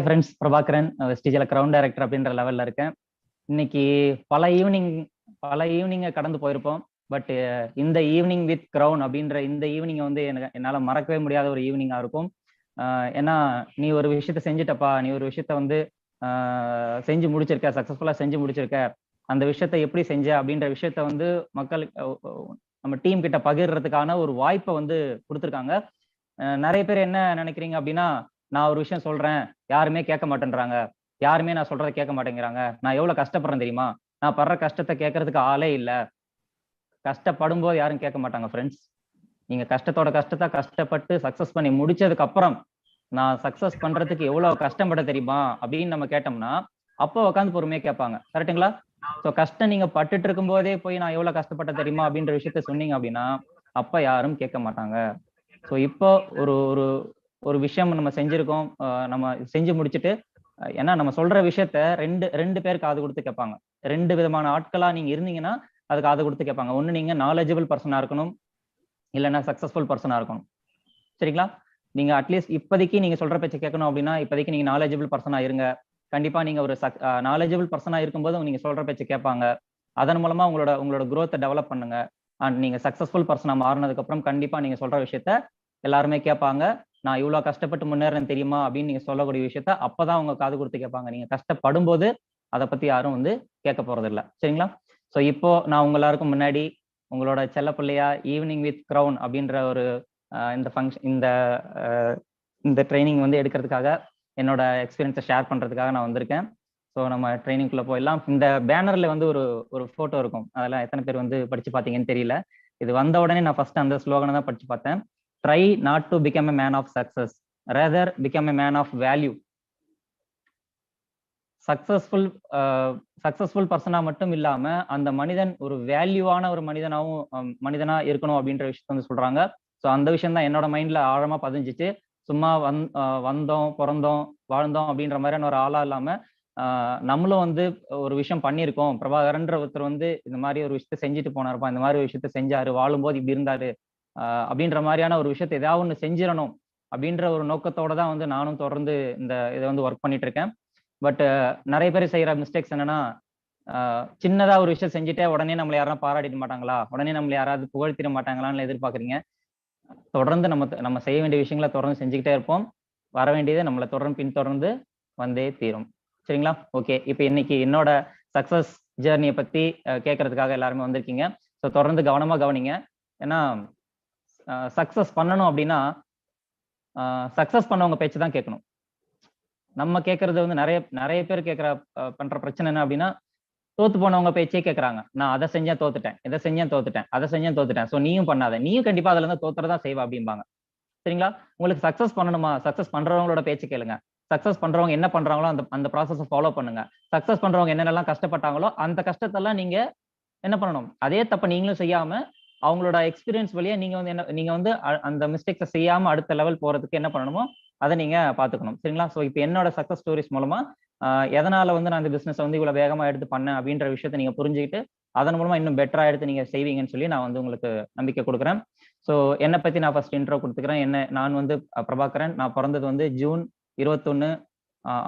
Friends, Prabhakaran வெஸ்டிஜில ground director அப்படின்ற லெவல்ல இருக்கேன். இன்னைக்கு பல ஈவினிங்கை கடந்து போயிருப்போம். பட் இந்த ஈவினிங் வித் கிரவுன் அப்படின்ற இந்த ஈவினிங்கை வந்து என்னால் மறக்கவே முடியாத ஒரு ஈவினிங்காக இருக்கும். ஏன்னா நீ ஒரு விஷயத்த செஞ்சுட்டப்பா, நீ ஒரு விஷயத்த வந்து செஞ்சு முடிச்சிருக்க, சக்ஸஸ்ஃபுல்லாக செஞ்சு முடிச்சிருக்க. அந்த விஷயத்த எப்படி செஞ்ச அப்படின்ற விஷயத்த வந்து மக்களுக்கு நம்ம டீம் கிட்ட பகிர்றதுக்கான ஒரு வாய்ப்பை வந்து கொடுத்துருக்காங்க. நிறைய பேர் என்ன நினைக்கிறீங்க அப்படின்னா, நான் ஒரு விஷயம் சொல்றேன், யாருமே கேட்க மாட்டேன்றாங்க, யாருமே நான் சொல்றதை கேட்க மாட்டேங்கிறாங்க, நான் எவ்வளவு கஷ்டப்படுறேன் தெரியுமா, நான் படுற கஷ்டத்தை கேட்கறதுக்கு ஆளே இல்ல. கஷ்டப்படும் போது யாரும் கேட்க மாட்டாங்க ஃப்ரெண்ட்ஸ். நீங்க கஷ்டத்தை கஷ்டப்பட்டு சக்சஸ் பண்ணி முடிச்சதுக்கு அப்புறம், நான் சக்சஸ் பண்றதுக்கு எவ்வளவு கஷ்டப்பட தெரியுமா அப்படின்னு நம்ம கேட்டோம்னா, அப்போ உட்காந்து பொறுமையா கேட்பாங்க. கரெக்டுங்களா? ஸோ கஷ்டம் நீங்க பட்டுட்டு இருக்கும் போதே போய் நான் எவ்வளவு கஷ்டப்பட்ட தெரியுமா அப்படின்ற விஷயத்த சொன்னீங்க அப்படின்னா, அப்ப யாரும் கேட்க மாட்டாங்க. ஸோ இப்போ ஒரு ஒரு ஒரு விஷயம் நம்ம செஞ்சிருக்கோம், நம்ம செஞ்சு முடிச்சுட்டு, ஏன்னா நம்ம சொல்ற விஷயத்த ரெண்டு பேர் காது கொடுத்து கேட்பாங்க. ரெண்டு விதமான ஆட்களா நீங்க இருந்தீங்கன்னா அது காது கொடுத்து கேட்பாங்க. ஒண்ணு நீங்க நாலேஜபிள் பர்சனா இருக்கணும், இல்லைன்னா சக்சஸ்ஃபுல் பர்சனா இருக்கணும். சரிங்களா? நீங்க அட்லீஸ்ட் இப்போதைக்கு நீங்க சொல்ற பேச்சை கேட்கணும் அப்படின்னா, இப்போதைக்கு நீங்க நாலேஜபிள் பர்சனா இருங்க. கண்டிப்பா நீங்க ஒரு நாலேஜபிள் பர்சனா இருக்கும்போது நீங்க சொல்ற பேச்சை கேட்பாங்க. அதன் மூலமா உங்களோட குரோத்தை டெவலப் பண்ணுங்க. அண்ட் நீங்க சக்சஸ்ஃபுல் பர்சனா மாறினதுக்கு அப்புறம் கண்டிப்பா நீங்க சொல்ற விஷயத்த எல்லாருமே கேட்பாங்க. நான் இவ்வளவு கஷ்டப்பட்டு முன்னேறேன் தெரியுமா அப்படின்னு நீங்க சொல்லக்கூடிய விஷயத்த அப்பதான் அவங்க காது கொடுத்து கேட்பாங்க. நீங்க கஷ்டப்படும் போது அதை பத்தி யாரும் வந்து கேட்க போறது இல்லை. சரிங்களா? ஸோ இப்போ நான் உங்க எல்லாருக்கும் முன்னாடி உங்களோட செல்ல பிள்ளையா ஈவினிங் வித் கிரவுன் அப்படின்ற ஒரு இந்த ஃபங்க்ஷன் இந்த ட்ரைனிங் வந்து எடுக்கிறதுக்காக, என்னோட எக்ஸ்பீரியன்ஸை ஷேர் பண்றதுக்காக நான் வந்திருக்கேன். ஸோ நம்ம ட்ரைனிங்குள்ள போயிடலாம். இந்த பேனர்ல வந்து ஒரு போட்டோ இருக்கும். அதெல்லாம் எத்தனை பேர் வந்து படிச்சு பார்த்தீங்கன்னு தெரியல. இது வந்த உடனே நான் ஃபர்ஸ்ட் அந்த ஸ்லோகனை தான் படிச்சு பார்த்தேன். Try not to become a man of success, rather become a man of value. Successful பர்சனா மட்டும் இல்லாம அந்த மனிதன் ஒரு வேல்யூவான ஒரு மனிதனா இருக்கணும் அப்படின்ற விஷயத்த வந்து சொல்றாங்க. ஸோ அந்த விஷயம் தான் என்னோட மைண்ட்ல ஆழமா பதிஞ்சிச்சு. சும்மா வந்தோம், பிறந்தோம், வாழ்ந்தோம் அப்படின்ற மாதிரியான ஒரு ஆளா இல்லாம, நம்மளும் வந்து ஒரு விஷயம் பண்ணியிருக்கோம். பிரபாகரன்ற ஒருத்தர் வந்து இந்த மாதிரி ஒரு விஷயத்த செஞ்சுட்டு போனாருப்பா, இந்த மாதிரி ஒரு விஷயத்த செஞ்சாரு, வாழும்போது இப்படி இருந்தாரு அப்படின்ற மாதிரியான ஒரு விஷயத்த ஏதாவது ஒன்று செஞ்சிடணும் அப்படின்ற ஒரு நோக்கத்தோட தான் வந்து நானும் தொடர்ந்து இதை வந்து ஒர்க் பண்ணிட்டு இருக்கேன். பட் நிறைய பேர் செய்யற மிஸ்டேக்ஸ் என்னன்னா, சின்னதா ஒரு விஷயம் செஞ்சுட்டே உடனே நம்மளை யாரும் பாராட்டிட மாட்டாங்களா, உடனே நம்மளை யாராவது புகழ்த்திட மாட்டாங்களான்னு எதிர்பார்க்குறீங்க. தொடர்ந்து நம்ம செய்ய வேண்டிய விஷயங்களை தொடர்ந்து செஞ்சுக்கிட்டே இருப்போம். வர வேண்டியதை நம்மளை பின்தொடர்ந்து வந்தே தீரும். சரிங்களா? ஓகே. இப்போ இன்னைக்கு என்னோட சக்சஸ் ஜேர்னியை பத்தி கேட்கறதுக்காக எல்லாருமே வந்திருக்கீங்க. ஸோ தொடர்ந்து கவனமா கவனிங்க. ஏன்னா சக்சஸ் பண்ணணும் அப்படின்னா சக்சஸ் பண்ணவங்க பேச்சு தான் கேட்கணும். நம்ம கேட்கறது வந்து நிறைய பேர் பண்ற பிரச்சனை என்ன அப்படின்னா, தோத்து போனவங்க பேச்சே கேட்கறாங்க. நான் அதை செஞ்சேன் தோத்துட்டேன், இதை செஞ்சேன் தோத்துட்டேன், அதை செஞ்சேன் தோத்துட்டேன், ஸோ நீயும் பண்ணாத, நீயும் கண்டிப்பா அதுல இருந்து தோத்துறதா செய்வா அப்படிம்பாங்க. சரிங்களா? உங்களுக்கு சக்சஸ் பண்ணணுமா, சக்சஸ் பண்றவங்களோட பேச்சு கேளுங்க. சக்சஸ் பண்றவங்க என்ன பண்றாங்களோ அந்த ப்ராசஸை ஃபாலோ பண்ணுங்க. சக்சஸ் பண்றவங்க என்னென்னலாம் கஷ்டப்பட்டாங்களோ அந்த கஷ்டத்தெல்லாம் நீங்க என்ன பண்ணணும், அதே தப்ப நீங்களும் செய்யாம அவங்களோட எக்ஸ்பீரியன்ஸ் வழியா நீங்க வந்து அந்த மிஸ்டேக்ஸை செய்யாம அடுத்த லெவல் போறதுக்கு என்ன பண்ணணுமோ அதை நீங்க பாத்துக்கணும். சரிங்களா? ஸோ இப்போ என்னோட சக்சஸ் ஸ்டோரிஸ் மூலமா எதனால வந்து நான் இந்த பிசினஸ் வந்து இவ்வளவு வேகமா எடுத்து பண்ணேன் அப்படின்ற விஷயத்த நீங்க புரிஞ்சுக்கிட்டு அதன் மூலமா இன்னும் பெட்டரா எடுத்து நீங்க செய்வீங்கன்னு சொல்லி நான் வந்து உங்களுக்கு நம்பிக்கை கொடுக்குறேன். ஸோ என்னை பத்தி நான் ஃபர்ஸ்ட் இன்ட்ரோ கொடுத்துக்கிறேன். நான் வந்து பிரபாகரன். நான் பிறந்தது வந்து ஜூன் 21,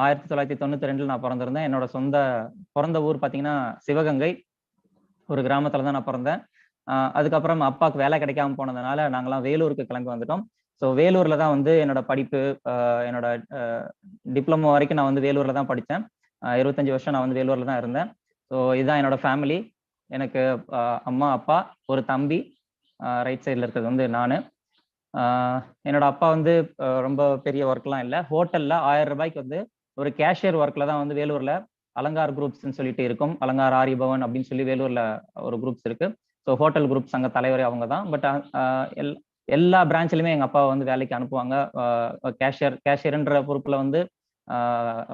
1992 நான் பிறந்திருந்தேன். என்னோட பிறந்த ஊர் பாத்தீங்கன்னா சிவகங்கை. ஒரு கிராமத்துல தான் நான் பிறந்தேன். அதுக்கப்புறம் அப்பாவுக்கு வேலை கிடைக்காம போனதுனால நாங்கெல்லாம் வேலூருக்கு கிளம்பி வந்துட்டோம். ஸோ வேலூர்ல தான் வந்து என்னோட படிப்பு, என்னோட டிப்ளமோ வரைக்கும் நான் வந்து வேலூர்ல தான் படித்தேன். 25 வருஷம் நான் வந்து வேலூர்ல தான் இருந்தேன். ஸோ இதுதான் என்னோட ஃபேமிலி. எனக்கு அம்மா, அப்பா, ஒரு தம்பி, ரைட் சைடில் இருக்கிறது வந்து நான். என்னோட அப்பா வந்து ரொம்ப பெரிய ஒர்க்லாம் இல்லை. ஹோட்டல்ல 1000 ரூபாய்க்கு வந்து ஒரு கேஷியர் ஒர்க்ல தான் வந்து வேலூர்ல அலங்கார் குரூப்ஸ்ன்னு சொல்லிட்டு இருக்கும். அலங்கார் ஆரியபவன் அப்படின்னு சொல்லி வேலூர்ல ஒரு குரூப்ஸ் இருக்கு. ஸோ ஹோட்டல் குரூப் சங்க தலைவரே அவங்க தான். பட் எல்லா பிரான்ச்லயுமே எங்க அப்பாவை வந்து வேலைக்கு அனுப்புவாங்க. கேஷியர்ன்ற பொறுப்புல வந்து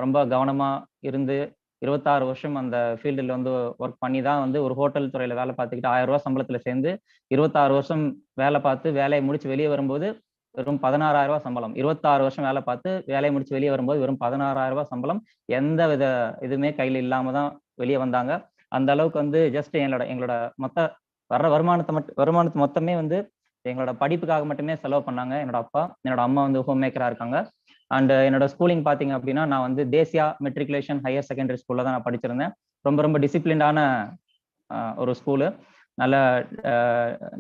ரொம்ப கவனமா இருந்து 26 வருஷம் அந்த ஃபீல்டில் வந்து ஒர்க் பண்ணி தான் வந்து ஒரு ஹோட்டல் துறையில வேலை பார்த்துக்கிட்டு 1000 ரூபாய் சம்பளத்துல சேர்ந்து 26 வருஷம் வேலை பார்த்து வேலையை முடிச்சு வெளியே வரும்போது வெறும் 16,000 ரூபாய் சம்பளம். 26 வருஷம் வேலை பார்த்து வேலையை முடிச்சு வெளியே வரும்போது வெறும் 16,000 ரூபாய் சம்பளம். எந்த வித இதுவுமே கையில இல்லாம தான் வெளியே வந்தாங்க. அந்த அளவுக்கு வந்து ஜஸ்ட் எங்களோட மொத்த வர்ற வருமானத்தை மொத்தமே வந்து எங்களோட படிப்புக்காக மட்டுமே செலவு பண்ணாங்க என்னோட அப்பா. என்னோட அம்மா வந்து ஹோம் மேக்கரா இருக்காங்க. அண்ட் என்னோட ஸ்கூலிங் பார்த்தீங்க அப்படின்னா நான் வந்து தேசியா மெட்ரிகுலேஷன் ஹையர் செகண்டரி ஸ்கூல்ல தான் நான் படிச்சிருந்தேன். ரொம்ப ரொம்ப டிசிப்ளின்டான ஒரு ஸ்கூலு. நல்ல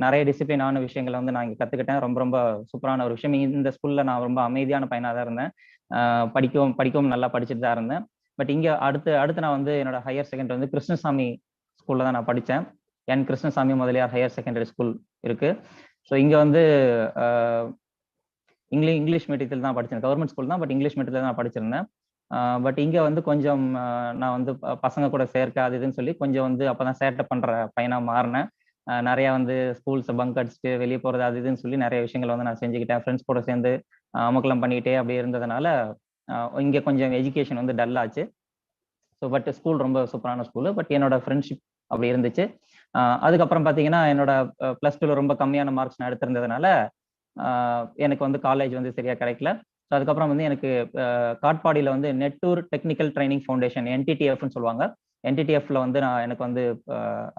நிறைய டிசிப்ளினான விஷயங்களை வந்து நான் இங்கே கற்றுக்கிட்டேன். ரொம்ப ரொம்ப சூப்பரான ஒரு விஷயம். இந்த ஸ்கூலில் நான் ரொம்ப அமைதியான பையனாக தான் இருந்தேன். படிக்கவும் நல்லா படிச்சுட்டு தான் இருந்தேன். பட் இங்கே அடுத்து நான் வந்து என்னோட ஹையர் செகண்டரி வந்து கிருஷ்ணசாமி ஸ்கூலில் தான் நான் படித்தேன். என் Krishnaswamy Mudaliar higher secondary school இருக்கு. ஸோ இங்கே வந்து இங்கிலீஷ் மீடியத்தில் தான் படித்தேன். கவர்மெண்ட் ஸ்கூல் தான், பட் இங்கிலீஷ் மீடியத்தில் தான் படிச்சிருந்தேன். பட் இங்கே வந்து கொஞ்சம் நான் வந்து பசங்க கூட சேர்க்க அது இதுன்னு சொல்லி கொஞ்சம் வந்து அப்போதான் சேட்டை பண்ணுற பையனாக மாறினேன். நிறையா வந்து ஸ்கூல்ஸை பங்க் அடிச்சுட்டு வெளியே போகிறது அது இதுன்னு சொல்லி நிறைய விஷயங்கள் வந்து நான் செஞ்சுக்கிட்டேன். ஃப்ரெண்ட்ஸ் கூட சேர்ந்து அமக்கலம் பண்ணிக்கிட்டே அப்படியே இருந்ததுனால இங்கே கொஞ்சம் எஜுகேஷன் வந்து டல் ஆச்சு. ஸோ பட் ஸ்கூல் ரொம்ப சூப்பரான ஸ்கூலு. பட் என்னோட ஃப்ரெண்ட்ஷிப் அப்படி இருந்துச்சு. அதுக்கப்புறம் பார்த்தீங்கன்னா என்னோட +2ல ரொம்ப கம்மியான மார்க்ஸ் நான் எடுத்திருந்ததுனால எனக்கு வந்து காலேஜ் வந்து சரியா கிடைக்கல. ஸோ அதுக்கப்புறம் வந்து எனக்கு காட்பாடியில் வந்து நெட்டூர் டெக்னிக்கல் ட்ரைனிங் ஃபவுண்டேஷன் NTTFன்னு சொல்லுவாங்க. NTTFல வந்து எனக்கு வந்து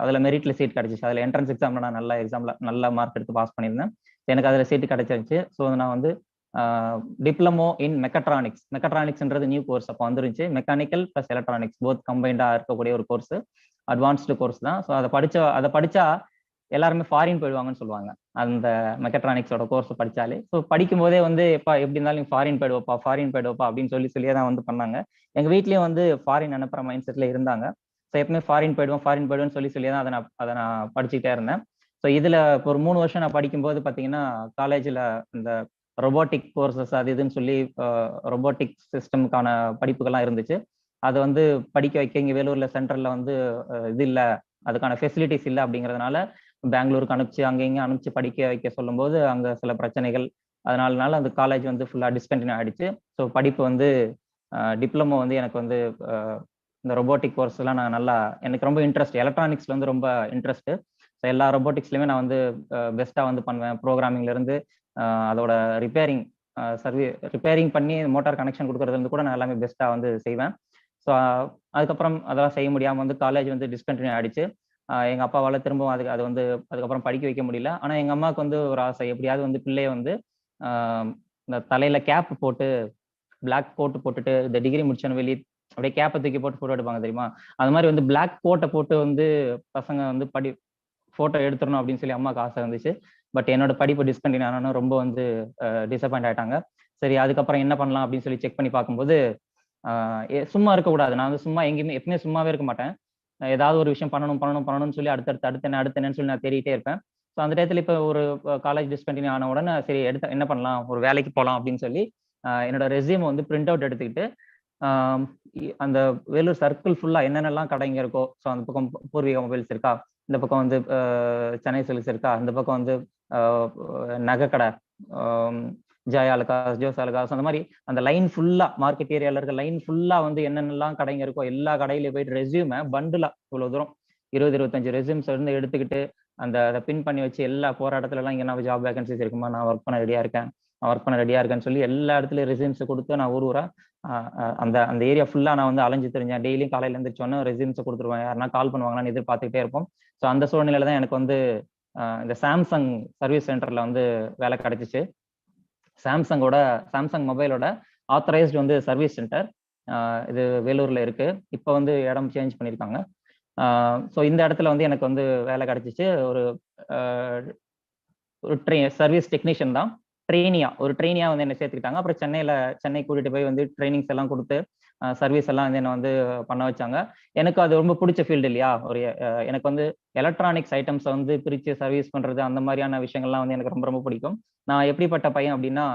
அதில் மெரிட்ல சீட் கிடைச்சிச்சு. அதில் என்ட்ரன்ஸ் எக்ஸாமில் நான் நல்ல மார்க் எடுத்து பாஸ் பண்ணியிருந்தேன். எனக்கு அதில் சீட்டு கிடைச்சிருச்சு. ஸோ நான் வந்து டிப்ளமோ இன் மெக்கட்ரானிக்ஸ்ன்றது நியூ கோர்ஸ் அப்போ வந்துருந்துச்சு. மெக்கானிக்கல் ப்ளஸ் எலக்ட்ரானிக்ஸ் போத் கம்பைண்டாக இருக்கக்கூடிய ஒரு கோர்ஸ், அட்வான்ஸ்டு கோர்ஸ் தான். ஸோ அதை படிச்சா எல்லாருமே ஃபாரின் போயிடுவாங்கன்னு சொல்லுவாங்க, அந்த மெக்கட்ரானிக்ஸோட கோர்ஸ் படிச்சாலே. ஸோ படிக்கும் போதே வந்து எப்படி இருந்தாலும் நீ ஃபாரின் போயிடுவப்பா அப்படின்னு சொல்லியே தான் வந்து பண்ணாங்க. எங்க வீட்லயும் வந்து ஃபாரின் அனுப்புற மைண்ட் செட்ல இருந்தாங்க. ஸோ எப்பவுமே ஃபாரின் போயிடுவேன்னு சொல்லியே தான் அதை நான் படிச்சுக்கிட்டே இருந்தேன். ஸோ இதுல இப்போ ஒரு 3 வருஷம் நான் படிக்கும்போது பார்த்தீங்கன்னா காலேஜில் இந்த ரொபோட்டிக் கோர்சஸ் அது இதுன்னு சொல்லி ரொபோட்டிக் சிஸ்டமுக்கான படிப்புகள்லாம் இருந்துச்சு. அதை வந்து படிக்க வைக்க இங்கே வேலூர்ல சென்ட்ரல்ல வந்து இது இல்லை, அதுக்கான ஃபெசிலிட்டிஸ் இல்லை அப்படிங்கிறதுனால பெங்களூருக்கு அங்கேயும் அனுப்பிச்சு படிக்க வைக்க சொல்லும்போது அங்கே சில பிரச்சனைகள், அதனால அந்த காலேஜ் வந்து ஃபுல்லாக டிஸ்கண்டினியூ ஆயிடுச்சு. ஸோ படிப்பு வந்து டிப்ளமோ வந்து எனக்கு வந்து இந்த ரொபோட்டிக் கோர்ஸ்லாம் நான் எனக்கு ரொம்ப இன்ட்ரெஸ்ட், எலக்ட்ரானிக்ஸ்ல வந்து ரொம்ப இன்ட்ரெஸ்ட். ஸோ எல்லா ரொபோட்டிக்ஸ்லையுமே நான் வந்து பெஸ்ட்டாக வந்து பண்ணுவேன். ப்ரோக்ராமிங்லேருந்து அதோட ரிப்பேரிங் பண்ணி மோட்டார் கனெக்ஷன் கொடுக்கறதுலேருந்து கூட நான் எல்லாமே பெஸ்ட்டாக வந்து செய்வேன். ஸோ அதுக்கப்புறம் அதெல்லாம் செய்ய முடியாமல் வந்து காலேஜ் வந்து டிஸ்கண்டினியூ ஆயிடுச்சு. எங்க அப்பாவால் திரும்பவும் அது வந்து அதுக்கப்புறம் படிக்க வைக்க முடியல. ஆனா எங்க அம்மாவுக்கு வந்து ஒரு ஆசை, எப்படியாவது வந்து பிள்ளைய வந்து இந்த தலையில கேப் போட்டு பிளாக் கோட் போட்டுட்டு இந்த டிகிரி முடிச்சோன்னு வெளியே அப்படியே கேப்பை தூக்கி போட்டு போட்டோ எடுப்பாங்க தெரியுமா, அது மாதிரி வந்து பிளாக் கோட்டை போட்டு வந்து பசங்க வந்து போட்டோ எடுத்துடணும் அப்படின்னு சொல்லி அம்மாவுக்கு ஆசை இருந்துச்சு. பட் என்னோட படிப்பு டிஸ்கண்டினியூ ஆனாலும் ரொம்ப வந்து டிசப்பாயிண்ட் ஆயிட்டாங்க. சரி அதுக்கப்புறம் என்ன பண்ணலாம் அப்படின்னு சொல்லி செக் பண்ணி பார்க்கும்போது சும்மா இருக்கக்கூடாது. நான் வந்து சும்மா எப்பவுமே சும்மாவே இருக்க மாட்டேன். ஏதாவது ஒரு விஷயம் பண்ணணும்னு சொல்லி அடுத்தேன்னு சொல்லி நான் தேடிட்டே இருப்பேன். ஸோ அந்த டயத்துல இப்போ ஒரு காலேஜ் டிஸ்கண்டினியூ ஆன உடனே சரி என்ன பண்ணலாம், ஒரு வேலைக்கு போகலாம் அப்படின்னு சொல்லி என்னோட ரெஸ்யூம் வந்து பிரிண்ட் அவுட் எடுத்துக்கிட்டு அந்த வேலூர் சர்க்கிள் ஃபுல்லா என்னென்னலாம் கடைங்க இருக்கோ, ஸோ அந்த பக்கம் பூர்வீகா மொபைல்ஸ் இருக்கா, இந்த பக்கம் வந்து சென்னை சில்க்ஸ் இருக்கா, இந்த பக்கம் வந்து நகைக்கடை ஜெயா அலுகாஸ், ஜோஸ் அலுகாஸ், அந்த மாதிரி அந்த லைன் ஃபுல்லா மார்க்கெட் ஏரியால இருக்க லைன் ஃபுல்லா வந்து என்னென்னலாம் கடைங்க இருக்கோ எல்லா கடையிலையும் போயிட்டு ரெஸ்யூமை பண்டுலா இவ்வளவு தூரம் 20-25 ரெஸ்யூம்ஸ் இருந்து எடுத்துக்கிட்டு அதை பின் பண்ணி வச்சு எல்லா போராட்டத்துல எல்லாம் இங்க நான் ஜாப் வேகன்சிஸ் இருக்குமா, நான் ஒர்க் பண்ண ரெடியா இருக்கேன்னு சொல்லி எல்லா இடத்துலயும் ரெஸ்யூம்ஸ் கொடுத்து நான் ஊரா அந்த அந்த ஏரியா ஃபுல்லா நான் வந்து அலைஞ்சு தெரிஞ்சேன். டெய்லியும் காலையில எழுந்திரிச்சோன்னு ரெஸ்யூம்ஸ் கொடுத்துருவேன், யாருன்னா கால் பண்ணுவாங்கன்னு எதிர்பார்த்துக்கிட்டே இருப்போம். ஸோ அந்த சூழ்நிலையில தான் எனக்கு வந்து இந்த சாம்சங் சர்வீஸ் சென்டர்ல வந்து வேலை கிடைச்சிச்சு. சாம்சங் மொபைலோட ஆத்தரைஸ்டு வந்து சர்வீஸ் சென்டர் இது வேலூர்ல இருக்கு. இப்போ வந்து இடம் சேஞ்ச் பண்ணியிருக்காங்க. ஸோ இந்த இடத்துல வந்து எனக்கு வந்து வேலை கிடைச்சிச்சு. ஒரு சர்வீஸ் டெக்னீஷியன் தான், ஒரு ட்ரெயினியா வந்து என்ன சேர்த்துக்கிட்டாங்க. அப்புறம் சென்னை கூட்டிட்டு போய் வந்து ட்ரைனிங்ஸ் எல்லாம் கொடுத்து சர்வீஸ் எல்லாம் வந்து என்ன வந்து பண்ண வச்சாங்க. எனக்கு அது ரொம்ப பிடிச்ச ஃபீல்டு இல்லையா, எனக்கு வந்து எலக்ட்ரானிக்ஸ் ஐட்டம்ஸை வந்து பிரித்து சர்வீஸ் பண்றது அந்த மாதிரியான விஷயங்கள்லாம் வந்து எனக்கு ரொம்ப ரொம்ப பிடிக்கும். நான் எப்படிப்பட்ட பையன் அப்படின்னா,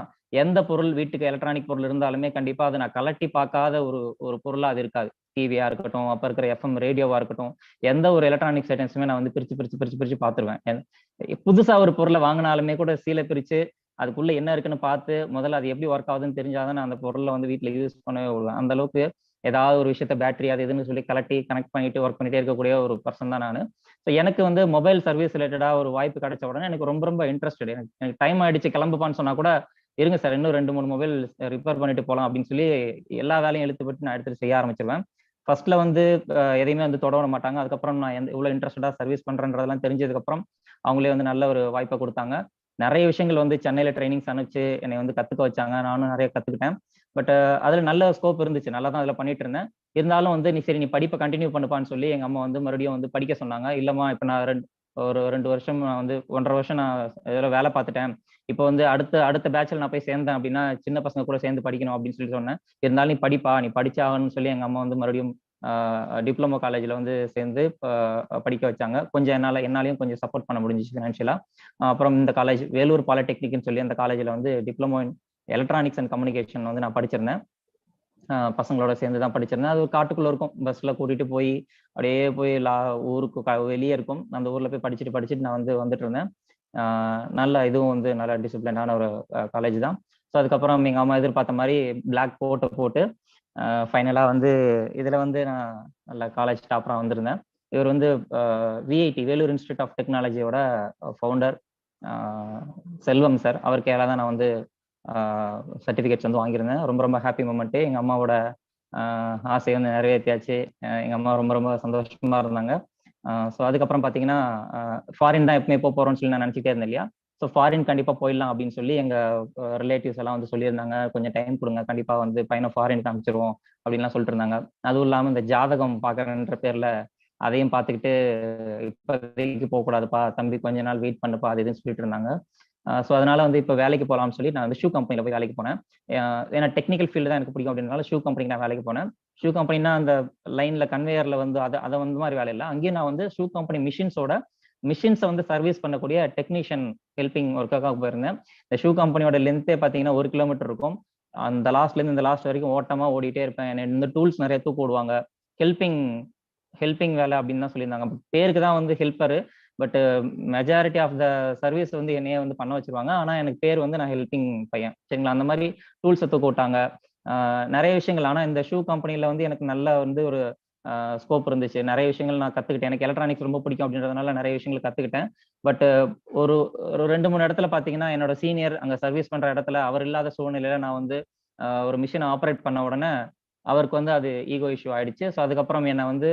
எந்த பொருள் வீட்டுக்கு எலக்ட்ரானிக் பொருள் இருந்தாலுமே கண்டிப்பா அதை நான் கலட்டி பார்க்காத ஒரு பொருளா அது இருக்காது. டிவியா இருக்கட்டும், அப்ப இருக்கிற FM ரேடியோவா இருக்கட்டும், எந்த ஒரு எலக்ட்ரானிக்ஸ் ஐட்டம்ஸுமே நான் வந்து பிரிச்சு பார்த்துருவேன். புதுசா ஒரு பொருளை வாங்கினாலுமே கூட சீலை பிரிச்சு அதுக்குள்ள என்ன இருக்குன்னு பார்த்து முதல்ல அது எப்படி ஒர்க் ஆகுதுன்னு தெரிஞ்சாதான் நான் அந்த பொருளை வந்து வீட்டுல யூஸ் பண்ணவே விடுவேன். அந்த அளவுக்கு ஏதாவது ஒரு விஷயத்த பேட்டரி அது எதுன்னு சொல்லி கலட்டி கனெக்ட் பண்ணிட்டு ஒர்க் பண்ணிட்டே இருக்கக்கூடிய ஒரு பர்சன் தான் நான். ஸோ எனக்கு வந்து மொபைல் சர்வீஸ் ரிலேட்டடா ஒரு வாய்ப்பு கிடைச்ச உடனே எனக்கு ரொம்ப ரொம்ப இன்ட்ரெஸ்டட். எனக்கு டைம் ஆயிடுச்சு கிளம்புப்பான்னு சொன்னா கூட இருங்க சார், இன்னும் 2-3 மொபைல் ரிப்பேர் பண்ணிட்டு போகலாம் அப்படின்னு சொல்லி எல்லா வேலையும் இழுத்துப்பட்டு நான் எடுத்துட்டு செய்ய ஆரம்பிச்சிருவேன். ஃபர்ஸ்ட்ல வந்து எதையுமே வந்து தொட விட மாட்டாங்க. அதுக்கப்புறம் நான் எவ்வளவு இன்ட்ரெஸ்டடா சர்வீஸ் பண்றேன்றதெல்லாம் தெரிஞ்சதுக்கு அப்புறம் அவங்களே வந்து நல்ல ஒரு வாய்ப்பை கொடுத்தாங்க. நிறைய விஷயங்கள் வந்து சென்னையில ட்ரைனிங்ஸ் அனுப்பிச்சு என்னை வந்து கத்துக்க வச்சாங்க. நானும் நிறைய கத்துக்கிட்டேன். பட் அதில் நல்ல ஸ்கோப் இருந்துச்சு, நல்லா தான் அதில் பண்ணிட்டு இருந்தேன். இருந்தாலும் வந்து நீ படிப்பை கண்டினியூ பண்ணுப்பான்னு சொல்லி எங்கள் அம்மா வந்து மறுபடியும் வந்து படிக்க சொன்னாங்க. இல்லைம்மா இப்போ நான் ஒரு 2 வருஷம் நான் வந்து 1.5 வருஷம் நான் இதில் வேலை பார்த்துட்டேன். இப்போ வந்து அடுத்த அடுத்த பேட்சில் நான் போய் சேர்ந்தேன் அப்படின்னா சின்ன பசங்க கூட சேர்ந்து படிக்கணும் அப்படின்னு சொல்லி சொன்னேன். இருந்தாலும் நீ படிச்சாகணும்னு சொல்லி எங்கள் அம்மா வந்து மறுபடியும் டிப்ளமோ காலேஜில் வந்து சேர்ந்து படிக்க வச்சாங்க. கொஞ்சம் என்னாலையும் கொஞ்சம் சப்போர்ட் பண்ண முடிஞ்சிச்சு ஃபினான்ஷியலா. அப்புறம் இந்த காலேஜ் வேலூர் பாலிடெக்னிக்னு சொல்லி அந்த காலேஜில் வந்து diploma in electronics and communication வந்து நான் படிச்சிருந்தேன். பசங்களோட சேர்ந்து தான் படிச்சிருந்தேன். அது ஒரு காட்டுக்குள்ள இருக்கும், பஸ்ல கூட்டிட்டு போய் அப்படியே போய் ஊருக்கு வெளியே இருக்கும், அந்த ஊர்ல போய் படிச்சுட்டு நான் வந்து வந்துட்டு இருந்தேன். நல்ல இதுவும் வந்து நல்ல டிசிப்ளினான ஒரு காலேஜ் தான். ஸோ அதுக்கப்புறம் எங்கள் அம்மா எதிர்பார்த்த மாதிரி பிளாக் போட்டு ஃபைனலாக வந்து இதில் வந்து நான் நல்ல காலேஜ் டாப்பராக வந்திருந்தேன். இவர் வந்து விஐடி வேலூர் இன்ஸ்டியூட் ஆஃப் டெக்னாலஜியோட ஃபவுண்டர் செல்வம் சார். அவர் கையால் தான் நான் வந்து சர்டிஃபிகேட்ஸ் வந்து வாங்கியிருந்தேன். ரொம்ப ரொம்ப ஹாப்பி மூமெண்ட்டு. எங்கள் அம்மாவோட ஆசையை வந்து நிறைவேற்றியாச்சு. எங்கள் அம்மா ரொம்ப ரொம்ப சந்தோஷமா இருந்தாங்க. ஸோ அதுக்கப்புறம் பார்த்தீங்கன்னா ஃபாரின் தான் எப்பவுமே போகிறோம்னு சொல்லி நான் நினச்சிட்டே இருந்தேன் இல்லையா. ஸோ ஃபாரின் கண்டிப்பாக போயிடலாம் அப்படின்னு சொல்லி எங்கள் ரிலேட்டிவ்ஸ் எல்லாம் வந்து சொல்லியிருந்தாங்க. கொஞ்சம் டைம் கொடுங்க, கண்டிப்பாக வந்து பையனை ஃபாரின் காமிச்சிருவோம் அப்படின்லாம் சொல்லிட்டு இருந்தாங்க. அதுவும் இல்லாமல் இந்த ஜாதகம் பார்க்குறேன்ற பேரில் அதையும் பார்த்துக்கிட்டு இப்போதைக்கு போகக்கூடாதுப்பா தம்பி, கொஞ்ச நாள் வெயிட் பண்ணுப்பா அது இதுன்னு சொல்லிட்டு இருந்தாங்க. ஸோ அதனால வந்து இப்போ வேலைக்கு போகலாம்னு சொல்லி நான் வந்து ஷூ கம்பெனியில் போய் வேலைக்கு போனேன். ஏன்னா டெக்னிக்கல் ஃபீல்டு தான் எனக்கு பிடிக்கும் அப்படின்றனால ஷூ கம்பெனிக்கு நான் வேலைக்கு போனேன். ஷூ கம்பெனினா அந்த லைன்ல கன்வேயர்ல வந்து அதை வந்து மாதிரி வேலை இல்லை. அங்கேயும் நான் வந்து ஷூ கம்பெனி மிஷின்ஸை வந்து சர்வீஸ் பண்ணக்கூடிய டெக்னீஷியன் ஹெல்பிங் ஒர்க்காக போயிருந்தேன். இந்த ஷூ கம்பெனியோட லென்த்தே பார்த்தீங்கன்னா 1 கிலோமீட்டர் இருக்கும். அந்த லாஸ்ட்லேருந்து இந்த லாஸ்ட் வரைக்கும் ஓட்டமா ஓடிட்டே இருப்பேன். இந்த டூல்ஸ் நிறைய தூக்கு போடுவாங்க. ஹெல்பிங் வேலை அப்படின்னு தான் சொல்லியிருந்தாங்க. பேருக்கு தான் வந்து helper, but majority of the service வந்து என்னையே வந்து பண்ண வச்சிருவாங்க. ஆனால் எனக்கு பேர் வந்து நான் ஹெல்பிங் பையன், சரிங்களா. அந்த மாதிரி டூல்ஸை தூக்க விட்டாங்க, நிறைய விஷயங்கள். ஆனால் இந்த ஷூ கம்பெனியில் வந்து எனக்கு நல்ல வந்து ஒரு ஸ்கோப் இருந்துச்சு. நிறைய விஷயங்கள் நான் கற்றுக்கிட்டேன். எனக்கு எலக்ட்ரானிக்ஸ் ரொம்ப பிடிக்கும் அப்படின்றதுனால நிறைய விஷயங்கள் கற்றுக்கிட்டேன். பட் ஒரு ஒரு 2-3 இடத்துல பார்த்தீங்கன்னா என்னோட சீனியர் அங்கே சர்வீஸ் பண்ணுற இடத்துல அவர் இல்லாத சூழ்நிலையில நான் வந்து ஒரு மிஷினை ஆப்ரேட் பண்ண உடனே அவருக்கு வந்து அது ஈகோ இஷ்யூ ஆயிடுச்சு. ஸோ அதுக்கப்புறம் என்னை வந்து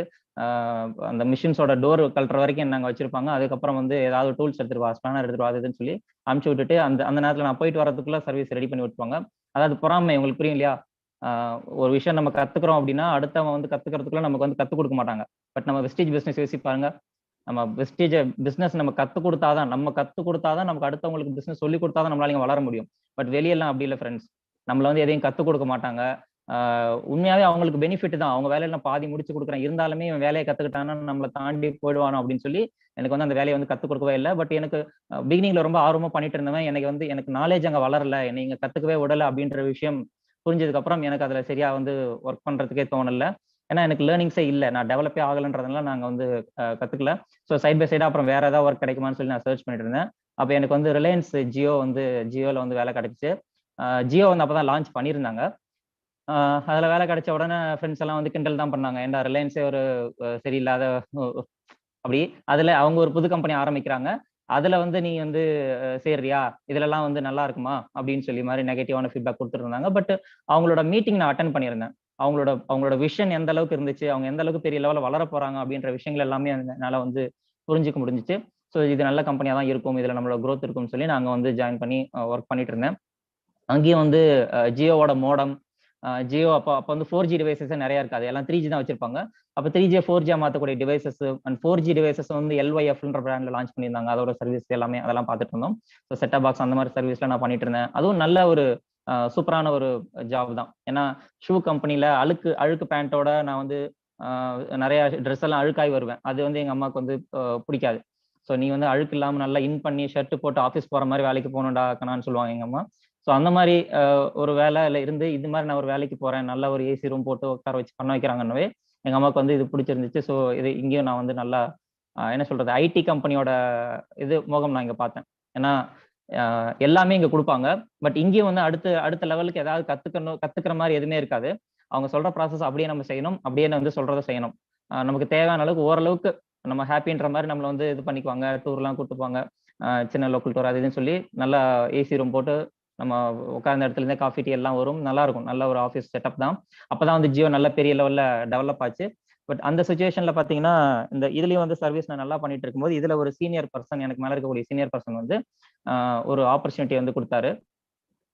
அந்த மிஷின்ஸோட டோர் கழட்டுற வரைக்கும் என்ன அங்கே வச்சிருப்பாங்க. அதுக்கப்புறம் வந்து ஏதாவது டூல்ஸ் எடுத்துட்டு வா, ஸ்பேனர் எடுத்துட்டு வா அதுன்னு சொல்லி அனுப்பிச்சு விட்டுட்டு அந்த அந்த நேரத்தில் நான் போயிட்டு வரதுக்குள்ள சர்வீஸ் ரெடி பண்ணி விட்டுருவாங்க. அதாவது பொறாமை, உங்களுக்கு புரியும் இல்லையா. ஒரு விஷயம் நம்ம கத்துக்கிறோம் அப்படின்னா அடுத்தவங்க வந்து கத்துக்கிறதுக்குள்ள நமக்கு வந்து கத்துக் கொடுக்க மாட்டாங்க. பட் நம்ம வெஸ்டேஜ் பிசினஸ் யோசிப்பாருங்க. நம்ம வெஸ்டேஜ் பிசினஸ் நம்ம கத்துக் கொடுத்தாதான் நமக்கு அடுத்தவங்களுக்கு பிசினஸ் சொல்லி கொடுத்தாதான் நம்மளால இங்க வளர முடியும். பட் வெளியெல்லாம் அப்படி இல்லை ஃப்ரெண்ட்ஸ். நம்மள வந்து எதையும் கத்துக் கொடுக்க மாட்டாங்க. உண்மையாவே அவங்களுக்கு பெனிஃபிட் தான். அவங்க வேலையில நான் பாதி முடிச்சு கொடுக்குறேன், இருந்தாலுமே இவன் வேலையை கத்துக்கிட்டானா நம்மளை தாண்டி போயிடுவானோ அப்படின்னு சொல்லி எனக்கு வந்து அந்த வேலையை வந்து கத்துக் கொடுக்கவே இல்லை. பட் எனக்கு பிகினிங்ல ரொம்ப ஆர்வமா பண்ணிட்டு இருந்தவன் எனக்கு நாலேஜ் அங்க வளரல, என்னை இங்க கத்துக்கவே விடல அப்படின்ற விஷயம் புரிஞ்சதுக்கு அப்புறம் எனக்கு அதுல சரியா வந்து ஒர்க் பண்றதுக்கே தோணல. ஏன்னா எனக்கு லேர்னிங்ஸே இல்லை, நான் டெவலப்பே ஆகலன்றதுனால நாங்க வந்து கத்துக்கல. ஸோ சைட் பை சைடா அப்புறம் வேற ஏதாவது ஒர்க் கிடைக்குமான்னு சொல்லி நான் சர்ச் பண்ணிட்டு இருந்தேன். அப்போ எனக்கு வந்து ரிலையன்ஸ் ஜியோல வந்து வேலை கிடைச்சிச்சு. ஜியோ வந்து அப்பதான் லான்ச் பண்ணியிருந்தாங்க. அதுல வேலை கிடைச்ச உடனே ஃப்ரெண்ட்ஸ் எல்லாம் வந்து கிண்டல் தான் பண்ணாங்க. ஏன்டா ரிலையன்ஸே ஒரு சரியில்லாத அப்படி அதுல அவங்க ஒரு புது கம்பெனி ஆரம்பிக்கிறாங்க, அதுல வந்து நீ வந்து சேர்றியா, இதுலலாம் வந்து நல்லா இருக்குமா அப்படின்னு சொல்லி மாதிரி நெகட்டிவான ஃபீட்பேக் கொடுத்துட்டு இருந்தாங்க. பட் அவங்களோட மீட்டிங் நான் அட்டன் பண்ணியிருந்தேன். அவங்களோட விஷன் எந்த அளவுக்கு இருந்துச்சு, அவங்க எந்த அளவுக்கு பெரிய லெவலில் வளர போறாங்க அப்படின்ற விஷயங்கள் எல்லாமே என்னால வந்து புரிஞ்சுக்க முடிஞ்சிச்சு. ஸோ இது நல்ல கம்பெனியா தான் இருக்கும், இதுல நம்மளோட growth இருக்கும்னு சொல்லி நாங்க வந்து ஜாயின் பண்ணி ஒர்க் பண்ணிட்டு இருந்தேன். அங்கேயும் வந்து ஜியோவோட மோடம், ஜியோ அப்போ வந்து 4G டிவைசஸ் நிறைய இருக்காது, எல்லாம் 3G தான் வச்சிருப்பாங்க. அப்போ 3G 4G மாற்றக்கூடிய டிவைசஸ் அண்ட் 4G டிவைசஸ் வந்து LYFன்ற பிராண்ட்ல லான்ச் பண்ணியிருந்தாங்க. அதோட சர்வீஸ் எல்லாமே அதெல்லாம் பார்த்துட்டு இருந்தோம். ஸோ செட்டப் பாக்ஸ் அந்த மாதிரி சர்வீஸ்லாம் நான் பண்ணிட்டு இருந்தேன். அதுவும் நல்ல ஒரு சூப்பரான ஒரு ஜாப் தான். ஏன்னா ஷூ கம்பெனில அழுக்கு பேண்ட்டோட நான் வந்து நிறைய ட்ரெஸ் எல்லாம் அழுக்காய் வருவேன். அது வந்து எங்க அம்மாவுக்கு வந்து பிடிக்காது. ஸோ நீ வந்து அழுக்கு இல்லாமல் நல்லா இன் பண்ணி ஷர்ட் போட்டு ஆஃபீஸ் போற மாதிரி வேலைக்கு போகணும்டா கண்ணான்னு சொல்லுவாங்க எங்க அம்மா. ஸோ அந்த மாதிரி ஒரு வேலையில இருந்து இது மாதிரி நான் ஒரு வேலைக்கு போறேன், நல்ல ஒரு ஏசி ரூம் போட்டு உட்கார வச்சு பண்ண வைக்கிறாங்கன்னவே எங்க அம்மாவுக்கு வந்து இது பிடிச்சிருந்துச்சு. ஸோ இது இங்கேயும் நான் வந்து நல்லா என்ன சொல்றது, ஐடி கம்பெனியோட இது மோகம் நான் இங்க பார்த்தேன். ஏன்னா எல்லாமே இங்க கொடுப்பாங்க, பட் இங்கேயும் வந்து அடுத்த லெவலுக்கு ஏதாவது கத்துக்கிற மாதிரி எதுவுமே இருக்காது. அவங்க சொல்ற ப்ராசஸ் அப்படியே நம்ம செய்யணும், அப்படியே வந்து சொல்றதை செய்யணும். நமக்கு தேவையான அளவுக்கு ஓரளவுக்கு நம்ம ஹாப்பின்ற மாதிரி நம்மளை வந்து இது பண்ணிக்குவாங்க, டூர்லாம் கூப்பிட்டு போவாங்க, சின்ன லோக்கல் டூர் அது இதுன்னு சொல்லி நல்லா ஏசி ரூம் போட்டு நம்ம உட்கார்ந்த இடத்துல இருந்தே காஃபி டீ எல்லாம் வரும், நல்லா இருக்கும். நல்ல ஒரு ஆஃபீஸ் செட்டப் தான். அப்பதான் வந்து ஜியோ நல்ல பெரிய லெவல்ல டெவலப் ஆச்சு. பட் அந்த சுச்சுவேஷன்ல பாத்தீங்கன்னா இந்த இதுலயும் வந்து சர்வீஸ் நான் நல்லா பண்ணிட்டு இருக்கும்போது இதுல ஒரு சீனியர் பர்சன், எனக்கு மேல இருக்கக்கூடிய சீனியர் பர்சன் வந்து ஒரு ஆப்பர்ச்சுனிட்டி வந்து கொடுத்தாரு.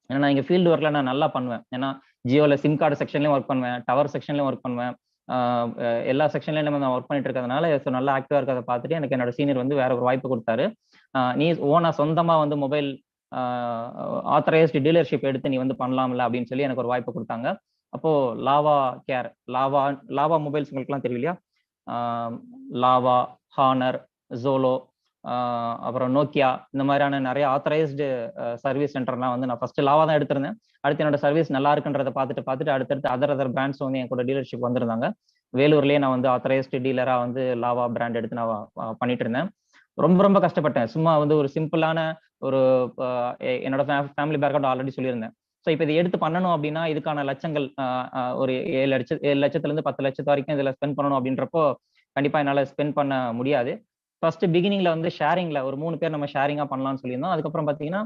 ஏன்னா நான் இங்க ஃபீல்டு ஒர்க்ல நான் நல்லா பண்ணுவேன். ஏன்னா ஜியோல சிம் கார்டு செக்ஷன்லயும் ஒர்க் பண்ணுவேன், டவர் செக்ஷன்லயும் ஒர்க் பண்ணுவேன். எல்லா செக்ஷன்லயும் நான் ஒர்க் பண்ணிட்டு இருக்கிறதுனால நல்லா ஆக்டிவா இருக்கிறத பார்த்துட்டு எனக்கு என்னோட சீனியர் வந்து வேற ஒரு வாய்ப்பு கொடுத்தாரு. நீ ஓனா சொந்தமா வந்து மொபைல் ஆத்தரைஸ்டு டீலர்ஷிப் எடுத்து நீ வந்து பண்ணலாம்ல அப்படின்னு சொல்லி எனக்கு ஒரு வாய்ப்பு கொடுத்தாங்க. அப்போ லாவா கேர், லாவா மொபைல்ஸ் உங்களுக்குலாம் தெரியும் இல்லையா? லாவா, ஹானர், ஜோலோ, அப்புறம் நோக்கியா, இந்த மாதிரியான நிறைய ஆத்தரைஸ்டு சர்வீஸ் சென்டர்லாம் வந்து நான் ஃபர்ஸ்ட் லாவா தான் எடுத்திருந்தேன். அடுத்து என்னோட சர்வீஸ் நல்லா இருக்குன்றத பார்த்துட்டு அடுத்தடுத்து அதர் பிராண்ட்ஸ் வந்து என் கூட டீலர்ஷிப் வந்திருந்தாங்க. வேலூர்லயே நான் வந்து ஆத்தரைஸ்டு டீலரா வந்து லாவா பிராண்ட் எடுத்து நான் பண்ணிட்டு இருந்தேன். ரொம்ப ரொம்ப கஷ்டப்பட்டேன். சும்மா வந்து ஒரு சிம்பிளான ஒரு என்னோட ஃபேமிலி பேக்ரவுண்ட் ஆல்ரெடி சொல்லியிருந்தேன். ஸோ இப்போ இதை எடுத்து பண்ணணும் அப்படின்னா இதுக்கான லட்சங்கள் ஒரு 7 லட்சத்துல இருந்து 10 லட்சத்து வரைக்கும் இதுல ஸ்பெண்ட் பண்ணணும் அப்படின்றப்போ கண்டிப்பா என்னால ஸ்பெண்ட் பண்ண முடியாது. ஃபர்ஸ்ட் பிகினிங்ல வந்து ஷேரிங்ல ஒரு 3 பேர் நம்ம ஷேரிங்கா பண்ணலாம்னு சொல்லியிருந்தோம். அதுக்கப்புறம் பாத்தீங்கன்னா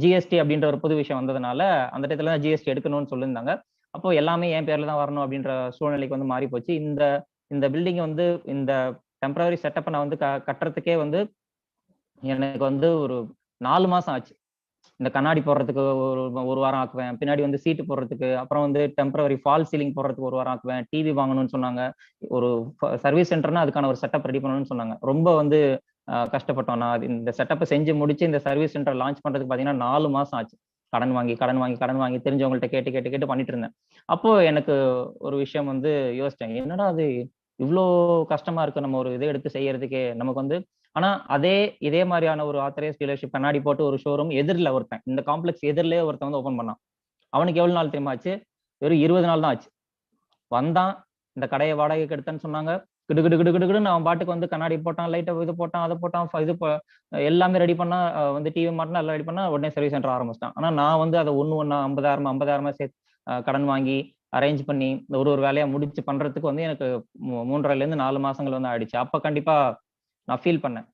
ஜிஎஸ்டி அப்படின்ற ஒரு புது விஷயம் வந்ததுனால அந்த இடத்துல தான் ஜிஎஸ்டி எடுக்கணும்னு சொல்லியிருந்தாங்க. அப்போ எல்லாமே என் பேர்ல தான் வரணும் அப்படின்ற சூழ்நிலைக்கு வந்து மாறி போச்சு. இந்த இந்த பில்டிங் வந்து இந்த டெம்பரரி செட்டப்பை நான் வந்து கட்டுறதுக்கே வந்து எனக்கு வந்து ஒரு 4 மாசம் ஆச்சு. இந்த கண்ணாடி போடுறதுக்கு ஒரு வாரம் ஆக்குவேன். பின்னாடி வந்து சீட்டு போடுறதுக்கு, அப்புறம் வந்து டெம்பரரி ஃபால் சீலிங் போடுறதுக்கு ஒரு வாரம் ஆக்குவேன். டிவி வாங்கணும்னு சொன்னாங்க. ஒரு சர்வீஸ் சென்டர்னா அதுக்கான ஒரு செட்டப் ரெடி பண்ணணும்னு சொன்னாங்க. ரொம்ப வந்து கஷ்டப்பட்டோம். நான் இந்த செட்டப்பை செஞ்சு முடிச்சு இந்த சர்வீஸ் சென்டர் லான்ச் பண்றதுக்கு பாத்தீங்கன்னா 4 மாசம் ஆச்சு. கடன் வாங்கி தெரிஞ்சவங்கள்ட்ட கேட்டு பண்ணிட்டு இருந்தேன். அப்போ எனக்கு ஒரு விஷயம் வந்து யோசிச்சேன். என்னடா அது இவ்ளோ கஷ்டமா இருக்கு நம்ம ஒரு இதை எடுத்து செய்யறதுக்கே. நமக்கு வந்து ஆனா இதே மாதிரியான ஒரு ஆத்தரைஸ் டீலர்ஷிப் கண்ணாடி போட்டு ஒரு ஷோரூம் எதிரில ஒருத்தன், இந்த காம்ப்ளெக்ஸ் எதிரிலேயே ஒருத்தன் வந்து ஓபன் பண்ணான். அவனுக்கு எவ்வளவு நாள் தெரியுமா ஆச்சு? வெறும் 20 நாள் தான் ஆச்சு. வந்தான், இந்த கடையை வாடகைக்கு எடுத்தேன்னு சொன்னாங்க. கிடு கிடு கிடு கிடுன்னு அவன் பாட்டுக்கு வந்து கண்ணாடி போட்டான், லைட்டை இது போட்டான், அதை போட்டான், எல்லாமே ரெடி பண்ணா, வந்து டிவி மாட்டினா எல்லாம் ரெடி பண்ணா உடனே சர்வீஸ் சென்டர் ஆரம்பிச்சிட்டான். ஆனா நான் வந்து அதை ஒண்ணா 50,000 சேர்த்து கடன் வாங்கி அரேஞ்ச் பண்ணி இந்த ஒரு வேலையா முடிச்சு பண்றதுக்கு வந்து எனக்கு 3.5 இருந்து 4 மாசங்கள் வந்து ஆயிடுச்சு. அப்ப கண்டிப்பா நான் ஃபீல் பண்ணேன்.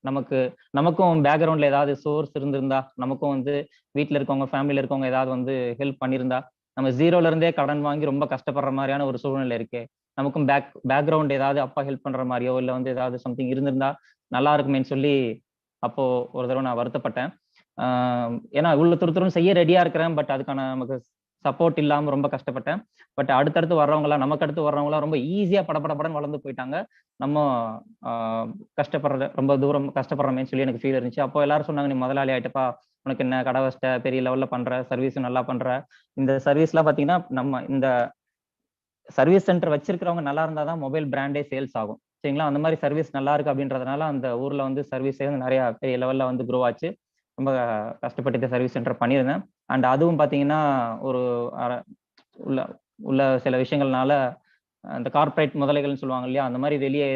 நமக்கும் பேக்ரவுண்ட்ல ஏதாவது சோர்ஸ் இருந்திருந்தா, நமக்கும் வந்து வீட்டுல இருக்கவங்க, ஃபேமிலில இருக்கவங்க ஏதாவது வந்து ஹெல்ப் பண்ணியிருந்தா, நம்ம ஜீரோல இருந்தே கடன் வாங்கி ரொம்ப கஷ்டப்படுற மாதிரியான ஒரு சூழ்நிலை இருக்கே. நமக்கும் பேக்ரவுண்ட் ஏதாவது அப்பா ஹெல்ப் பண்ற மாதிரியோ இல்ல வந்து ஏதாவது சம்திங் இருந்திருந்தா நல்லா இருக்குமேன்னு சொல்லி அப்போ ஒரு தடவை நான் வருத்தப்பட்டேன். ஏன்னா இவ்வளவு துருத்துருன்னு செய்ய ரெடியா இருக்கிறேன். பட் அதுக்கான நமக்கு சப்போர்ட் இல்லாம ரொம்ப கஷ்டப்பட்டேன். பட் அடுத்தடுத்து வர்றவங்களாம், நமக்கு அடுத்து வர்றவங்களாம் ரொம்ப ஈஸியா படபடன்னு வளர்ந்து போயிட்டாங்க. நம்ம ரொம்ப தூரம் கஷ்டப்படுறோமேன்னு சொல்லி எனக்கு ஃபீல் இருந்துச்சு. அப்போ எல்லாரும் சொன்னாங்க, நீ முதலாளி ஆயிட்டப்பா, உனக்கு என்ன கடை வச்சிட்ட, பெரிய லெவல்ல பண்ற, சர்வீஸ் நல்லா பண்ற. இந்த சர்வீஸ்லாம் பாத்தீங்கன்னா நம்ம இந்த சர்வீஸ் சென்டர் வச்சிருக்கிறவங்க நல்லா இருந்தாதான் மொபைல் பிராண்டே சேல்ஸ் ஆகும். சரிங்களா? அந்த மாதிரி சர்வீஸ் நல்லா இருக்கு அப்படின்றதுனால அந்த ஊர்ல வந்து சர்வீஸே வந்து நிறைய பெரிய லெவல்ல வந்து க்ரோ ஆச்சு. ரொம்ப கஷ்டப்பட்டு சர்வீஸ் சென்டர் பண்ணியிருந்தேன். அண்ட் அதுவும் பாத்தீங்கன்னா ஒரு உள்ள உள்ள சில விஷயங்கள்னால அந்த கார்ப்பரேட் முதலைகள்னு சொல்லுவாங்க இல்லையா? அந்த மாதிரி வெளியே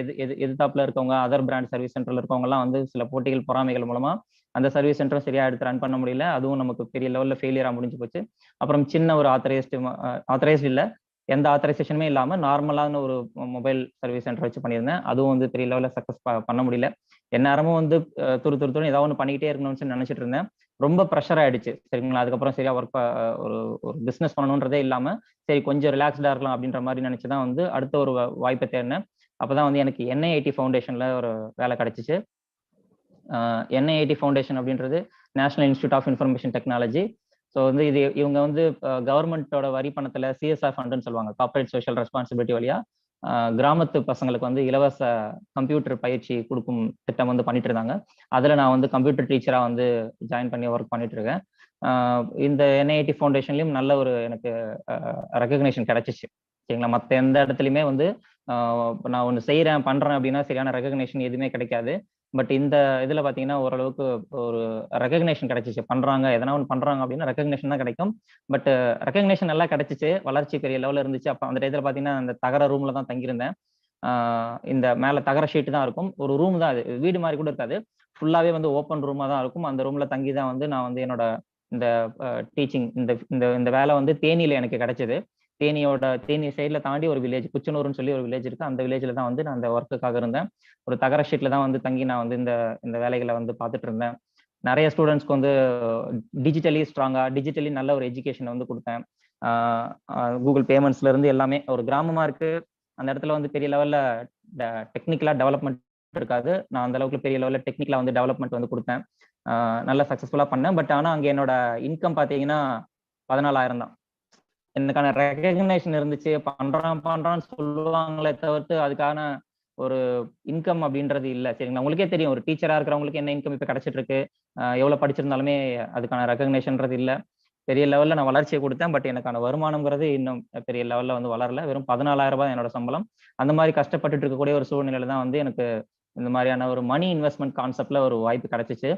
எதிர்த்தாப்புல இருக்கவங்க, அதர் பிராண்ட் சர்வீஸ் சென்டர்ல இருக்கவங்க எல்லாம் வந்து சில போட்டிகள், பொறாமைகள் மூலமா அந்த சர்வீஸ் சென்டரும் சரியா எடுத்து ரன் பண்ண முடியல. அதுவும் நமக்கு பெரிய லெவல்ல ஃபெயிலியரா முடிஞ்சு போச்சு. அப்புறம் சின்ன ஒரு ஆத்தரைஸ்டு இல்ல, எந்த ஆத்தரைசேஷனுமே இல்லாம நார்மலான ஒரு மொபைல் சர்வீஸ் சென்டர் வச்சு பண்ணியிருந்தேன். அதுவும் வந்து பெரிய லெவல்ல சக்சஸ் பண்ண முடியல. எந்நேரமும் வந்து துரு ஏதாவது ஒன்று பண்ணிக்கிட்டே இருக்கணும்னு நினைச்சிட்டு இருந்தேன். ரொம்ப ப்ரெஷர் ஆயிடுச்சு. சரிங்களா? அதுக்கப்புறம் சரியா ஒரு ஒரு பிசினஸ் பண்ணணுன்றதே இல்லாம சரி கொஞ்சம் ரிலாக்ஸ்டா இருக்கலாம் அப்படின்ற மாதிரி நினைச்சுதான் வந்து அடுத்த ஒரு வாய்ப்பை தேடினேன். அப்பதான் வந்து எனக்கு என்ஐஐடி ஃபவுண்டேஷன்ல ஒரு வேலை கிடைச்சிச்சு. என்ஐஐடி ஃபவுண்டேஷன் அப்படின்றது national institute of information technology. So வந்து இவங்க வந்து கவர்மெண்டோட வரி பணத்துல சிஎஸ்ஆர் ஃபண்டுன்னு சொல்லுவாங்க, கார்பரேட் சோஷியல் ரெஸ்பான்சிபிலிட்டி வழியா கிராமத்து பசங்களுக்கு வந்து இலவச கம்ப்யூட்டர் பயிற்சி கொடுக்கும் திட்டம் வந்து பண்ணிட்டு இருந்தாங்க. அதுல நான் வந்து கம்ப்யூட்டர் டீச்சரா வந்து ஜாயின் பண்ணி ஒர்க் பண்ணிட்டு இருக்கேன். இந்த என்ஐடி ஃபவுண்டேஷன்லயும் நல்ல ஒரு எனக்கு ரெகக்னேஷன் கிடைச்சிச்சு. சரிங்களா? மற்ற எந்த இடத்துலையுமே வந்து நான் ஒன்று செய்யறேன் பண்றேன் அப்படின்னா சரியான ரெகக்னேஷன் எதுவுமே கிடைக்காது. பட் இந்த இதுல பாத்தீங்கன்னா ஓரளவுக்கு ஒரு ரெகக்னேஷன் கிடைச்சிச்சு. பண்றாங்க, எதனா ஒன்று பண்றாங்க அப்படின்னா ரெகக்னேஷன் தான் கிடைக்கும். பட் ரெகக்னேஷன் நல்லா கிடைச்சிச்சு, வளர்ச்சி பெரிய லெவல்ல இருந்துச்சு. அப்ப அந்த டயத்துல பாத்தீங்கன்னா அந்த தகர ரூம்ல தான் தங்கியிருந்தேன். இந்த மேல தகர ஷீட் தான் இருக்கும். ஒரு ரூம் தான், அது வீடு மாதிரி கூட இருக்காது, ஃபுல்லாவே வந்து ஓப்பன் ரூமா தான் இருக்கும். அந்த ரூம்ல தங்கி தான் வந்து நான் வந்து என்னோட இந்த டீச்சிங் இந்த இந்த வேலை வந்து தேனியில எனக்கு கிடைச்சது. தேனி சைட்ல தாண்டி ஒரு வில்லேஜ், குச்சனூர்னு சொல்லி ஒரு வில்லேஜ் இருக்கு. அந்த வில்லேஜ்ல தான் வந்து நான் அந்த ஒர்க்குக்காக இருந்தேன். ஒரு தகர ஷீட்ல தான் வந்து தங்கி நான் வந்து இந்த வேலைகளை வந்து பார்த்துட்டு இருந்தேன். நிறைய ஸ்டூடெண்ட்ஸ்க்கு வந்து டிஜிட்டலி நல்ல ஒரு எஜுகேஷன் வந்து கொடுத்தேன். கூகுள் பேமெண்ட்ஸ்ல இருந்து எல்லாமே. ஒரு கிராமமா இருக்கு, அந்த இடத்துல வந்து பெரிய லெவல்ல டெக்னிக்கலா டெவலப்மெண்ட் இருக்காது. நான் அந்த அளவுக்கு பெரிய லெவல்ல டெக்னிக்கலா வந்து டெவலப்மெண்ட் வந்து கொடுத்தேன். நல்லா சக்சஸ்ஃபுல்லா பண்ணேன். பட் ஆனா அங்க என்னோட இன்கம் பாத்தீங்கன்னா 14,000 தான். எனக்கான ரெகக்னேஷன் இருந்துச்சு. பண்றான்னு சொல்லுவாங்களே தவிர்த்து, அதுக்கான ஒரு இன்கம் அப்படின்றது இல்ல. சரிங்களா? உங்களுக்கே தெரியும். ஒரு டீச்சரா இருக்கிறவங்களுக்கு என்ன இன்கம் இப்ப கிடைச்சிட்டு இருக்கு. எவ்வளவு படிச்சிருந்தாலுமே அதுக்கான ரெகக்னேஷன்றது இல்ல. பெரிய லெவல்ல நான் வளர்ச்சிய குடுத்தேன். பட் எனக்கான வருமானம்ங்கிறது இன்னும் பெரிய லெவல்ல வந்து வளரல. வெறும் ரூ. 14,000 என்னோட சம்பளம். அந்த மாரி கஷ்டப்பட்டுட்டு இருக்கக்கூடிய ஒரு சூழ்நிலையில தான் வந்து எனக்கு இந்த மாரியான ஒரு மணி இன்வெஸ்ட்மென்ட் கான்செப்ட்ல ஒரு வாய்ப்பு கிடைச்சுச்சு.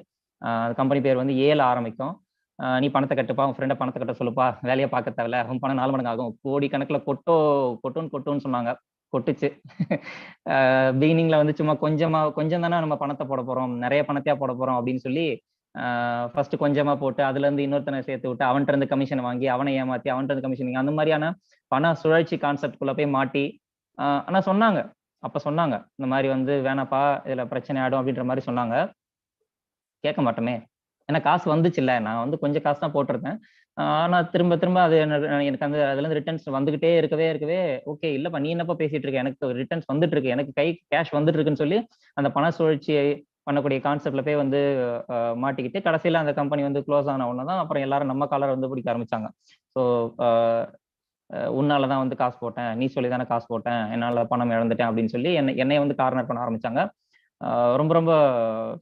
கம்பெனி பேர் வந்து ஏல ஆரம்பிக்கும். "நீ பணத்த கட்டுப்பா, உன் ஃப்ரெண்ட பணத்த கட்ட சொல்லுப்பா. வேலைய பார்க்க தேவையில்ல. உன் பணம் 4 மடங்கு ஆகும்." கோடிக்கணக்குல கொட்டுன்னு சொன்னாங்க. கொட்டுச்சு. பிகினிங்ல வந்து சும்மா கொஞ்சம் தானே நம்ம பணத்த போடப் போறோம். நெறைய பணத்தையா போடப் போறோம் அப்படின்னு சொல்லி, ஃபர்ஸ்ட் கொஞ்சமா போட்டு, அதுலருந்து இன்னொருத்தன சேர்த்து விட்டு, அவன்ட்ட இருந்து கமிஷன் வாங்கி, அவன ஏமாத்தி, அவன்ட்ட இருந்து கமிஷன் வாங்கி, அந்த மாரியான பண சுழற்சி கான்செப்ட்குள்ள போய் மாட்டி, ஆனா சொன்னாங்க. அப்ப சொன்னாங்க. இந்த மாரி வந்து "வேணாப்பா, இதுல பிரச்சனை ஆயிடும்" அப்படின்ற மாரி சொன்னாங்க. கேட்க மாட்டோமே! ஏன்னா காசு வந்துச்சுல்ல. நான் வந்து கொஞ்சம் காசு தான் போட்டிருந்தேன். ஆனா திரும்ப திரும்ப அது எனக்கு அந்த அதுலருந்து ரிட்டர்ன்ஸ் வந்துகிட்டே இருக்கவே, ஓகே இல்லப்பா நீ என்னப்பா பேசிட்டு இருக்க? எனக்கு ரிட்டர்ன்ஸ் வந்துட்டு இருக்கு. எனக்கு கேஷ் வந்துட்டு இருக்குன்னு சொல்லி, அந்த பண சுழற்சியை பண்ணக்கூடிய கான்செப்ட்ல போய் வந்து மாட்டிக்கிட்டு, கடைசியில அந்த கம்பெனி வந்து குளோஸ் ஆன உடனே தான் அப்புறம் எல்லாரும் நம்ம காலர வந்து பிடிக்க ஆரம்பிச்சாங்க. ஸோ அ உன்னால தான் வந்து காசு போட்டேன். நீ சொல்லி தானே காசு போட்டேன். என்னால பணம் இழந்துட்டேன் அப்படின்னு சொல்லி என்னைய வந்து கார்னர் பண்ண ஆரம்பிச்சாங்க. ரொம்ப ரொம்ப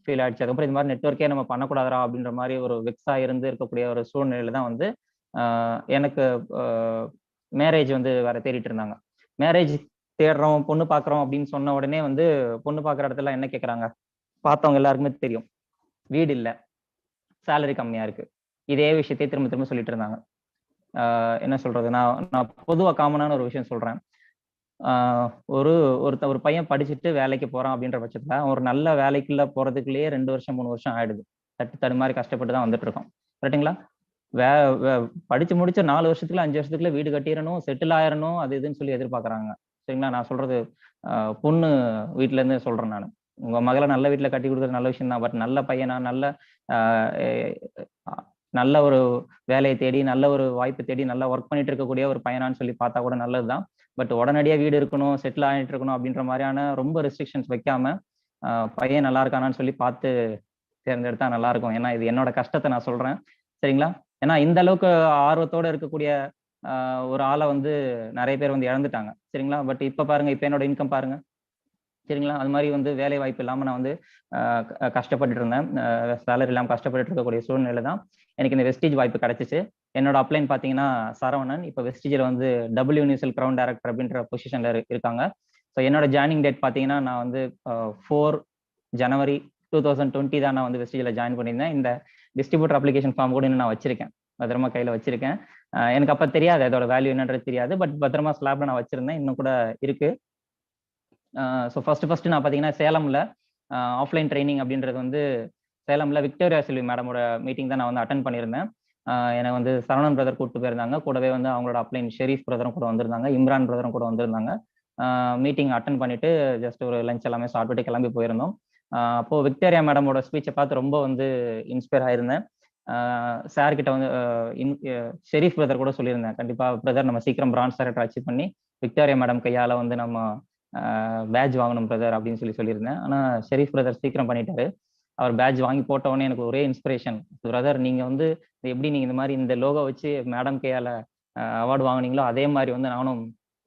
ஃபீல் ஆயிடுச்சு. அதுக்கப்புறம் இந்த மாரி நெட்வொர்க்கே நம்ம பண்ணக்கூடாதுடா அப்படின்ற மாரி ஒரு வெக்ஸா இருந்து இருக்கக்கூடிய ஒரு சூழ்நிலையில தான் வந்து அ எனக்கு அ மேரேஜ் வந்து வேற தேடிட்டு இருந்தாங்க. மேரேஜ் தேடுறோம், பொண்ணு பார்க்குறோம் அப்படின்னு சொன்ன உடனே வந்து பொண்ணு பார்க்குற இடத்துல என்ன கேட்கறாங்க? பார்த்தவங்க எல்லாருக்குமே தெரியும். வீடு இல்ல, சேலரி கம்மியா இருக்கு. இதே விஷயத்தையே திரும்ப திரும்ப சொல்லிட்டு இருந்தாங்க. என்ன சொல்றது? நான் நான் பொதுவா காமனான ஒரு விஷயம் சொல்றேன். ஆ ஒரு ஒரு பையன் படிச்சுட்டு வேலைக்கு போறான் அப்படின்ற பட்சத்துல, அவன் ஒரு நல்ல வேலைக்குள்ள போறதுக்குள்ளயே 2 வருஷம், 3 வருஷம் ஆயிடுது. தடுமாறி கஷ்டப்பட்டு தான் வந்துட்டு இருக்கோம். கரெக்ட்டுங்களா? வே வே படிச்சு முடிச்ச 4 வருஷத்துக்குள்ள, 5 வருஷத்துக்குள்ள வீடு கட்டிறணும், செட்டில் ஆயிரணும், அது இதுன்னு சொல்லி எதிர்பார்க்குறாங்க. சரிங்களா? நான் சொல்றது பொண்ணு வீட்ல இருந்து சொல்றேன் நானு. உங்க மகள நல்ல வீட்ல கட்டி குடுக்குறது நல்ல விஷயம் தான். பட் நல்ல பையனா, நல்ல ஆ எ அ நல்ல ஒரு வேலைய தேடி, நல்ல ஒரு வாய்ப்பு தேடி, நல்லா ஒர்க் பண்ணிட்டு இருக்கக்கூடிய ஒரு பையனான்னு சொல்லி பார்த்தா கூட நல்லது தான். பட் உடனடியா வீடு இருக்கணும், செட்டில் ஆயிட்டு இருக்கணும் அப்படின்ற மாரியான ரொம்ப ரெஸ்ட்ரிக்ஷன்ஸ் வைக்காம, அ பையன் நல்லா இருக்கானான்னு சொல்லி பார்த்து தேர்ந்தெடுத்தா நல்லா இருக்கும். ஏன்னா, இது என்னோட கஷ்டத்த நான் சொல்றேன். சரிங்களா? ஏன்னா, இந்த அளவுக்கு ஆர்வத்தோட இருக்கக்கூடிய ஒரு ஆள வந்து நெறைய பேர் வந்து இழந்துட்டாங்க. சரிங்களா? பட் இப்ப பாருங்க, இப்ப என்னோட இன்கம் பாருங்க. சரிங்களா? அது மாரி வந்து வேலை வாய்ப்பு இல்லாம நான் வந்து அ கஷ்டப்பட்டுட்டு இருந்தேன். சேலரி இல்லாம கஷ்டப்பட்டுட்டு இருக்கக்கூடிய சூழ்நிலையில தான் எனக்கு இந்த வெஸ்டீஜ் வாய்ப்பு கிடைச்சுச்சு. என்னோட அப்ளைன் பார்த்தீங்கன்னா சரவணன். இப்ப வெஸ்டீஜ்ல வந்து டபுள் யூனிவர்சல் கிரவுன் டைரக்டர் அப்படின்ற பொசிஷன்ல இருக்காங்க. ஸோ என்னோட ஜாயினிங் டேட் பார்த்தீங்கன்னா, நான் வந்து 4 ஜனவரி 2020 தான் நான் வந்து வெஸ்டீஜ்ல ஜாயின் பண்ணியிருந்தேன். இந்த டிஸ்ட்ரிபியூட்டர் அப்ளிகேஷன் ஃபார்ம் கூட இன்னும் நான் வச்சிருக்கேன். பத்திரமா கையில வச்சிருக்கேன். எனக்கு அப்ப தெரியாது அதோட வேல்யூ என்னன்றது தெரியாது. பட் பத்திரமா ஸ்லாப்ல நான் வச்சிருந்தேன். இன்னும் கூட இருக்கு. ஸோ ஃபர்ஸ்ட் நான் பார்த்தீங்கன்னா, சேலம்ல ஆஃப்லைன் ட்ரெய்னிங் அப்படின்றது வந்து சேலம்ல விக்டோரியா செல்வி மேடமோட மீட்டிங் தான் நான் வந்து அட்டெண்ட் பண்ணியிருந்தேன். என்ன வந்து சரவணன் பிரதர் கூட்டு போயிருந்தாங்க. கூடவே வந்து அவங்களோட அப்ளைன் ஷெரீஃப் பிரதரும் கூட வந்திருந்தாங்க. இம்ரான் பிரதரும் கூட வந்திருந்தாங்க. மீட்டிங் அட்டெண்ட் பண்ணிட்டு ஜஸ்ட் ஒரு லஞ்ச் எல்லாமே சாப்பிட்டுட்டு கிளம்பி போயிருந்தோம். அப்போ விக்டோரியா மேடமோட ஸ்பீச்ச பார்த்து ரொம்ப வந்து இன்ஸ்பயர் ஆயிருந்தேன். சார் கிட்ட வந்து ஷெரீஃப் பிரதர் கூட சொல்லியிருந்தேன். கண்டிப்பா பிரதர் நம்ம சீக்கிரம் பிரான்ஸ் டைரக்டர் அச்சீவ் பண்ணி விக்டோரியா மேடம் கையால வந்து நம்ம பேட்ஜ் வாங்கணும் பிரதர் அப்படின்னு சொல்லியிருந்தேன். ஆனா ஷெரீஃப் பிரதர் சீக்கிரம் பண்ணிட்டாரு. அவர் பேட்ஜ் வாங்கி போட்ட உடனே எனக்கு ஒரே இன்ஸ்பிரேஷன். பிரதர் நீங்க வந்து எப்படி நீங்க இந்த மாரி இந்த லோகோ வச்சு மேடம் கையால அவார்ட் வாங்குனீங்களோ, அதே மாரி வந்து நானும்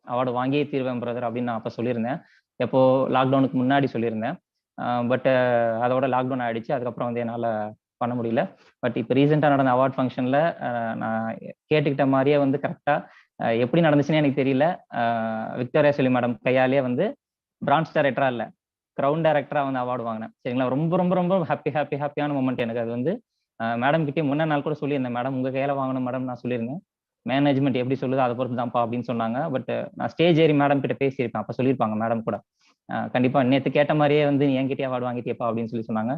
அவார்ட் வாங்கியே தீருவேன் பிரதர் அப்படின்னு நான் அப்ப சொல்லியிருந்தேன். எப்போ லாக்டவுனுக்கு முன்னாடி சொல்லியிருந்தேன். பட் அதோட லாக்டவுன் ஆயிடுச்சு. அதுக்கப்புறம் வந்து என்னால பண்ண முடியல. பட் இப்ப ரீசென்ட்டா நடந்த அவார்ட் ஃபங்ஷன்ல நான் கேட்டுக்கிட்ட மாரியே வந்து கரெக்ட்டா எப்படி நடந்துச்சுன்னே எனக்கு தெரியல. அ விக்டோரியா செல்வி மேடம் கையாலேயே வந்து பிரான்ஸ் டைரக்டரா இல்ல, கிரவுன் டைரக்டரா வந்து அவார்ட் வாங்கினேன். சரிங்களா? ரொம்ப ரொம்ப ரொம்ப ஹாப்பியான மொமெண்ட் எனக்கு அது வந்து. மேடம் கிட்டயும் முன்ன நாள் கூட சொல்லியிருந்தேன். மேடம் உங்க கையால வாங்கணும் மேடம் நான் சொல்லியிருந்தேன். மேனேஜ்மென்ட் எப்படி சொல்லுதோ அத பொறுத்து தான்ப்பா அப்படின்னு சொன்னாங்க. பட் நான் ஸ்டேஜ் ஏறி மேடம் கிட்ட பேசியிருப்பேன். அப்ப சொல்லியிருப்பாங்க மேடம் கூட. கண்டிப்பா நேத்து கேட்ட மாரியே வந்து நீ என்கிட்டயே அவார்ட் வாங்கிட்டியேப்பா அப்படின்னு சொல்லி சொன்னாங்க.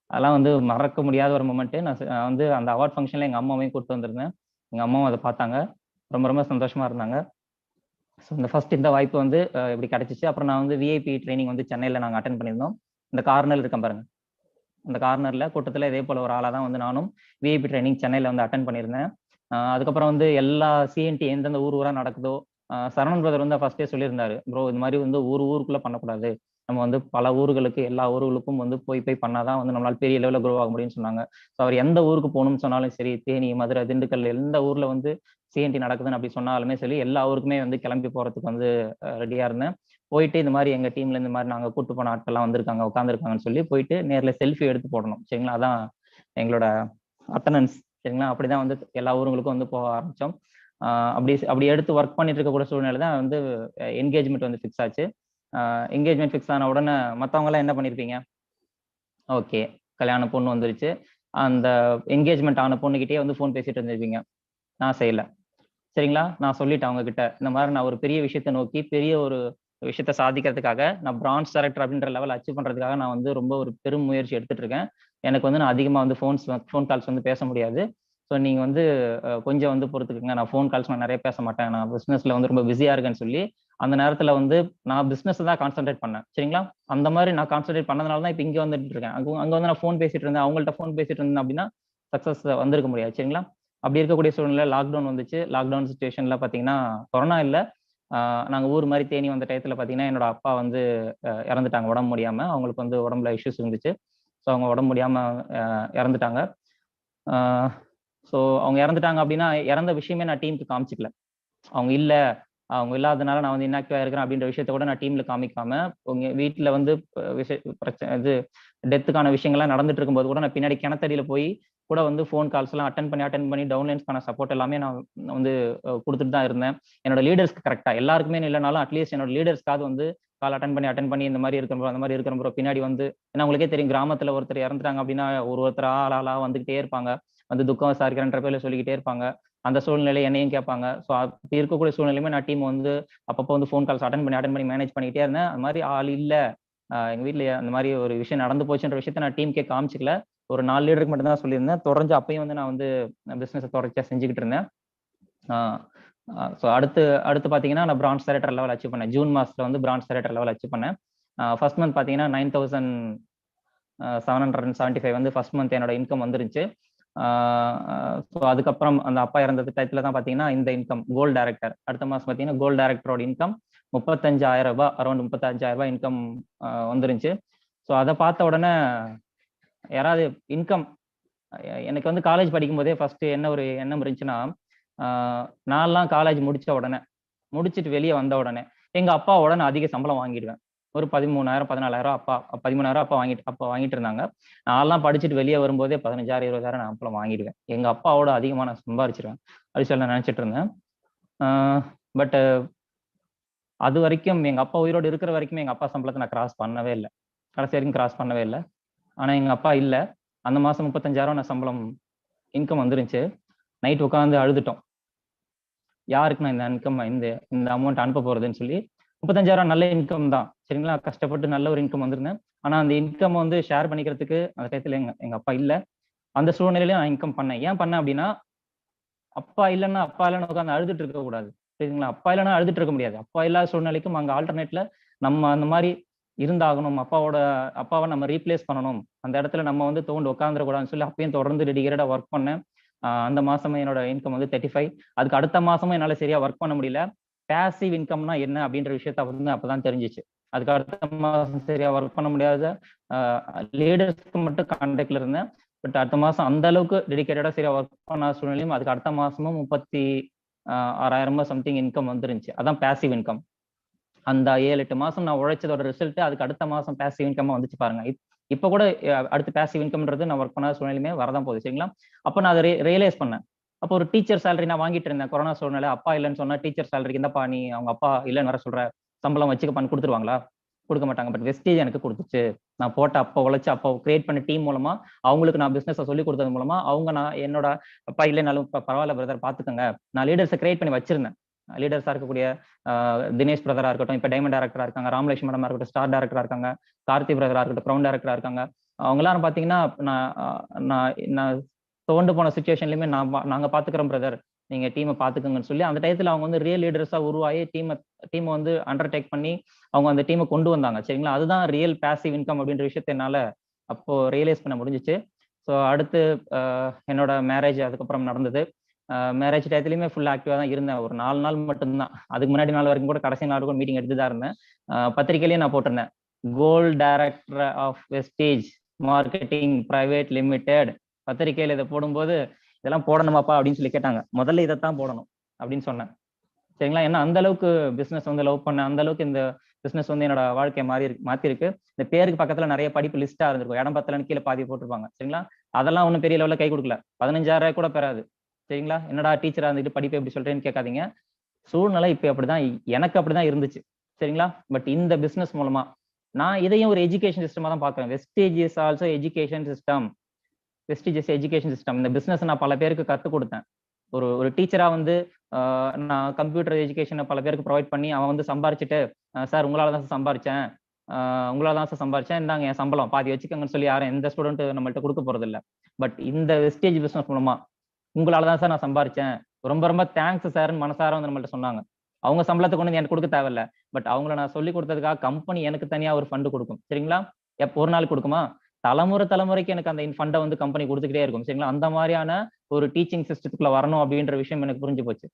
அதெல்லாம் வந்து மறக்க முடியாத ஒரு மொமெண்ட். நான் வந்து அந்த அவார்ட் ஃபங்ஷன்ல எங்க அம்மாவையும் கூட்டிட்டு வந்திருந்தேன். எங்க அம்மாவும் அத பார்த்தாங்க. ரொம்ப ரொம்ப சந்தோஷமா இருந்தாங்க. ஸோ இந்த வாய்ப்பு வந்து இப்படி கிடைச்சுச்சு. அப்புறம் நான் வந்து விஐபி ட்ரெய்னிங் வந்து சென்னையில நாங்க அட்டெண்ட் பண்ணியிருந்தோம். இந்த கார்னர்ல இருக்கேன் பாருங்க. அந்த கார்னர்ல கூட்டத்துல இதே போல ஒரு ஆளா தான் வந்து நானும் விஐபி ட்ரெய்னிங் சென்னையில வந்து அட்டெண்ட் பண்ணியிருந்தேன். அதுக்கப்புறம் வந்து எல்லா சிஎன்டி எந்தெந்த ஊரா நடக்குதோ, சரவணன் பிரதர் வந்து ஃபர்ஸ்ட்டே சொல்லியிருந்தாரு. ப்ரோ இந்த மாரி வந்து ஊருக்குள்ள பண்ணக்கூடாது. நம்ம வந்து பல ஊர்களுக்கு எல்லா ஊர்களுக்கும் வந்து போய் பண்ணாதான் வந்து நம்மளால பெரிய லெவலில் க்ரோ ஆக முடியும்னு சொன்னாங்க. ஸோ அவர் எந்த ஊருக்கு போகணும்னு சொன்னாலும் சரி, தேனி, மதுரை, திண்டுக்கல் எந்த ஊர்ல வந்து சிஎன்டி நடக்குதுன்னு அப்படி சொன்னாலுமே சரி, எல்லா ஊருக்குமே வந்து கிளம்பி போறதுக்கு வந்து ரெடியா இருந்தேன். போயிட்டு இந்த மாதிரி எங்க டீம்ல இந்த மாதிரி நாங்க கூட்டு போன ஆட்கள்லாம் வந்திருக்காங்க, உட்காந்துருக்காங்கன்னு சொல்லி போயிட்டு நேர்ல செல்ஃபி எடுத்து போடணும். சரிங்களா, அதான் எங்களோட அட்டனன்ஸ். சரிங்களா, அப்படிதான் வந்து எல்லா ஊருங்களுக்கும் வந்து போக ஆரம்பிச்சோம். அப்படி எடுத்து ஒர்க் பண்ணிட்டு இருக்கக்கூடிய சூழ்நிலை தான் வந்து என்கேஜ்மெண்ட் வந்து ஃபிக்ஸ் ஆச்சு. என்கேஜ்மெண்ட் ஃபிக்ஸ் ஆன உடனே மற்றவங்க எல்லாம் என்ன பண்ணிருப்பீங்க? ஓகே, கல்யாண பொண்ணு வந்துருச்சு. அந்த என்கேஜ்மெண்ட் ஆன பொண்ணுகிட்டயே வந்து ஃபோன் பேசிட்டு இருந்திருப்பீங்க. நான் செய்யல. சரிங்களா, நான் சொல்லிட்டேன் அவங்க கிட்ட. இந்த மாதிரி நான் ஒரு பெரிய விஷயத்தை நோக்கி பெரிய ஒரு விஷயத்த சாதிக்கிறதுக்காக நான் பிரான்ச் டைரக்டர் அப்படின்ற லெவல் அச்சீவ் பண்றதுக்காக நான் வந்து ரொம்ப ஒரு பெரும் முயற்சி எடுத்துட்டு இருக்கேன். எனக்கு வந்து நான் அதிகமா வந்து ஃபோன் கால்ஸ் வந்து பேச முடியாது. ஸோ நீங்க வந்து கொஞ்சம் வந்து பொறுத்துக்குங்க. நான் ஃபோன் கால்ஸ் நான் நிறைய பேச மாட்டேன். நான் பிசினஸ்ல வந்து ரொம்ப பிஸியா இருக்கேன்னு சொல்லி அந்த நேரத்துல வந்து நான் பிசினஸ் தான் கான்சென்ட்ரேட் பண்ணேன். சரிங்களா, அந்த மாதிரி நான் கான்சென்ட்ரேட் பண்ணதுனால தான் இப்போ இங்க வந்துட்டு இருக்கேன். அங்க வந்து நான் ஃபோன் பேசிட்டு இருந்தேன், அவங்கள்ட்ட ஃபோன் பேசிட்டு இருந்தேன் அப்படின்னா சக்சஸ் வந்திருக்க முடியாது. சரிங்களா, அப்படி இருக்கக்கூடிய சூழ்நிலை லாக்டவுன் வந்துச்சு. லாக்டவுன் சுச்சுவேஷன்ல பாத்தீங்கன்னா கொரோனா இல்ல, நாங்க ஊர் மாதிரி தேனி வந்த டயத்துல பாத்தீங்கன்னா என்னோட அப்பா வந்து இறந்துட்டாங்க உடம்பு முடியாம. அவங்களுக்கு வந்து உடம்புல இஷ்யூஸ் இருந்துச்சு. ஸோ அவங்க உடம்பு முடியாம இறந்துட்டாங்க. ஸோ அவங்க இறந்துட்டாங்க அப்படின்னா இறந்த விஷயமே நான் டீமுக்கு காமிச்சிக்கல. அவங்க இல்ல, அவங்க இல்லாதனால நான் வந்து இன்ஆக்டிவா இருக்கிறேன் அப்படின்ற விஷயத்த கூட நான் டீம்ல காமிக்காம, உங்க வீட்டுல வந்து பிரச்சனை இது டெத்துக்கான விஷயங்கள்லாம் நடந்துட்டு இருக்கும்போது கூட நான் பின்னாடி கிணத்தடியில போய் கூட வந்து ஃபோன் கால்ஸ் எல்லாம் அட்டன் பண்ணி டவுன்லைன்ஸ்க்கான சப்போர்ட் எல்லாமே நான் வந்து கொடுத்துட்டு தான் இருந்தேன். என்னோட லீடர்ஸ்க்கு கரெக்டா, எல்லாருக்குமே இல்லைனாலும் அட்லீஸ்ட் என்னோட லீடர்ஸ்க்காவது வந்து கால் அட்டன் பண்ணி இந்த மாதிரி இருக்கிற அந்த மாதிரி இருக்கிற பின்னாடி வந்து, ஏன்னா உங்களுக்கே தெரியும் கிராமத்துல ஒருத்தர் இறந்துட்டாங்க அப்படின்னா ஒருத்தர் ஆளா வந்துகிட்டே இருப்பாங்க. வந்து துக்கம் விசாரிக்கிறன்ற பேர்ல சொல்லிக்கிட்டே இருப்பாங்க. அந்த சூழ்நிலை என்னையும் கேட்பாங்க. ஸோ அப்படி இருக்கக்கூடிய சூழ்நிலையுமே நான் டீம் வந்து அப்பப்போ வந்து ஃபோன் கால்ஸ் அட்டன் பண்ணி மேனேஜ் பண்ணிக்கிட்டே இருந்தேன். அது மாதிரி ஆள் இல்ல, எங்க வீட்ல அந்த மாதிரி ஒரு விஷயம் நடந்து போச்சுன்ற விஷயத்த நான் டீமுக்கே காமிச்சிக்கல. ஒரு 4 லீடருக்கு மட்டும் தான் சொல்லியிருந்தேன். தொடர்ந்து அப்பயும் வந்து நான் வந்து பிசினஸை தொடர்ச்சியா செஞ்சுக்கிட்டு இருந்தேன். ஸோ அடுத்து அடுத்து பார்த்தீங்கன்னா நான் பிரான்ச் டைரக்டர் லெவல் அச்சீவ் பண்ணேன். ஜூன் மாசத்துல வந்து பிரான்ச் டைரக்டர் லெவல் அச்சீவ் பண்ணேன். ஃபர்ஸ்ட் மந்த் பார்த்தீங்கன்னா 9775 வந்து ஃபர்ஸ்ட் மந்த் என்னோட இன்கம் வந்துருச்சு. ஸோ அதுக்கப்புறம் அந்த அப்பா இறந்தது டயத்துல தான் பார்த்தீங்கன்னா இந்த இன்கம் கோல்டு டைரக்டர். அடுத்த மாதம் பார்த்தீங்கன்னா கோல்டு டைரக்டரோட இன்கம் 35,000 ரூபாய், அரௌண்ட் 35,000 ரூபாய் இன்கம் வந்துருச்சு. ஸோ அதை பார்த்த உடனே யாராவது இன்கம், எனக்கு வந்து காலேஜ் படிக்கும் போதே ஃபர்ஸ்ட் என்ன ஒரு எண்ணம் இருந்துச்சுன்னா, நான்லாம் காலேஜ் முடிச்சுட்டு வெளியே வந்த உடனே எங்க அப்பாவோட நான் அதிக சம்பளம் வாங்கிடுவேன். ஒரு 13,000 14,000 13,000 அப்பா வாங்கிட்டு இருந்தாங்க. நான்லாம் படிச்சுட்டு வெளியே வரும்போதே 15,000 20,000 நான் சம்பளம் வாங்கிடுவேன். எங்க அப்பாவோட அதிகமா நான் சம்பாரிச்சிருவேன் அப்படி சொல்லி நான் நினைச்சிட்டு இருந்தேன். பட் அது வரைக்கும் எங்க அப்பா உயிரோடு இருக்கிற வரைக்குமே எங்க அப்பா சம்பளத்தை நான் கிராஸ் பண்ணவே இல்லை. கடைசி வரைக்கும் கிராஸ் பண்ணவே இல்லை. ஆனா எங்க அப்பா இல்ல. அந்த மாசம் 35,000 நான் சம்பளம் இன்கம் வந்துருந்துச்சு. நைட் உட்காந்து அழுதுட்டோம். யாருக்கு நான் இந்த இன்கம் இந்த அமௌண்ட் அனுப்ப போறதுன்னு சொல்லி. 35,000 நல்ல இன்கம் தான். சரிங்களா, கஷ்டப்பட்டு நல்ல ஒரு இன்கம் வந்திருந்தேன். ஆனா அந்த இன்கம் வந்து ஷேர் பண்ணிக்கிறதுக்கு அந்த டயத்துல எங்க அப்பா இல்ல. அந்த சூழ்நிலையில நான் இன்கம் பண்ணேன். ஏன் பண்ணேன் அப்படின்னா, அப்பா இல்லைன்னா உட்காந்து அழுதுட்டு இருக்க கூடாது. சரிங்களா, அப்பா இல்லைன்னா அழுதுட்டு இருக்க முடியாது. அப்பா இல்லாத சூழ்நிலைக்கும் அங்க ஆல்டர்னேட்ல நம்ம அந்த மாதிரி இருந்தாகணும். அப்பாவை நம்ம ரீப்ளேஸ் பண்ணணும். அந்த இடத்துல நம்ம வந்து தோண்டு உட்காந்துடக்கூடாதுன்னு சொல்லி அப்பயும் தொடர்ந்து டெடிகேட்டடா ஒர்க் பண்ணேன். அந்த மாசமே என்னோட இன்கம் வந்து 35. அதுக்கு அடுத்த மாசமும் என்னால சரியா ஒர்க் பண்ண முடியல. பேசிவ் இன்கம்னா என்ன அப்படின்ற விஷயத்த வந்து அப்பதான் தெரிஞ்சிச்சு. அதுக்கு அடுத்த மாசம் சரியா ஒர்க் பண்ண முடியாத லீடர்ஸ்க்கு மட்டும் கான்டாக்ட்ல இருந்தேன். பட் அடுத்த மாசம் அந்த அளவுக்கு டெடிகேட்டடா சரியா ஒர்க் பண்ணாத சூழ்நிலையும் அதுக்கு அடுத்த மாசமும் 36,000 சம்திங் இன்கம் வந்துருந்துச்சு. அதான் பேசிவ் இன்கம். அந்த 7-8 மாசம் நான் உழைச்சதோட ரிசல்ட் அதுக்கு அடுத்த மாசம் பேசிவ் இன்கமா வந்துச்சு பாருங்க. இப்ப கூட அடுத்து பேசிவ் இன்கம்ன்றது நான் ஒர்க் பண்ணாத சூழ்நிலையுமே வரதான் போகுது. சரிங்களா, அப்ப நான் அதை ரியலைஸ் பண்ணேன். அப்போ ஒரு டீச்சர் சேலரி நான் வாங்கிட்டு இருந்தேன். கொரோனா சூழ்நிலை அப்பா இல்லைன்னு சொன்னா டீச்சர் சேலரிக்கு இந்தப்பா நீ அவங்க அப்பா இல்லைன்னு வர சொல்ற, சம்பளம் வச்சுக்கப்பான்னு கொடுத்துருவாங்களா? கொடுக்க மாட்டாங்க. பட் வெஸ்டேஜ் எனக்கு கொடுத்துச்சு. நான் போட்ட அப்போ உழைச்சு அப்போ கிரியேட் பண்ண டீம் மூலமா அவங்களுக்கு நான் பிசினஸ் சொல்லி கொடுத்தது மூலமா நான் என்னோட அப்பா இல்லைனாலும் பரவாயில்ல பிரதர் பாத்துக்கோங்க, நான் லீடர்ஸை கிரியேட் பண்ணி வச்சிருந்தேன். லீடர்ஸா இருக்கக்கூடிய தினேஷ் பிரதரா இருக்கட்டும், இப்ப டைமண்ட் டேரக்டரா இருக்காங்க, ராமலட்சுமி மேடமா இருக்கட்டும், ஸ்டார் டேரக்டரா இருக்காங்க, கார்த்தி பிரதரா இருக்கட்டும், ப்ரௌன் டேரக்டரா இருக்காங்க. அவங்க எல்லாரும் பாத்தீங்கன்னா நான் தோண்டு போன சுச்சுவேஷன்லயுமே நாங்க பாத்துக்கிறோம் பிரதர், நீங்க டீமை பாத்துக்கோங்கன்னு சொல்லி அந்த டயத்துல அவங்க வந்து ரியல் லீடர்ஸா உருவாகி டீமை வந்து அண்டர்டேக் பண்ணி அவங்க அந்த டீமை கொண்டு வந்தாங்க. சரிங்களா, அதுதான் ரியல் பேசிவ் இன்கம் அப்படின்ற விஷயத்த என்னால அப்போ ரியலைஸ் பண்ண முடிஞ்சிச்சு. ஸோ அடுத்து என்னோட மேரேஜ் அதுக்கப்புறம் நடந்தது. மேரேஜ் டயத்துலையுமே ஃபுல் ஆக்டிவா தான் இருந்தேன். ஒரு 4 நாள் மட்டும்தான். அதுக்கு முன்னாடி நாள் வரைக்கும் கூட கடைசி நாள் கூட மீட்டிங் எடுத்து தான் இருந்தேன். பத்திரிகையிலேயே நான் போட்டிருந்தேன். Gold director of Vestige marketing private limited. பத்திரிகையில் இதை போடும்போது இதெல்லாம் போடணுமாப்பா அப்படின்னு சொல்லி கேட்டாங்க. முதல்ல இதைத்தான் போடணும் அப்படின்னு சொன்னேன். சரிங்களா? ஏன்னா அந்த அளவுக்கு பிசினஸ் வந்து லவ் பண்ண, அந்த அளவுக்கு இந்த பிசினஸ் வந்து என்னோட வாழ்க்கையை மாத்திருக்கு. இந்த பேருக்கு பக்கத்துல நிறைய படிப்பு லிஸ்டா இருந்திருக்கும். இடம் பத்தலன்னு கீழே பாதி போட்டிருப்பாங்க. சரிங்களா? அதெல்லாம் ஒன்றும் பெரிய லெவலில் கை கொடுக்கல. 15,000 கூட பெறாது. சரிங்களா? என்னடா டீச்சரா இருந்துட்டு படிப்பு எப்படி சொல்றேன்னு கேட்காதீங்க. சூழ்நிலை இப்ப அப்படிதான், எனக்கு அப்படிதான் இருந்துச்சு. சரிங்களா? பட் இந்த பிசினஸ் மூலமா நான் இதையும் ஒரு எஜுகேஷன் சிஸ்டமா தான் பாக்குறேன். Wastage is also education system. Wastage is education system. இந்த பிசினஸ் நான் பல பேருக்கு கற்றுக் கொடுத்தேன். ஒரு டீச்சரா வந்து நான் கம்ப்யூட்டர் எஜுகேஷனை பல பேருக்கு ப்ரொவைட் பண்ணி அவன் வந்து சம்பாரிச்சுட்டு, சார் உங்களால தான் சம்பாரிச்சேன், உங்களால தான் சார் சம்பாரிச்சேன், இந்தாங்க என் சம்பளம் பாதி வச்சுக்கோங்கன்னு சொல்லி யாரும் எந்த ஸ்டூடெண்ட் நம்மள்ட்ட கொடுக்க போறது இல்லை. பட் இந்த வெஸ்டேஜ் பிசினஸ் மூலமா உங்களால தான் சார் நான் சம்பாரிச்சேன், ரொம்ப ரொம்ப தேங்க்ஸ் சார்ன்னு மனசார வந்து நம்மள்ட்ட சொன்னாங்க. அவங்க சம்பளத்தை கொண்டு எனக்கு கொடுக்க தேவையில்ல. பட் அவங்கள நான் சொல்லி கொடுத்ததுக்காக கம்பெனி எனக்கு தனியா ஒரு ஃபண்டு கொடுக்கும். சரிங்களா? ஒரு நாள் கொடுக்குமா, தலைமுறைக்கு எனக்கு அந்த ஃபண்டை வந்து கம்பெனி கொடுத்துக்கிட்டே இருக்கும். சரிங்களா? அந்த மாதிரியான ஒரு டீச்சிங் சிஸ்டத்துக்குள்ள வரணும் அப்படின்ற விஷயம் எனக்கு புரிஞ்சு போச்சு.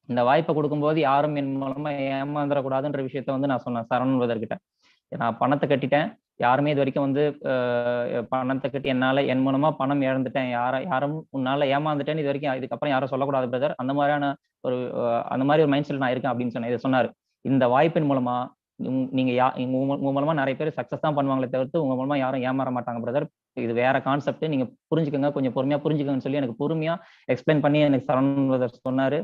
இந்த வாய்ப்பை கொடுக்கும்போது யாரும் என் மூலமா ஏமாந்துடக்கூடாதுன்ற விஷயத்த வந்து நான் சொன்னேன் சரவணன் பிரதர்கிட்ட. நான் பணத்தை கட்டிட்டேன், யாருமே இது வரைக்கும் வந்து பணத்தை கட்டி என் மூலமா பணம் இழந்துட்டேன், யாரும் உன்னால ஏமாந்துட்டேன்னு இது வரைக்கும் இதுக்கப்புறம் யாரும் சொல்லக்கூடாது பிரதர், அந்த மாதிரி ஒரு மைண்ட் செட் நான் இருக்கேன் அப்படின்னு சொன்னேன். இதை சொன்னாரு. இந்த வாய்ப்பின் மூலமா நீங்க உங்க மூலமா நிறைய பேர் சக்சஸ் தான் பண்ணுவாங்களே தவிர்த்து உங்க மூலமா யாரும் ஏமாற மாட்டாங்க பிரதர், இது வேற கான்செப்ட், நீங்க புரிஞ்சுக்கோங்க, கொஞ்சம் பொறுமையா புரிஞ்சுக்கோங்கன்னு சொல்லி எனக்கு பொறுமையா எக்ஸ்பிளைன் பண்ணி எனக்கு சரவணன் பிரதர் சொன்னாரு.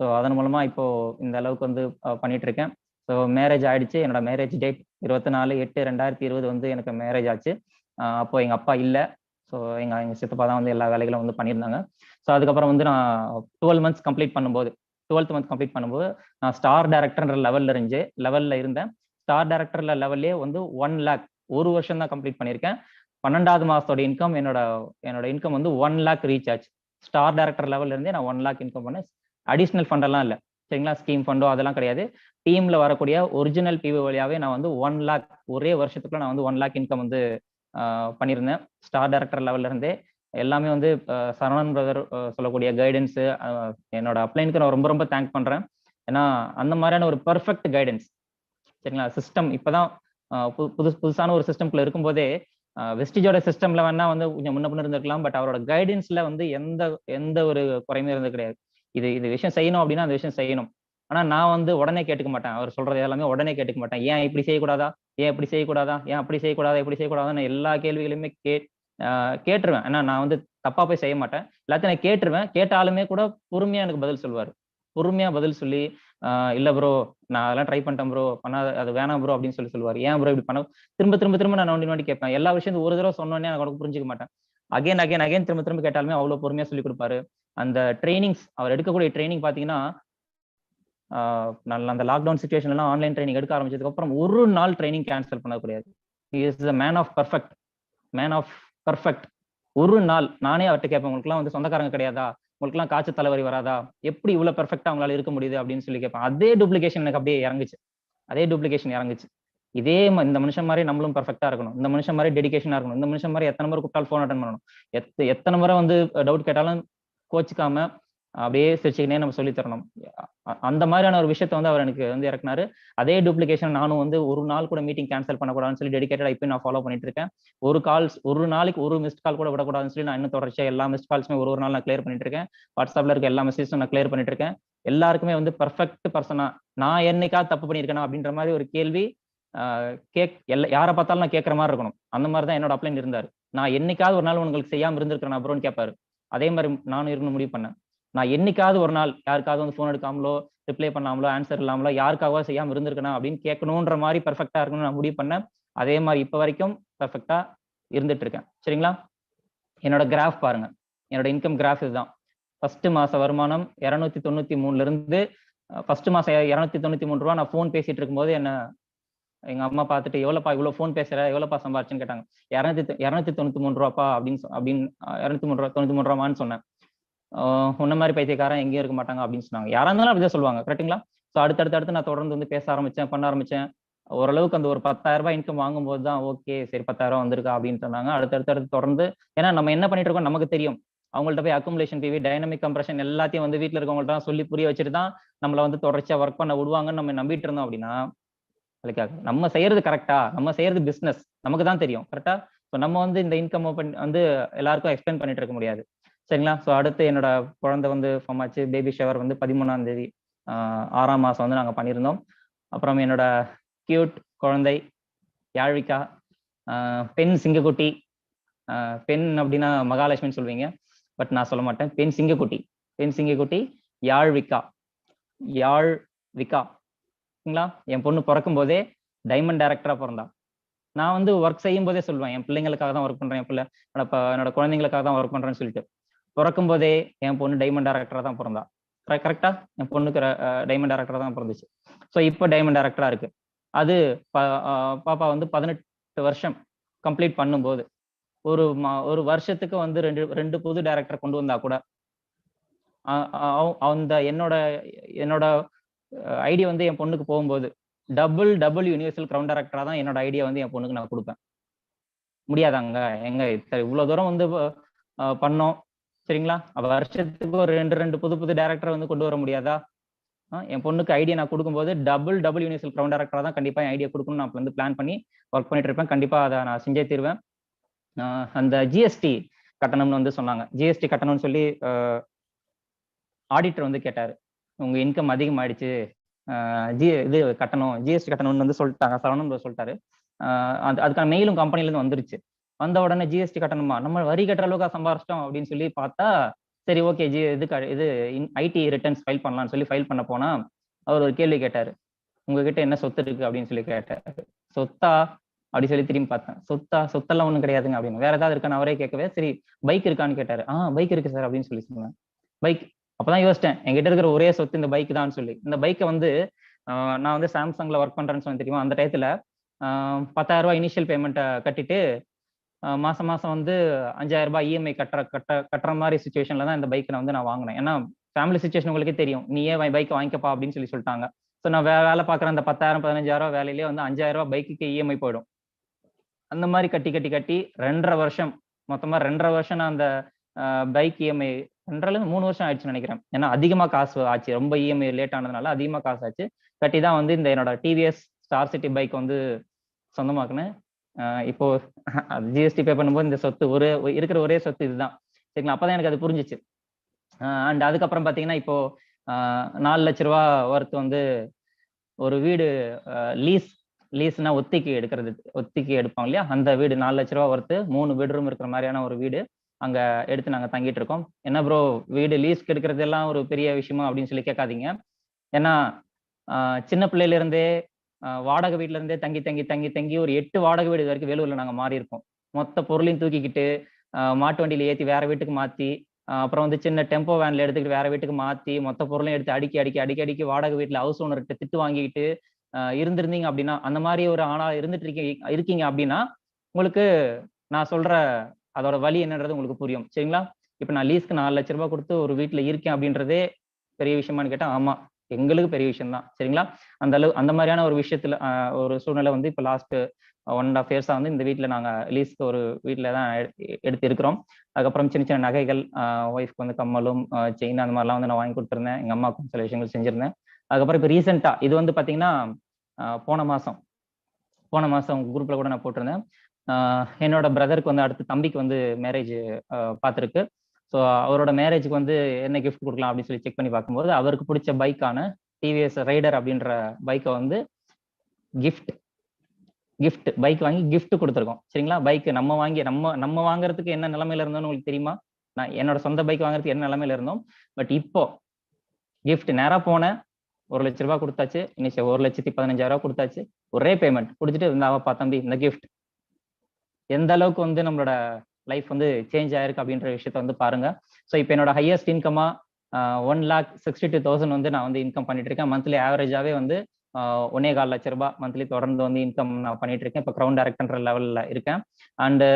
ஸோ அதன் மூலமா இப்போ இந்த அளவுக்கு வந்து பண்ணிட்டு இருக்கேன். ஸோ மேரேஜ் ஆயிடுச்சு. என்னோட மேரேஜ் டேட் 24/8/2020 வந்து எனக்கு மேரேஜ் ஆச்சு. அப்போ எங்க அப்பா இல்லை. ஸோ எங்க சித்தப்பா தான் வந்து எல்லா வேலைகளும் வந்து பண்ணியிருந்தாங்க. ஸோ அதுக்கப்புறம் வந்து நான் 12 மந்த்ஸ் கம்ப்ளீட் பண்ணும்போது 12th மந்த் கம்ப்ளீட் பண்ணும்போது நான் ஸ்டார் டைரக்டர்ன்ற லெவல்ல இருந்தேன். ஸ்டார் டைரக்டர்ல லெவல்லே வந்து 1 lakh ஒரு வருஷம் தான் கம்ப்ளீட் பண்ணியிருக்கேன். 12வது மாசத்தோட இன்கம் என்னோட இன்கம் வந்து 1 lakh ரீச் ஆச்சு. ஸ்டார் டைரக்டர் லெவல்ல இருந்தே நான் 1 lakh இன்கம் பண்ணேன். அடிஷனல் ஃபண்டெல்லாம் இல்லை. சரிங்களா? ஸ்கீம் ஃபண்டோ அதெல்லாம் கிடையாது. டீம்ல வரக்கூடிய ஒரிஜினல் பிவி வழியாவே நான் வந்து 1 lakh ஒரே வருஷத்துக்குள்ள நான் வந்து 1 lakh இன்கம் வந்து பண்ணியிருந்தேன். ஸ்டார் டைரக்டர் லெவல்ல இருந்தே எல்லாமே வந்து சரவணன் பிரதர் சொல்லக்கூடிய கைடன்ஸு, என்னோட அப்ளைனுக்கு நான் ரொம்ப ரொம்ப தேங்க் பண்றேன். ஏன்னா அந்த மாதிரியான ஒரு பெர்ஃபெக்ட் கைடன்ஸ். சரிங்களா? சிஸ்டம் இப்பதான் புதுசான ஒரு சிஸ்டம்குள்ள இருக்கும்போதே வெஸ்டிஜோட சிஸ்டம்ல வேணா வந்து கொஞ்சம் முன்ன பின்ன இருந்திருக்கலாம். பட் அவரோட கைடன்ஸ்ல வந்து எந்த ஒரு குறையுமே இருந்தது கிடையாது. இது விஷயம் செய்யணும் அப்படின்னா அந்த விஷயம் செய்யணும். ஆனா நான் வந்து உடனே கேட்டுக்க மாட்டேன். அவர் சொல்றது எல்லாமே உடனே கேட்டுக்க மாட்டேன். ஏன் இப்படி செய்யக்கூடாதா, ஏன் இப்படி செய்யக்கூடாதா, ஏன் அப்படி செய்யக்கூடாதா, இப்படி செய்யக்கூடாதான்னு எல்லா கேள்விகளையுமே கேட்டுருவேன். ஏன்னா நான் வந்து தப்பா போய் செய்ய மாட்டேன். எல்லாத்தையும் நான் கேட்டுருவேன். கேட்டாலுமே கூட பொறுமையா எனக்கு பதில் சொல்லுவாரு. பொறுமையா பதில் சொல்லி இல்ல ப்ரோ, நான் அதெல்லாம் ட்ரை பண்ணிட்டேன் ப்ரோ, பண்ணாத, அது வேணாம் ப்ரோ அப்படின்னு சொல்லுவாரு. ஏன் ப்ரோ இப்படி பண்ண, திரும்ப நான் நோண்டி கேட்பேன். எல்லா விஷயத்தையும் ஒரு தடவை சொன்னோன்னே எனக்கு புரிஞ்சுக்க மாட்டேன். அகைன் திரும்ப கேட்டாலுமே அவ்வளவு பொறுமையா சொல்லி கொடுப்பாரு. அந்த ட்ரைனிங்ஸ், அவர் எடுக்கக்கூடிய ட்ரைனிங் பாத்தீங்கன்னா, அந்த லாக்டவுன் சுச்சுவேஷன்லாம் ஆன்லைன் ட்ரைனிங் எடுக்க ஆரம்பிச்சதுக்கு அப்புறம் ஒரு நாள் ட்ரைனிங் கேன்சல் பண்ண கூடாது. Is the man of perfect. ஒரு நாள் நானே அவர்கிட்ட கேட்பேன், உங்களுக்குலாம் வந்து சொந்தக்காரங்க கிடையாதா, உங்களுக்குலாம் காய்ச்சல் தலைவலி வராதா, எப்படி இவ்வளவு பெர்ஃபெக்டா அவங்களால இருக்க முடியுது அப்படின்னு சொல்லி கேட்பேன். அதே டூப்ளிகேஷன் எனக்கு அப்படியே இறங்குச்சு. இந்த மனுஷன் மாதிரி நம்மளும் பெர்ஃபெக்டா இருக்கணும், இந்த மனுஷன் மாதிரி டெடிகேஷனா இருக்கணும், இந்த மனுஷன் மாதிரி எத்தனை முறை கூப்பிட்டாலும் ஃபோன் அட்டன் பண்ணணும், எத்தனை முறை வந்து டவுட் கேட்டாலும் கோச்சிக்காம அப்படியே சிரிச்சுக்கினே நம்ம சொல்லி தரணும். அந்த மாதிரியான ஒரு விஷயத்த வந்து அவர் எனக்கு வந்து இறக்குனாரு. அதே டூப்ளிகேஷன் நானும் வந்து ஒரு நாள் கூட மீட்டிங் கேன்சல் பண்ணக்கூடாதுன்னு சொல்லி டெடிகேட்டடா இப்போ நான் ஃபாலோ பண்ணிட்டு இருக்கேன். ஒரு நாளைக்கு ஒரு மிஸ்ட் கால் கூட விடக்கூடாதுன்னு சொல்லி நான் இன்னும் தொடர்ச்சியா எல்லா மிஸ்ட் கால்ஸுமே ஒரு நாள் நான் கிளியர் பண்ணிட்டு இருக்கேன். வாட்ஸ்அப்ல இருக்க எல்லா மெசேஜும் நான் கிளியர் பண்ணிட்டு இருக்கேன். எல்லாருக்குமே வந்து பெர்ஃபெக்ட் பர்சனா, நான் என்னைக்காவது தப்பு பண்ணியிருக்கேனா அப்படின்ற மாதிரி ஒரு கேள்வி யாரை பார்த்தாலும் நான் கேட்கற மாதிரி இருக்கணும். அந்த மாதிரி தான் என்னோட அப்ளைன் இருந்தாரு. நான் என்னைக்காவது ஒரு நாள் உங்களுக்கு செய்யாம இருந்திருக்கிறேன் அப்புறம்னு கேட்பாரு. அதே மாதிரி நானும் இருக்கணும் முடிவு பண்ணேன். நான் என்னைக்காவது ஒரு நாள் யாருக்காவது வந்து ஃபோன் எடுக்காமலோ, ரிப்ளை பண்ணாமலோ, ஆன்சர் இல்லாமலோ, யாருக்காக செய்யாம இருந்திருக்கணும் அப்படின்னு கேட்கணுன்ற மாதிரி பெர்ஃபெக்டா இருக்கணும்னு நான் முடிவு பண்ணேன். அதே மாதிரி இப்ப வரைக்கும் பெர்ஃபெக்டா இருந்துட்டு இருக்கேன். சரிங்களா? என்னோட கிராஃப் பாருங்க. என்னோட இன்கம் கிராஃப் இதுதான். ஃபர்ஸ்ட் மாச வருமானம் 293 இருந்து ஃபர்ஸ்ட் மாசம் 293 ரூபா நான் ஃபோன் பேசிட்டு இருக்கும்போது எங்க அம்மா பார்த்துட்டு, எவ்வளவுப்பா இவ்வளவு ஃபோன் பேசுற, எவ்வளவுப்பா சம்பாரிச்சுன்னு கேட்டாங்க. 293 ரூபாப்பா அப்படின்னு 293 ரூபான்னு சொன்னேன். உன்ன மாதிரி பைத்தியக்காரன் எங்கேயும் இருக்க மாட்டாங்க அப்படின்னு சொன்னாங்க. யாரா இருந்தாலும் அப்படிதான் சொல்லுவாங்க, கரெக்டுங்களா? ஸோ அடுத்தடுத்து நான் தொடர்ந்து வந்து பேச பண்ண ஆரம்பிச்சேன். ஓரளவுக்கு அந்த ஒரு 10,000 ரூபாய் இன்கம் வாங்கும்போது தான் ஓகே, சரி 10,000 வந்திருக்கா அப்படின்னு சொன்னாங்க. அடுத்தடுத்து தொடர்ந்து, ஏன்னா நம்ம என்ன பண்ணிட்டு இருக்கோம் நமக்கு தெரியும். அவங்கள்ட்ட போய் அக்குமுலேஷன் பிவி, டைனமிக் கம்ப்ரஷன் எல்லாத்தையும் வந்து வீட்டில் இருக்கவங்கள்ட்ட சொல்லி புரிய வச்சுட்டு தான் நம்மளை வந்து தொடர்ச்சியா ஒர்க் பண்ண விடுவாங்கன்னு நம்ம நம்பிட்டு இருந்தோம் அப்படின்னா வேலைக்காக. நம்ம செய்யறது கரெக்டா, நம்ம செய்யறது பிசினஸ் நமக்கு தான் தெரியும் கரெக்டா. ஸோ நம்ம வந்து இந்த இன்கம் வந்து எல்லாருக்கும் எக்ஸ்பிளைன் பண்ணிட்டு இருக்க முடியாது சரிங்களா. ஸோ அடுத்து என்னோட குழந்தை வந்து ஃபார்ம் ஆச்சு. பேபி ஷவர் வந்து 13ஆம் தேதி 6ஆம் மாசம் வந்து நாங்கள் பண்ணியிருந்தோம். அப்புறம் என்னோட கியூட் குழந்தை யாழ்விகா, பெண் சிங்கக்குட்டி. பெண் அப்படின்னா மகாலட்சுமின்னு சொல்லுவீங்க, பட் நான் சொல்ல மாட்டேன். பெண் சிங்கக்குட்டி, பெண் சிங்கக்குட்டி யாழ்விகா. யாழ்விகா சரிங்களா. என் பொண்ணு பிறக்கும் போதே டைமண்ட் டைரக்டரா பிறந்தா. நான் வந்து ஒர்க் செய்யும் போதே சொல்லுவேன், என் பிள்ளைங்களுக்காக தான் ஒர்க் பண்றேன், என் பிள்ளை என்னோட குழந்தைங்களுக்காக தான் ஒர்க் பண்றேன்னு சொல்லிட்டு. பிறக்கும் போதே என் பொண்ணு டைமண்ட் டைரக்டரா தான் பிறந்தா. கரெக்டா என் பொண்ணுக்கு டைமண்ட் டைரக்டரா தான் பிறந்துச்சு. ஸோ இப்போ டைமண்ட் டைரக்டரா இருக்கு. அது பாப்பா வந்து 18 வருஷம் கம்ப்ளீட் பண்ணும்போது ஒரு வருஷத்துக்கு வந்து ரெண்டு புது டைரக்டர் கொண்டு வந்தா கூட அந்த என்னோட ஐடியா வந்து என் பொண்ணுக்கு போகும்போது டபுள் யூனிவர்சல் கிரவுண்ட் டைரக்டரா தான் என்னோட ஐடியா வந்து என் பொண்ணுக்கு நான் கொடுப்பேன். முடியாதாங்க எங்க இவ்வளவு தூரம் வந்து பண்ணோம் சரிங்களா. வருஷத்துக்கு ஒரு ரெண்டு புது டைரக்டர் வந்து கொண்டு வர முடியாதா? என் பொண்ணுக்கு ஐடியா நான் கொடுக்கும்போது டபுள் யூனிவர்சல் கிரவுண்ட் டைரக்டரா தான் கண்டிப்பா ஐடியா கொடுக்கணும்னு நான் வந்து பிளான் பண்ணி ஒர்க் பண்ணிட்டு இருப்பேன். கண்டிப்பா அதை நான் செஞ்சே தீர்வேன். அந்த ஜிஎஸ்டி கட்டணம்னு வந்து சொன்னாங்க. ஜிஎஸ்டி கட்டணம்னு சொல்லி ஆடிட்டர் வந்து கேட்டாரு, உங்க இன்கம் அதிகமாயிடுச்சு, இது கட்டணம், ஜிஎஸ்டி கட்டணம்னு வந்து சொல்லிட்டாங்க. சரவணன் சொல்லிட்டாரு. அதுக்கான மெயிலும் கம்பெனில இருந்து வந்துருச்சு. வந்த உடனே ஜிஎஸ்டி கட்டணமா, நம்ம வரி கட்டுற அளவுக்கு சம்பாரிச்சிட்டோம் அப்படின்னு சொல்லி பார்த்தா, சரி ஓகே இது ஐடி ரிட்டர்ன்ஸ் ஃபைல் பண்ணலாம்னு சொல்லி ஃபைல் பண்ண போனா அவர் ஒரு கேள்வி கேட்டாரு, உங்ககிட்ட என்ன சொத்து இருக்கு அப்படின்னு சொல்லி கேட்டாரு. சொத்தா அப்படி சொல்லி திரும்பி பார்த்தேன். சொத்தெல்லாம் ஒண்ணும் கிடையாதுங்க அப்படின்னு. வேற ஏதாவது இருக்கான்னு அவரே கேட்கவே, சரி பைக் இருக்கான்னு கேட்டாரு. பைக் இருக்கு சார் அப்படின்னு சொல்லி சொன்னேன். பைக். அப்பதான் யோசிச்சேன், என்கிட்ட இருக்கிற ஒரே சொத்து இந்த பைக் தான் சொல்லி. இந்த பைக்கை வந்து நான் வந்து சாம்சங்ல ஒர்க் பண்றேன்னு சொல்லி தெரியுமா, அந்த டயத்துல 10,000 ரூபாய் இனிஷியல் பேமெண்ட்டை கட்டிட்டு மாசம் வந்து 5,000 ரூபாய் இஎம்ஐ கட்டுற மாதிரி சுச்சுவேஷன்ல தான் இந்த பைக் நான் வாங்கினேன். ஏன்னா ஃபேமிலி சுச்சுவேஷன் உங்களுக்கே தெரியும், நீயே பைக் வாங்கிக்கப்பா அப்படின்னு சொல்லி சொல்லிட்டாங்க. ஸோ நான் வேலை பார்க்குற அந்த 10,000 15,000 வேலையிலேயே வந்து 5,000 ரூபாய் பைக்குக்கு இஎம்ஐ போயிடும். அந்த மாதிரி கட்டி 2.5 வருஷம், மொத்தமா 2.5 வருஷம் நான் அந்த பைக் இஎம்ஐ 2.5 வருஷம் ஆயிடுச்சுன்னு நினைக்கிறேன். ஏன்னா அதிகமா காசு ஆச்சு, ரொம்ப இஎம்ஐ லேட் ஆனதுனால அதிகமா காசு ஆச்சு. கட்டி தான் வந்து இந்த என்னோட டிவிஎஸ் ஸ்டார் சிட்டி பைக் வந்து சொந்தமாக்குனேன். இப்போ ஜிஎஸ்டி பே பண்ணும்போது இந்த சொத்து இருக்கிற ஒரே சொத்து இதுதான் சரிங்களா. அப்பதான் எனக்கு அது புரிஞ்சிச்சு. அண்ட் அதுக்கப்புறம் பாத்தீங்கன்னா இப்போ 4 லட்ச ரூபா ஒர்த் வந்து ஒரு வீடு லீஸ்னா ஒத்திக்கு எடுப்பாங்க இல்லையா, அந்த வீடு 4 லட்ச ரூபா ஒர்த்து 3 பெட்ரூம் இருக்கிற மாதிரியான ஒரு வீடு அங்க எடுத்து நாங்க தங்கிட்டு இருக்கோம். என்ன ப்ரோ வீடு லீஸ்க்கு எடுக்கிறது எல்லாம் ஒரு பெரிய விஷயமா அப்படின்னு சொல்லி கேட்காதீங்க. ஏன்னா சின்ன பிள்ளையில இருந்தே வாடகை வீட்டுல இருந்தே தங்கி ஒரு 8 வாடகை வீடு வரைக்கும் வேலூர்ல நாங்க மாறி இருக்கோம். மொத்த பொருளையும் தூக்கிக்கிட்டு மாட்டு வண்டியில ஏற்றி வேற வீட்டுக்கு மாத்தி, அப்புறம் வந்து சின்ன டெம்போ வேன்ல எடுத்துக்கிட்டு வேற வீட்டுக்கு மாத்தி மொத்த பொருளையும் எடுத்து அடிக்கி வாடகை வீட்டுல ஹவுஸ் ஓனர்கிட்ட திட்டு வாங்கிக்கிட்டு இருந்திருந்தீங்க அப்படின்னா, அந்த மாதிரி ஒரு ஆளா இருக்கீங்க அப்படின்னா உங்களுக்கு நான் சொல்ற அதோட வழி என்னன்றது உங்களுக்கு புரியும் சரிங்களா. இப்ப நான் லீஸ்க்கு 4 லட்ச ரூபாய் கொடுத்து ஒரு வீட்டுல இருக்கேன் அப்படின்றதே பெரிய விஷயமானு கேட்டா ஆமா, எங்களுக்கு பெரிய விஷயம் தான் சரிங்களா. அந்த மாதிரியான ஒரு விஷயத்துல ஒரு சூழ்நிலை வந்து இப்ப லாஸ்ட் 1.5 இயர்ஸா வந்து இந்த வீட்டுல நாங்க லீஸ்க்கு ஒரு வீட்டுல தான் எடுத்து இருக்கிறோம். அதுக்கப்புறம் சின்ன சின்ன நகைகள், ஒய்ஃப்க்கு வந்து கம்மலும் செயின் அந்த மாதிரிலாம் வந்து நான் வாங்கி கொடுத்துருந்தேன். எங்க அம்மாவுக்கும் சில விஷயங்கள் செஞ்சிருந்தேன். அதுக்கப்புறம் இப்ப ரீசெண்டா இது வந்து பாத்தீங்கன்னா போன மாசம் குரூப்ல கூட நான் போட்டிருந்தேன். என்னோட பிரதருக்கு வந்து அடுத்து தம்பிக்கு வந்து மேரேஜ் பார்த்துருக்கு. ஸோ அவரோட மேரேஜுக்கு வந்து என்ன கிஃப்ட் கொடுக்கலாம் அப்படின்னு சொல்லி செக் பண்ணி பார்க்கும்போது அவருக்கு பிடிச்ச பைக்கான டிவிஎஸ் ரைடர் அப்படின்ற பைக்கை வந்து கிஃப்ட் பைக் வாங்கி கிஃப்ட் கொடுத்துருக்கோம் சரிங்களா. பைக் நம்ம வாங்குறதுக்கு என்ன நிலைமையில இருந்தோம்னு உங்களுக்கு தெரியுமா? நான் என்னோட சொந்த பைக் வாங்குறதுக்கு என்ன நிலைமையில இருந்தோம். பட் இப்போ கிஃப்ட் நேரா போனேன், 1 லட்ச ரூபாய் கொடுத்தாச்சு, இன்னைக்கு 1,15,000 கொடுத்தாச்சு. ஒரே பேமெண்ட் கொடுத்துட்டு இருந்தாவப்பா தம்பி இந்த கிஃப்ட். எந்த அளவுக்கு வந்து நம்மளோட லைஃப் வந்து சேஞ்ச் ஆயிருக்கு அப்படின்ற விஷயத்த வந்து பாருங்க. ஸோ இப்போ என்னோட ஹையஸ்ட் இன்கமா 1,62,000 வந்து நான் வந்து இன்கம் பண்ணிட்டு இருக்கேன். மந்த்லி ஆவரேஜாவே வந்து 1.25 லட்ச ரூபாய் மந்த்லி தொடர்ந்து வந்து இன்கம் நான் பண்ணிட்டு இருக்கேன். இப்போ கிரவுண்ட் டைரக்டர்ன்ற லெவல்ல இருக்கேன். அண்டு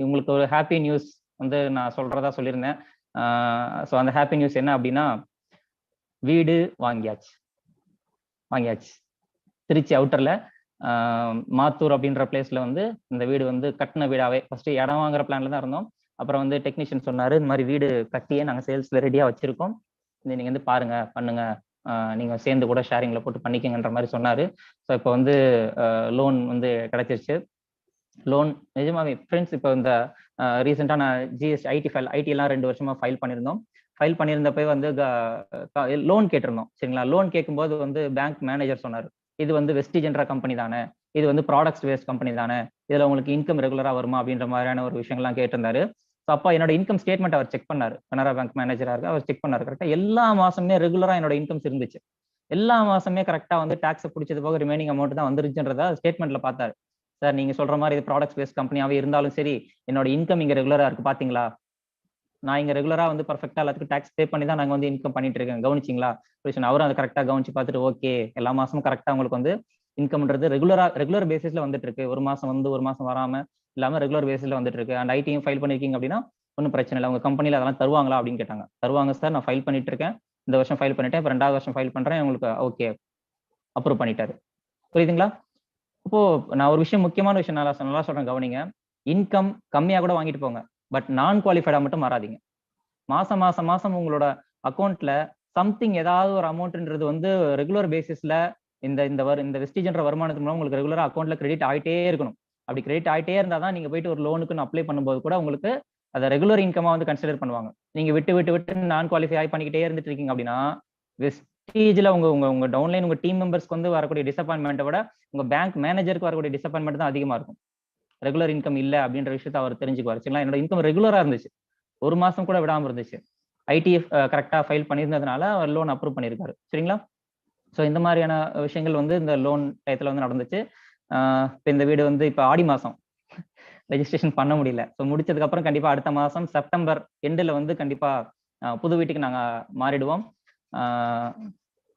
உங்களுக்கு ஒரு ஹாப்பி நியூஸ் வந்து நான் சொல்றதா சொல்லியிருந்தேன். ஸோ அந்த ஹாப்பி நியூஸ் என்ன அப்படின்னா, வீடு வாங்கியாச்சு. திருச்சி அவுட்டர்ல மாத்தூர் அப்படின்ற பிளேஸ்ல வந்து இந்த வீடு வந்து கட்டின வீடாவே, ஃபர்ஸ்ட் இடம் வாங்குற பிளான்ல தான் இருந்தோம். அப்புறம் வந்து டெக்னீஷியன் சொன்னாரு, இந்த மாதிரி வீடு கட்டியே நாங்க சேல்ஸ்ல ரெடியா வச்சிருக்கோம், நீங்க வந்து பாருங்க பண்ணுங்க நீங்க சேர்ந்து கூட ஷேரிங்ல போட்டு பண்ணிக்கங்கன்ற மாதிரி சொன்னாரு. ஸோ இப்போ வந்து லோன் வந்து கிடைச்சிருச்சு. லோன் நிஜமாவே ஃப்ரெண்ட்ஸ், இப்போ இந்த ரீசெண்டாக நான் ஜிஎஸ்டி ஐடி எல்லாம் 2 வருஷமா ஃபைல் பண்ணியிருந்தோம். ஃபைல் பண்ணியிருந்தப்ப வந்து லோன் கேட்டிருந்தோம். சரிங்களா? லோன் கேட்கும்போது வந்து பேங்க் மேனேஜர் சொன்னார், இது வந்து வெஸ்டிஜென்ற கம்பெனி தானே, இது வந்து ப்ராடக்ட்ஸ் வேஸ்ட் கம்பெனி தானே, இதுல உங்களுக்கு இன்கம் ரெகுலரா வருமா அப்படின்ற மாதிரியான ஒரு விஷயங்கள்லாம் கேட்டிருந்தாரு. ஸோ அப்போ என்னோட இன்கம் ஸ்டேட்மெண்ட் அவர் செக் பண்ணாரு. கனரா பேங்க் மேனேஜரா இருக்கு, அவர் செக் பண்ணாரு. கரெக்டாக எல்லா மாசமே ரெகுலரா என்னோட இன்கம்ஸ் இருந்துச்சு. எல்லா மாசமே கரெக்டா வந்து டாக்ஸ் பிடிச்சது போக ரிமைனிங் அமௌண்ட் தான் வந்துருச்சுன்றத ஸ்டேட்மெண்ட்ல பார்த்தாரு. சார் நீங்க சொல்ற மாதிரி இது ப்ராடக்ட்ஸ் பேஸ்ட் கம்பெனியாவே இருந்தாலும் சரி, என்னோட இன்கம் இங்க ரெகுலரா இருக்கு பாத்தீங்களா, நான் இங்க ரெகுலரா வந்து பர்ஃபெக்டா எல்லாத்துக்கும் டாக்ஸ் பே பண்ணி தான் நாங்க வந்து இன்கம் பண்ணிட்டு இருக்கேன், கவனிச்சிங்களா? அவரும் அதை கரெக்டா கவனிச்சு பார்த்துட்டு, ஓகே எல்லா மாசமும் கரெக்டா உங்களுக்கு வந்து இன்கம்ன்றது ரெகுலர் பேசிஸ்ல வந்துட்டு இருக்கு, ஒரு மாசம் வந்து ஒரு மாசம் வராம இல்லாம ரெகுலர் பேசிஸ்ல வந்துட்டு இருக்கு. அண்ட் ஐடியும் ஃபைல் பண்ணிருக்கீங்க அப்படின்னா ஒன்றும் பிரச்சனை இல்லை, உங்க கம்பெனில அதெல்லாம் தருவாங்களா அப்படின்னு கேட்டாங்க. தருவாங்க சார், நான் ஃபைல் பண்ணிட்டு இருக்கேன், இந்த வருஷம் ஃபைல் பண்ணிட்டேன், இப்போ 2வது வருஷம் ஃபைல் பண்றேன், உங்களுக்கு ஓகே அப்ரூவ் பண்ணிட்டாரு. புரியுதுங்களா? இப்போ நான் ஒரு விஷயம், முக்கியமான விஷயம் நல்லா சொல்றேன், கவனிங்க. இன்கம் கம்மியா கூட வாங்கிட்டு போங்க, பட் நான் குவாலிஃபைடா மட்டும் மாறாதீங்க. மாசம் உங்களோட அக்கௌண்ட்ல சம்திங் ஏதாவது ஒரு அமௌண்ட்ன்றது வந்து ரெகுலர் பேசிஸ்ல இந்த வெஸ்டிஜ்ன்ற வருமானத்து மூலம் உங்களுக்கு ரெகுலரா அக்கௌண்ட்ல கிரெடிட் ஆகிட்டே இருக்கணும். அப்படி கிரெடிட் ஆகிட்டே இருந்தா தான் நீங்க போயிட்டு ஒரு லோனுக்குன்னு அப்ளை பண்ணும்போது கூட உங்களுக்கு அதை ரெகுலர் இன்கமா வந்து கன்சிடர் பண்ணுவாங்க. நீங்க விட்டு நான் குவாலிஃபை ஆகி பண்ணிக்கிட்டே இருந்துட்டு இருக்கீங்க அப்படின்னா, வெஸ்டீஜ்ல உங்க உங்க உங்க டவுன்லைன் உங்க டீம் மெம்பர்ஸ்க்கு வந்து வரக்கூடிய டிசப்பாயின்மெண்ட்டை விட உங்க பேங்க் மேனேஜருக்கு வரக்கூடிய டிசப்பாயின்மெண்ட் தான் அதிகமா இருக்கும். ரெகுலர் இன்கம் இல்ல அப்படின்ற விஷயத்தை அவர் தெரிஞ்சுக்குவார். சரிங்களா? என்னோட இன்கம் ரெகுலரா இருந்துச்சு, ஒரு மாசம் கூட விடாம இருந்துச்சு. ஐடிஎஃப் கரெக்டா ஃபைல் பண்ணியிருந்ததுனால அவர் லோன் அப்ரூவ் பண்ணியிருக்காரு. சரிங்களா? ஸோ இந்த மாதிரியான விஷயங்கள் வந்து இந்த லோன் டயத்துல வந்து நடந்துச்சு. இப்போ இந்த வீடு வந்து இப்போ ஆடி மாசம் ரெஜிஸ்ட்ரேஷன் பண்ண முடியல. ஸோ முடிச்சதுக்கு அப்புறம் கண்டிப்பா அடுத்த மாசம் செப்டம்பர் எண்டில் வந்து கண்டிப்பா புது வீட்டுக்கு நாங்க மாறிடுவோம்.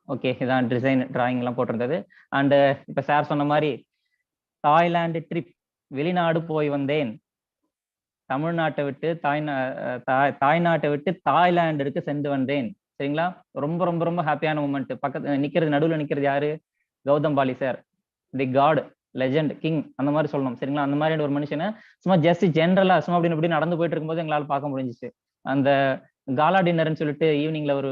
ஓகே, இதான் டிராயிங் எல்லாம் போட்டிருந்தது. அண்ட் இப்ப சார் சொன்ன மாதிரி தாய்லாந்து ட்ரிப், வெளிநாடு போய் வந்தேன், தமிழ்நாட்டை விட்டு தாய்நாட்டை விட்டு தாய்லாண்டிற்கு சென்று வந்தேன். சரிங்களா? ரொம்ப ரொம்ப ரொம்ப ஹாப்பியான மூமெண்ட். பக்கத்து நிக்கிறது, நடுவில் நிக்கிறது யாரு? கௌதம் பாலி சார், தி காட், லெஜெண்ட், கிங், அந்த மாதிரி சொல்லணும். சரிங்களா? அந்த மாதிரி ஒரு மனுஷனை சும்மா ஜஸ்ட் ஜென்ரலா சும்மா அப்படின்னு இப்படி நடந்து போயிட்டு இருக்கும்போது எங்களால் பார்க்க முடிஞ்சிச்சு. அந்த காலா டின்னர்னு சொல்லிட்டு ஈவினிங்ல ஒரு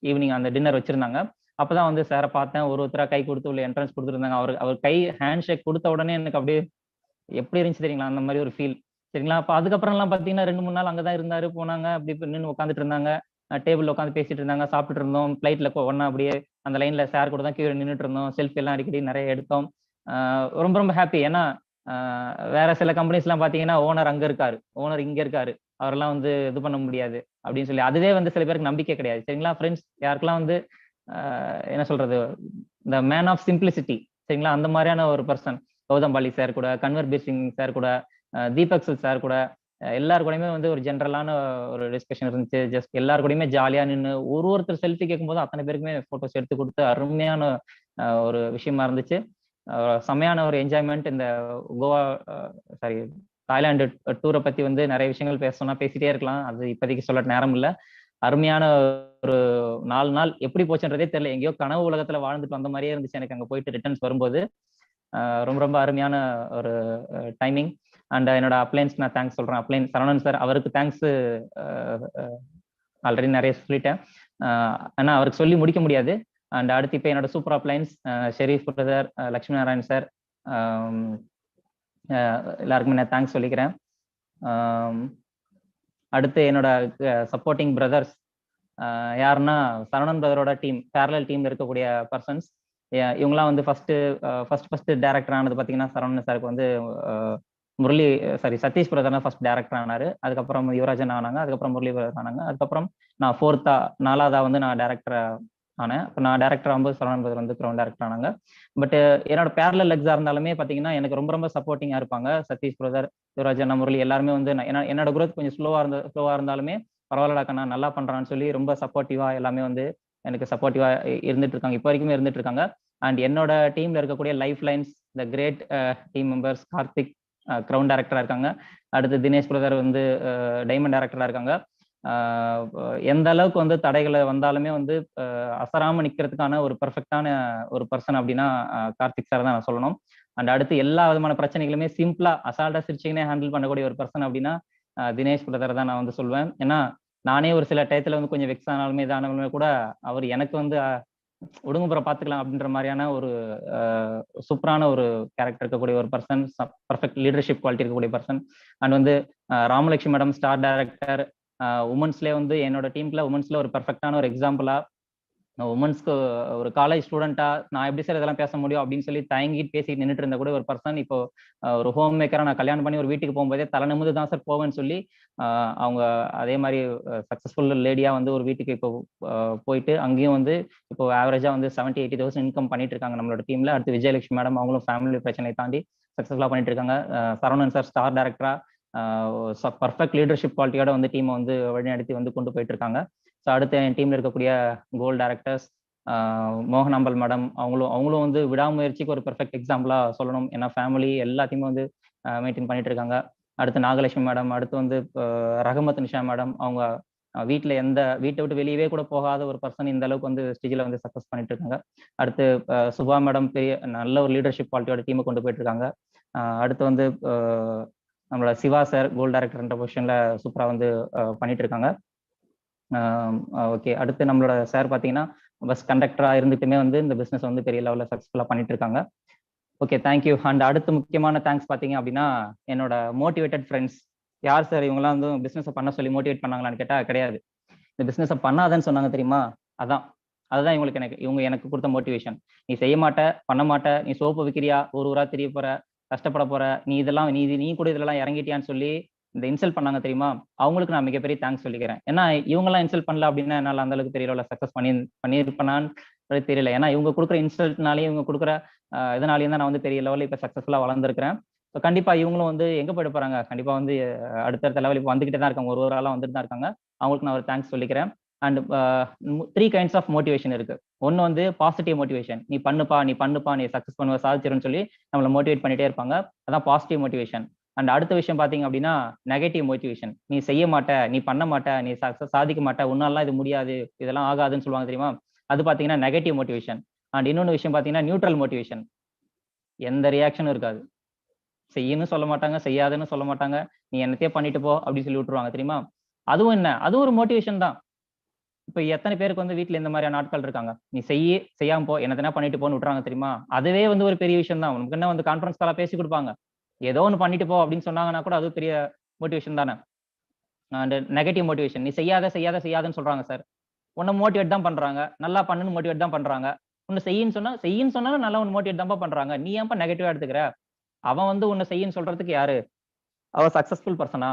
ஈவினிங் அந்த டின்னர் வச்சிருந்தாங்க. அப்பதான் வந்து சாரை பார்த்தேன், ஒருத்தரா கை கொடுத்து உள்ள என்ட்ரன்ஸ் கொடுத்துருந்தாங்க. அவர் கை ஹேண்ட் ஷேக் கொடுத்த உடனே எனக்கு அப்படியே எப்படி இருந்துச்சு தெரியுங்களா, அந்த மாதிரி ஒரு ஃபீல். சரிங்களா? அப்ப அதுக்கப்புறம் எல்லாம் பாத்தீங்கன்னா 2-3 நாள் அங்கதான் இருந்தாரு, போனாங்க, அப்படி நின்று உட்காந்துட்டு இருந்தாங்க, டேபிள்ல உட்காந்து பேசிட்டு இருந்தாங்க, சாப்பிட்டுட்டு இருந்தோம், பிளைட்ல ஒன்னா அப்படியே அந்த லைன்ல சார் கூட தான் கீழே நின்றுட்டு இருந்தோம், செல்ஃபி எல்லாம் அடிக்கடி நிறைய எடுத்தோம். ரொம்ப ரொம்ப ஹாப்பி. ஏன்னா வேற சில கம்பெனிஸ் எல்லாம் பாத்தீங்கன்னா ஓனர் அங்க இருக்காரு, ஓனர் இங்க இருக்காரு, அவரெல்லாம் வந்து இது பண்ண முடியாது அப்படின்னு சொல்லி அதுவே வந்து சில பேருக்கு நம்பிக்கை கிடையாது. சரிங்களா ஃப்ரெண்ட்ஸ்? யாருக்கெல்லாம் வந்து என்ன சொல்றது, இந்த மேன் ஆஃப் சிம்பிளிசிட்டி, சரிங்களா, அந்த மாதிரியான ஒரு பர்சன் கௌதம் பாலி சார் கூட, கன்வர் பீர் சிங் சார் கூட, தீபக் சார் கூட, எல்லாரு கூடயுமே வந்து ஒரு ஜென்ரலான ஒரு டிஸ்கஷன் இருந்துச்சு. ஜஸ்ட் எல்லாரு கூடயுமே ஜாலியா நின்று ஒருத்தர் செல்ஃபி கேட்கும்போது அத்தனை பேருக்குமே போட்டோஸ் எடுத்து கொடுத்து அருமையான ஒரு விஷயமா இருந்துச்சு. செம்மையான ஒரு என்ஜாய்மெண்ட். இந்த கோவா சாரி தாய்லாந்து டூரை பத்தி வந்து நிறைய விஷயங்கள் பேசணும்னா பேசிட்டே இருக்கலாம், அது இப்போதைக்கு சொல்ல நேரம் இல்லை. அருமையான ஒரு 4 நாள் எப்படி போச்சுன்றதே தெரியல, எங்கேயோ கனவு உலகத்துல வாழ்ந்துட்டு வந்த மாதிரியே இருந்துச்சு எனக்கு அங்க போயிட்டு ரிட்டர்ன்ஸ் வரும்போது. ரொம்ப ரொம்ப அருமையான ஒரு டைமிங். அண்ட் என்னோட அப்ளைன்ஸ்க்கு நான் தேங்க்ஸ் சொல்றேன். அப்ளைன் சரவணன் சார், அவருக்கு தேங்க்ஸ் ஆல்ரெடி நிறைய சொல்லிட்டேன், ஆனா அவருக்கு சொல்லி முடிக்க முடியாது. அண்ட் அடுத்து இப்போ என்னோட super appliance Sharif brother, Lakshmi Narayan sir, எல்லாருக்குமே நான் தேங்க்ஸ் சொல்லிக்கிறேன். அடுத்து என்னோட சப்போர்ட்டிங் பிரதர்ஸ் யாருன்னா சரவணன் பிரதரோட டீம், பேரலல் டீம்ல இருக்கக்கூடிய பர்சன்ஸ். இவங்கெல்லாம் வந்து ஃபர்ஸ்ட் டைரக்டர் ஆனது பார்த்தீங்கன்னா சரவணன் சாருக்கு வந்து சதீஷ் பிரதர் தான் ஃபர்ஸ்ட் டைரக்டர் ஆனாரு, அதுக்கப்புறம் யுவராஜன் ஆனாங்க, அதுக்கப்புறம் முரளி பிரதர் ஆனாங்க, அதுக்கப்புறம் நான் 4ஆவதா வந்து நான் டைரக்டர் ஆனேன். இப்போ நான் டைரக்டர் ஆகும்போது சரவணன் பிரதர் வந்து கிரவுண்ட் டைரக்டர் ஆனாங்க. பட் என்னோட பேரலல் லெக்ஸா இருந்தாலுமே பார்த்தீங்கன்னா எனக்கு ரொம்ப ரொம்ப சப்போர்ட்டிங்கா இருப்பாங்க சதீஷ் பிரதர், யுவராஜன், முரளி, எல்லாருமே வந்து என்னோட குரோத் கொஞ்சம் ஸ்லோவா இருந்தாலுமே பரவாயில்லடா கண்ணா நல்லா பண்றான்னு சொல்லி ரொம்ப சப்போர்ட்டிவா எல்லாமே வந்து எனக்கு சப்போர்ட்டிவா இருந்துட்டு இருக்காங்க, இப்போ வரைக்குமே இருந்துட்டு இருக்காங்க. அண்ட் என்னோட டீம்ல இருக்கக்கூடிய life lines, the great team members, Karthik ground டைரக்டரா இருக்காங்க, அடுத்து தினேஷ் பிரதர் வந்து டைமண்ட் டைரக்டரா இருக்காங்க. எந்த அளவுக்கு வந்து தடைகளை வந்தாலுமே வந்து அசராம நிக்கிறதுக்கான ஒரு பெர்ஃபெக்டான ஒரு பர்சன் அப்படின்னா கார்த்திக் சார் தான் நான் சொல்லணும். அண்ட் அடுத்து எல்லா விதமான பிரச்சனைகளுமே சிம்பிளா அசால்ட்டா சிரிச்சிங்கனே ஹேண்டில் பண்ணக்கூடிய ஒரு பர்சன் அப்படின்னா தினேஷ் பிரதர் தான் நான் வந்து சொல்வேன். ஏன்னா நானே ஒரு சில டயத்துல வந்து கொஞ்சம் வெக்ஸ் ஆனாலுமே இதானாலுமே கூட அவர் எனக்கு வந்து ஒடுங்குப்புறம் பார்த்துக்கலாம் அப்படின்ற மாதிரியான ஒரு சூப்பரான ஒரு கேரக்டர் இருக்கக்கூடிய ஒரு பர்சன், பர்ஃபெக்ட் லீடர்ஷிப் குவாலிட்டி இருக்கக்கூடிய பர்சன். அண்ட் வந்து ராமலட்சுமி மேடம் ஸ்டார் டைரக்டர், உமன்ஸ்லேயே வந்து என்னோட டீம்ல உமன்ஸ்ல ஒரு பர்ஃபெக்டான ஒரு எக்ஸாம்பிளா, உமன்ஸ்க்கு ஒரு காலேஜ் ஸ்டூடெண்டா நான் எப்படி சார் இதெல்லாம் பேச முடியும் அப்படின்னு சொல்லி தயங்கிட்டு பேசிட்டு நின்றுட்டு இருந்த கூட ஒரு பர்சன் இப்போ ஒரு ஹோம் மேக்கரா நான் கல்யாணம் பண்ணி ஒரு வீட்டுக்கு போகும்போதே தலை நிமிந்து தான் சார் போவேன்னு சொல்லி அவங்க அதே மாதிரி சக்சஸ்ஃபுல் லேடியா வந்து ஒரு வீட்டுக்கு இப்போ போயிட்டு அங்கேயும் வந்து இப்போ ஆவரேஜா வந்து 70-80,000 இன்கம் பண்ணிட்டு இருக்காங்க நம்மளோட டீம்ல. அடுத்து விஜயலட்சுமி மேடம் அவங்களும் ஃபேமிலி பிரச்சனையை தாண்டி சக்சஸ்ஃபுல்லா பண்ணிட்டு இருக்காங்க. சரவணன் சார் ஸ்டார் டைரக்டரா பர்ஃபெக்ட் லீடர்ஷிப் குவாலிட்டியோட வந்து டீமை வந்து வழிநடத்தி வந்து கொண்டு போயிட்டு இருக்காங்க. ஸோ அடுத்து என் டீம்ல இருக்கக்கூடிய கோல் டைரக்டர்ஸ் மோகனாம்பல் மேடம் அவங்களும் வந்து விடாமுயற்சிக்கு ஒரு பெர்ஃபெக்ட் எக்ஸாம்பிளா சொல்லணும். ஏன்னா ஃபேமிலி எல்லாத்தையுமே வந்து மெயின்டைன் பண்ணிட்டு இருக்காங்க. அடுத்து நாகலட்சுமி மேடம், அடுத்து வந்து ரஹமத் நிஷா மேடம், அவங்க வீட்டை விட்டு வெளியவே கூட போகாத ஒரு பர்சன் இந்த அளவுக்கு வந்து ஸ்டேஜில் வந்து சக்ஸஸ் பண்ணிட்டு இருக்காங்க. அடுத்து சுபா மேடம் பெரிய நல்ல ஒரு லீடர்ஷிப் குவாலிட்டியோட டீமை கொண்டு போயிட்டு இருக்காங்க. அடுத்து வந்து நம்மளோட சிவா சார் கோல் டைரக்டர்ன்ற பொசிஷன்ல சூப்பரா வந்து பண்ணிட்டு இருக்காங்க. ஓகே, அடுத்து நம்மளோட சார் பார்த்தீங்கன்னா பஸ் கண்டக்டரா இருந்துட்டுமே வந்து இந்த பிசினஸ் வந்து பெரிய லெவலில் சக்ஸஸ்ஃபுல்லாக பண்ணிட்டு இருக்காங்க. Okay, thank you. அண்ட் அடுத்து முக்கியமான தேங்க்ஸ் பார்த்தீங்க அப்படின்னா என்னோட மோட்டிவேட்டட் ஃப்ரெண்ட்ஸ். யார் சார் இவங்கெல்லாம் வந்து பிஸ்னஸை பண்ண சொல்லி மோட்டிவேட் பண்ணாங்களான்னு கேட்டால் கிடையாது. இந்த பிஸ்னஸை பண்ணாதன்னு சொன்னாங்க தெரியுமா, அதுதான் இவங்க எனக்கு கொடுத்த மோட்டிவேஷன். நீ செய்ய மாட்ட, பண்ண மாட்ட, நீ சோப்பு விற்கிறியா, ஒரு ஊரா தெரிய போற, கஷ்டப்பட போற, நீ கூட இதெல்லாம் இறங்கிட்டியான்னு சொல்லி இந்த இன்சல்ட் பண்ணாங்க தெரியுமா, அவங்களுக்கு நான் மிகப்பெரிய தேங்க்ஸ் சொல்லிக்கிறேன். ஏன்னா இவங்கெல்லாம் இன்சல்ட் பண்ணல அப்படின்னா என்னால் அந்த அளவுக்கு பெரிய லெவலில் சக்ஸஸ் பண்ணியிருப்பேனான்னு தெரியல. ஏன்னா இவங்க கொடுக்குற இன்சல்ட்னாலேயும் இவங்க கொடுக்குற இதனாலேயும் தான் நான் வந்து பெரிய லெவலில் இப்போ சக்ஸஸ்ஃபுல்லாக வளர்ந்துருக்கிறேன். ஸோ கண்டிப்பாக இவங்களும் வந்து எங்கே போயிட்டு போகிறாங்க, கண்டிப்பாக வந்து அடுத்தடுத்த லெவல் இப்போ வந்துகிட்டே தான் இருக்காங்க, ஒரு ஆளாக வந்துட்டு தான் இருக்காங்க. அவங்களுக்கு நான் ஒரு தேங்க்ஸ் சொல்லிக்கிறேன். அண்ட் 3 kinds ஆஃப் மோட்டிவேஷன் இருக்கு. ஒன்று வந்து பாசிட்டிவ் மோட்டிவேஷன், நீ பண்ணுப்பா நீ சக்ஸஸ் பண்ணுவ, சாதிச்சிருன்னு சொல்லி நம்மளை மோட்டிவேட் பண்ணிட்டே இருப்பாங்க, அதான் பாசிட்டிவ் மோட்டிவேஷன். அண்ட் அடுத்த விஷயம் பார்த்தீங்க அப்படின்னா நெகட்டிவ் மோட்டிவேஷன், நீ செய்ய மாட்ட, நீ பண்ண மாட்ட, நீ சாதிக்க மாட்ட, உன்னாலாம் இது முடியாது, இதெல்லாம் ஆகாதுன்னு சொல்லுவாங்க தெரியுமா, அது பார்த்தீங்கன்னா நெகட்டிவ் மோட்டிவேஷன். அண்ட் இன்னொன்று விஷயம் பார்த்தீங்கன்னா நியூட்ரல் மோட்டிவேஷன், எந்த ரியாக்ஷனும் இருக்காது, செய்யணும் சொல்ல மாட்டாங்க, செய்யாதுன்னு சொல்ல மாட்டாங்க, நீ என்னத்தையே பண்ணிட்டு போ அப்படின்னு சொல்லி விட்டுருவாங்க தெரியுமா. அதுவும் என்ன, அதுவும் ஒரு மோட்டிவேஷன் தான். இப்ப எத்தனை பேருக்கு வந்து வீட்டுல இந்த மாதிரியான நாட்கள் இருக்காங்க, நீ செய்யாம போ, என்னத்தனா பண்ணிட்டு போன்னு விட்டுறாங்க தெரியுமா. அதுவே வந்து ஒரு பெரிய விஷயம் தான். உனக்கு என்ன வந்து கான்ஃபரன்ஸ் காலா பேசி கொடுப்பாங்க, ஏதோ ஒன்று பண்ணிட்டு போ அப்படின்னு சொன்னாங்கன்னா கூட அது பெரிய மோட்டிவேஷன் தானே. அண்ட் நெகட்டிவ் மோட்டிவேஷன், நீ செய்யாதுன்னு சொல்றாங்க சார், உன்னை மோட்டிவேட் தான் பண்றாங்க, நல்லா பண்ணுன்னு மோட்டிவேட் தான் பண்றாங்க, உன்னை செய்யின்னு சொன்னாலும் நல்லா ஒன்று மோட்டிவேட் தான் பண்றாங்க, நீ ஏன்ப்பா நெகட்டிவா எடுத்துக்கிற. அவன் வந்து உன்னை செய்யின்னு சொல்றதுக்கு யாரு, அவன் சக்சஸ்ஃபுல் பர்சனா,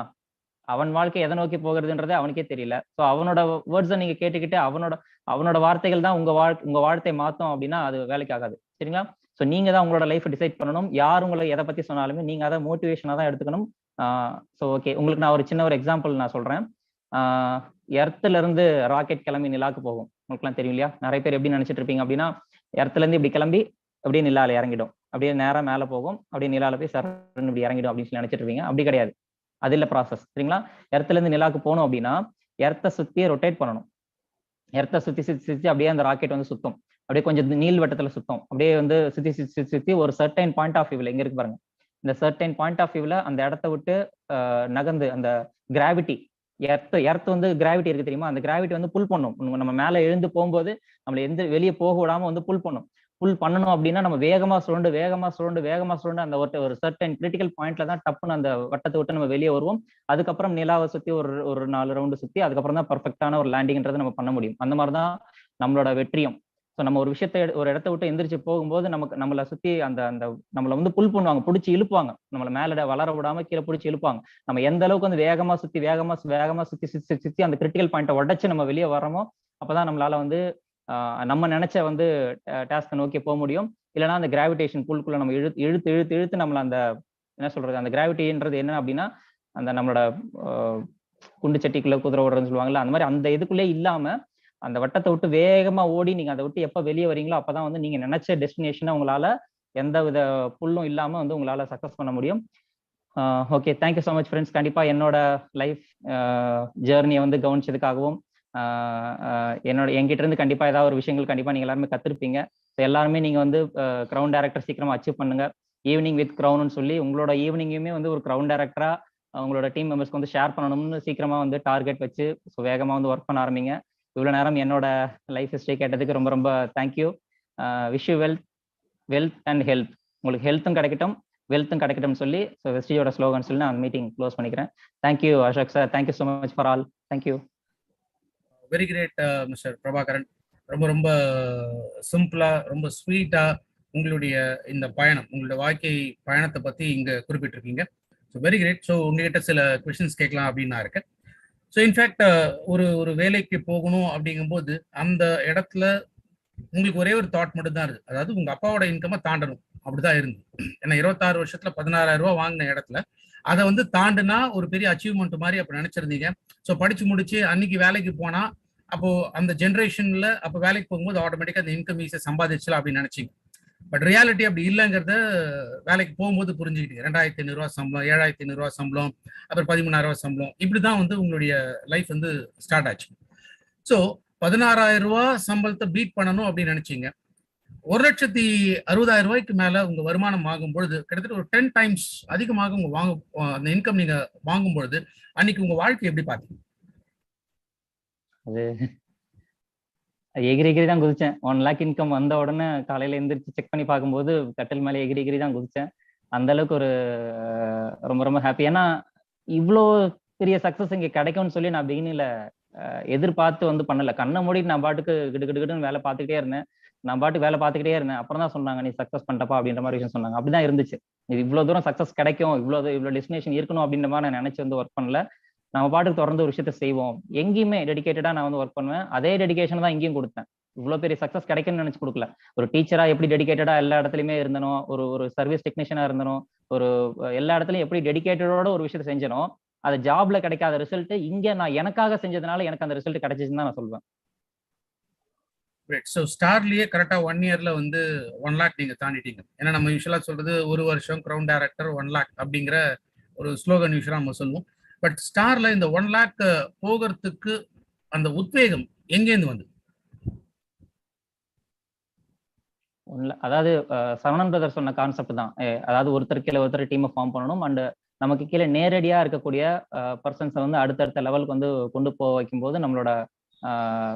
அவன் வாழ்க்கை எதை நோக்கி போகிறதுன்றதே அவனுக்கே தெரியல. ஸோ அவனோட வேர்ட்ஸை நீங்க கேட்டுக்கிட்டு அவனோட வார்த்தைகள் தான் உங்க வாழ்த்தை மாத்தும் அப்படின்னா அது வேலைக்கு ஆகாது, சரிங்களா. ஸோ நீங்க தான் உங்களோட லைஃப் டிசைட் பண்ணணும். யார் உங்களை எதை பத்தி சொன்னாலுமே நீங்க அதை மோட்டிவேஷனா தான் எடுத்துக்கணும். ஸோ ஓகே, உங்களுக்கு நான் ஒரு சின்ன ஒரு எக்ஸாம்பிள் நான் சொல்றேன். எர்த்துல இருந்து ராக்கெட் கிளம்பி நிலாக்கு போகும், உங்களுக்குலாம் தெரியும் இல்லையா. நிறைய பேர் எப்படி நினைச்சிட்டு இருப்பீங்க அப்படின்னா எர்த்துல இருந்து இப்படி கிளம்பி அப்படியே நிலால இறங்கிடும், அப்படியே நேரம் மேல போகும், அப்படியே நிலால போய் சரன்னு இப்படி இறங்கிடும் அப்படின்னு சொல்லி நினைச்சிட்டு இருப்பீங்க. அப்படி கிடையாது, அது இல்ல ப்ராசஸ், சரிங்களா. எர்த்துல இருந்து நிலாக்கு போகணும் அப்படின்னா எர்த்தை சுத்தி ரொட்டேட் பண்ணணும். எர்த்தை சுத்தி அப்படியே அந்த ராக்கெட் வந்து சுத்தும், அப்படியே கொஞ்சம் நீள்வட்டத்துல சுத்தும், அப்படியே வந்து சுத்தி ஒரு சர்டைன் பாயிண்ட் ஆஃப் வியூல எங்க இருக்கு பாருங்க, இந்த சர்டைன் பாயிண்ட் ஆஃப் வியூல அந்த இடத்த விட்டு நகர்ந்து அந்த கிராவிட்டி, எர்த் வந்து கிராவிட்டி இருக்கு தெரியுமா, அந்த கிராவிட்டி வந்து புல் பண்ணும். நம்ம மேல எழுந்து போகும்போது நம்மள வெளியே போக விடாம வந்து புல் பண்ணணும் அப்படின்னா நம்ம வேகமா சுருண்டு அந்த ஒரு சர்டன் கிரிட்டிக்கல் பாயிண்ட்ல தான் டப்புன்னு அந்த வட்டத்தை விட்டு நம்ம வெளியே வருவோம். அதுக்கப்புறம் நிலாவை சுத்தி ஒரு 4 ரவுண்டு சுத்தி அதுக்கப்புறம் தான் பர்ஃபெக்டான ஒரு லேண்டிங்ன்றது நம்ம பண்ண முடியும். அந்த மாதிரிதான் நம்மளோட வெற்றியும். ஸோ நம்ம ஒரு இடத்த விட்டு எந்திரிச்சு போகும்போது நம்மளை சுத்தி அந்த நம்மளை வந்து புல் பண்ணுவாங்க, பிடிச்சி இழுப்பாங்க, நம்மளை மேல வளர விடாம கீழே பிடிச்சி இழுப்பாங்க. நம்ம எந்த அளவுக்கு வந்து வேகமா சுத்தி அந்த கிரிட்டிக்கல் பாயிண்ட்டை உடைச்சு நம்ம வெளியே வரோமோ அப்பதான் நம்மளால வந்து நம்ம நினைச்ச வந்து டாஸ்கை நோக்கி போக முடியும். இல்லைன்னா அந்த கிராவிடேஷன் புல்குள்ள நம்ம இழுத்து நம்மள அந்த என்ன சொல்றது, அந்த கிராவிட்டின்றது என்ன அப்படின்னா அந்த நம்மளோட குண்டு சட்டிக்குள்ள குதிரை ஓடுறதுன்னு சொல்லுவாங்கல்ல, அந்த மாதிரி அந்த இதுக்குள்ளே இல்லாம அந்த வட்டத்தை விட்டு வேகமா ஓடி நீங்க அதை விட்டு எப்ப வெளியே வரீங்களோ அப்பதான் வந்து நீங்க நினைச்ச டெஸ்டினேஷனை உங்களால எந்த வித புல்லும் இல்லாம வந்து உங்களால சக்சஸ் பண்ண முடியும். Okay, thank you so much friends. கண்டிப்பா என்னோட லைஃப் ஜேர்னியை வந்து கவனிச்சதுக்காகவும் என்கிட்ட இருந்து கண்டிப்பா ஏதாவது ஒரு விஷயங்கள் கண்டிப்பா நீங்க எல்லாருமே கத்துருப்பீங்க. எல்லாருமே நீங்க வந்து கிரவுன் டைரக்டர் சீக்கிரமா அச்சீவ் பண்ணுங்க. ஈவினிங் வித் கிரவுன்னு சொல்லி உங்களோட ஈவினிங்குமே வந்து ஒரு கிரவுன் டைரக்டரா அவங்களோட டீம் மெம்பர்ஸ்க்கு வந்து ஷேர் பண்ணணும்னு சீக்கிரமா வந்து டார்கெட் வச்சு ஸோ வேகமாக வந்து ஒர்க் பண்ண ஆரம்பிங்க. இவ்வளோ நேரம் என்னோட லைஃப் ஹிஸ்ட்ரி கேட்டதுக்கு ரொம்ப ரொம்ப thank you. Wish you wealth and health. உங்களுக்கு ஹெல்த்தும் கிடைக்கட்டும், வெல்த்தும் கிடைக்கட்டும் சொல்லி ஸோ வெஸ்டிஜோட ஸ்லோகன் சொல்லி நான் மீட்டிங் க்ளோஸ் பண்ணிக்கிறேன். Thank you Ashok sir, thank you so much for all. Thank you. Very great mister Prabhakaran. ரொம்ப ரொம்ப சிம்பிளா, ரொம்ப ஸ்வீட்டா உங்களுடைய இந்த பயணம், உங்களுடைய வாழ்க்கை பயணத்தை பத்தி இங்க குறிப்பிட்டிருக்கீங்க. So very great. ஸோ உங்ககிட்ட சில கொஸ்டின்ஸ் கேட்கலாம் அப்படின்னு நான் இருக்கேன். ஸோ இன்ஃபேக்ட் ஒரு ஒரு வேலைக்கு போகணும் அப்படிங்கும்போது அந்த இடத்துல உங்களுக்கு ஒரே ஒரு தாட் மட்டும் தான் இருக்கு, அதாவது உங்க அப்பாவோட இன்கமை தாண்டணும் அப்படிதான் இருந்து. ஏன்னா 26 வருஷத்துல 16,000 ரூபாய் வாங்கின இடத்துல அதை வந்து தாண்டுனா ஒரு பெரிய அச்சீவ்மெண்ட் மாதிரி அப்ப நினைச்சிருந்தீங்க. ஸோ படிச்சு முடிச்சு அன்னைக்கு வேலைக்கு போனா அப்போ அந்த ஜென்ரேஷன்ல அப்போ வேலைக்கு போகும்போது ஆட்டோமேட்டிக்கா அந்த இன்கம் ஈஸியா சம்பாதிச்சலாம் அப்படின்னு நினைச்சீங்க. பட் ரியாலிட்டி அப்படி இல்லைங்கிறத வேலைக்கு போகும்போது புரிஞ்சுக்கிட்டீங்க. 2,500 ரூபாய் சம்பளம், 7,500 ரூபாய் சம்பளம், அப்புறம் 13,000 ரூபாய் சம்பளம், இப்படிதான் வந்து உங்களுடைய லைஃப் வந்து ஸ்டார்ட் ஆச்சு. ஸோ 16,000 ரூபாய் சம்பளத்தை பீட் பண்ணணும் அப்படின்னு நினைச்சீங்க. 1,60,000 ரூபாய்க்கு மேல உங்க வருமானம் வாங்கும் பொழுது கிட்டத்தட்ட ஒரு 10 டைம்ஸ் அதிகமாக உங்க அந்த இன்கம் நீங்க வாங்கும் பொழுது அன்னைக்கு உங்க வாழ்க்கை எப்படி பாத்தீங்க? அது எகிரி எகிரி தான் குதிச்சேன். 1 லேக் இன்கம் வந்த உடனே காலையில எந்திரிச்சு செக் பண்ணி பார்க்கும்போது கட்டில் மேலே எகிரி எகிரி தான் குதிச்சேன். அந்த அளவுக்கு ஒரு ரொம்ப ரொம்ப ஹாப்பி. ஏன்னா இவ்வளோ பெரிய சக்சஸ் இங்க கிடைக்கும்னு சொல்லி நான் பிகினிங்ல எதிர்பார்த்து வந்து பண்ணல. கண்ணை மூடிட்டு நான் பாட்டுக்கு கிடுகிடுன்னு வேலை பார்த்துக்கிட்டே இருந்தேன். நான் பாட்டுக்கு வேலை பார்த்துக்கிட்டே இருந்தேன். அப்புறம் தான் சொன்னாங்க நீ சக்சஸ் பண்ணிட்டப்பா அப்படின்ற மாதிரி விஷயம் சொன்னாங்க. அப்படிதான் இருந்துச்சு. இது இவ்வளவு தூரம் சக்சஸ் கிடைக்கும், இவ்வளவு டெஸ்டினேஷன் இருக்கணும் அப்படின்ற மாதிரி நான் நினைச்சு வந்து ஒர்க் பண்ணல. நம்ம பாட்டுக்கு தொடர்ந்து ஒரு விஷயத்த செய்வோம். எங்கேயுமே டெடிகேட்டடா நான் வந்து ஒர்க் பண்ணுவேன். அதே டெடிகேஷன் தான் இங்கேயும் கொடுத்தேன். இவ்வளவு பெரிய சக்சஸ் கிடைக்கும்னு நினைச்சு கொடுக்கல. ஒரு டீச்சரா எப்படி டெடிகேட்டடா எல்லா இடத்துலயுமே இருந்தனோ, ஒரு சர்வீஸ் டெக்னீஷியனா இருந்தனும், ஒரு எல்லா இடத்துலயும் எப்படி டெடிகேட்டடோட ஒரு விஷயத்த செஞ்சனோ, அது ஜாப்ல கிடைக்காத ரிசல்ட் இங்க நான் எனக்காக செஞ்சதுனால எனக்கு அந்த ரிசல்ட் கிடைச்சிச்சுன்னு தான் நான் சொல்வேன். ஸோ ஸ்டார்லயே கரெக்டா 1 இயர்ல வந்து 1 லேக் நீங்க தாண்டிட்டீங்க. ஏன்னா நம்ம யூஸ்வலா சொல்றது ஒரு வருஷம் கிரவுன் டைரக்டர் 1 லேக் அப்படிங்கிற ஒரு ஸ்லோகன் யூஸ்வலா நம்ம சொல்லுவோம். பட் ஸ்டார்ல இந்த 1 லேக் போகிறதுக்கு அந்த உத்வேகம் எங்கேருந்து வந்து? அதாவது சரவணன் பிரதர் சொன்ன கான்செப்ட் தான். அதாவது ஒருத்தர் கீழே ஒருத்தர் டீமை ஃபார்ம் பண்ணணும். அண்ட் நமக்கு கீழே நேரடியா இருக்கக்கூடிய பர்சன்ஸை வந்து அடுத்தடுத்த லெவலுக்கு வந்து கொண்டு போக வைக்கும்போது நம்மளோட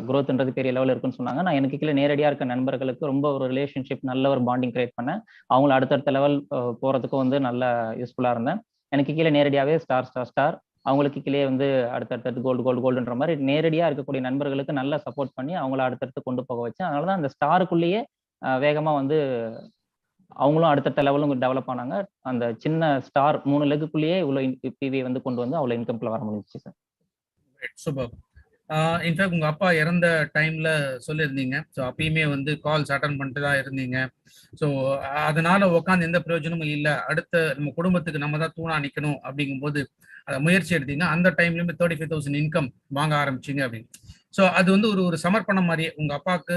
குரோத்ன்றது பெரிய லெவல் இருக்குன்னு சொன்னாங்க. நான் எனக்கு கீழே நேரடியா இருக்க நண்பர்களுக்கு ரொம்ப ஒரு ரிலேஷன்ஷிப், நல்ல ஒரு பாண்டிங் கிரியேட் பண்ணேன். அவங்கள அடுத்தடுத்த லெவல் போறதுக்கும் வந்து நல்ல யூஸ்ஃபுல்லா இருந்தேன். எனக்கு கீழே நேரடியாவே ஸ்டார், அவங்களுக்கு கீழே வந்து அடுத்தடுத்து கோல்டுன்ற மாதிரி நேரடியா இருக்கக்கூடிய நண்பர்களுக்கு நல்லா சப்போர்ட் பண்ணி அவங்கள அடுத்தடுத்து கொண்டு போக வச்சேன். அதனாலதான் அந்த ஸ்டாருக்குள்ளேயே வேகமா வந்து அவங்களும் அடுத்தடுத்த லெவலும் டெவலப் ஆனாங்க. அந்த சின்ன ஸ்டார் 3 லெக்குள்ளேயே இவ்வளவு பிவி வந்து கொண்டு வந்து அவ்வளவு இன்கம்ல வர முடிஞ்சிச்சு சார். சூப்பர். இன்ஃபேக்ட் உங்க அப்பா இறந்த டைம்ல சொல்லியிருந்தீங்க. ஸோ அப்பயுமே வந்து கால்ஸ் அட்டன் பண்ணிட்டு தான் இருந்தீங்க. ஸோ அதனால உட்காந்து எந்த பிரயோஜனமும் இல்லை, அடுத்த நம்ம குடும்பத்துக்கு நம்ம தான் தூணா நிற்கணும் அப்படிங்கும்போது அதை முயற்சி எடுத்தீங்க. அந்த டைம்லயுமே 35,000 இன்கம் வாங்க ஆரம்பிச்சிங்க அப்படின்னு. ஸோ அது வந்து ஒரு சமர்ப்பணம் மாதிரியே உங்க அப்பாவுக்கு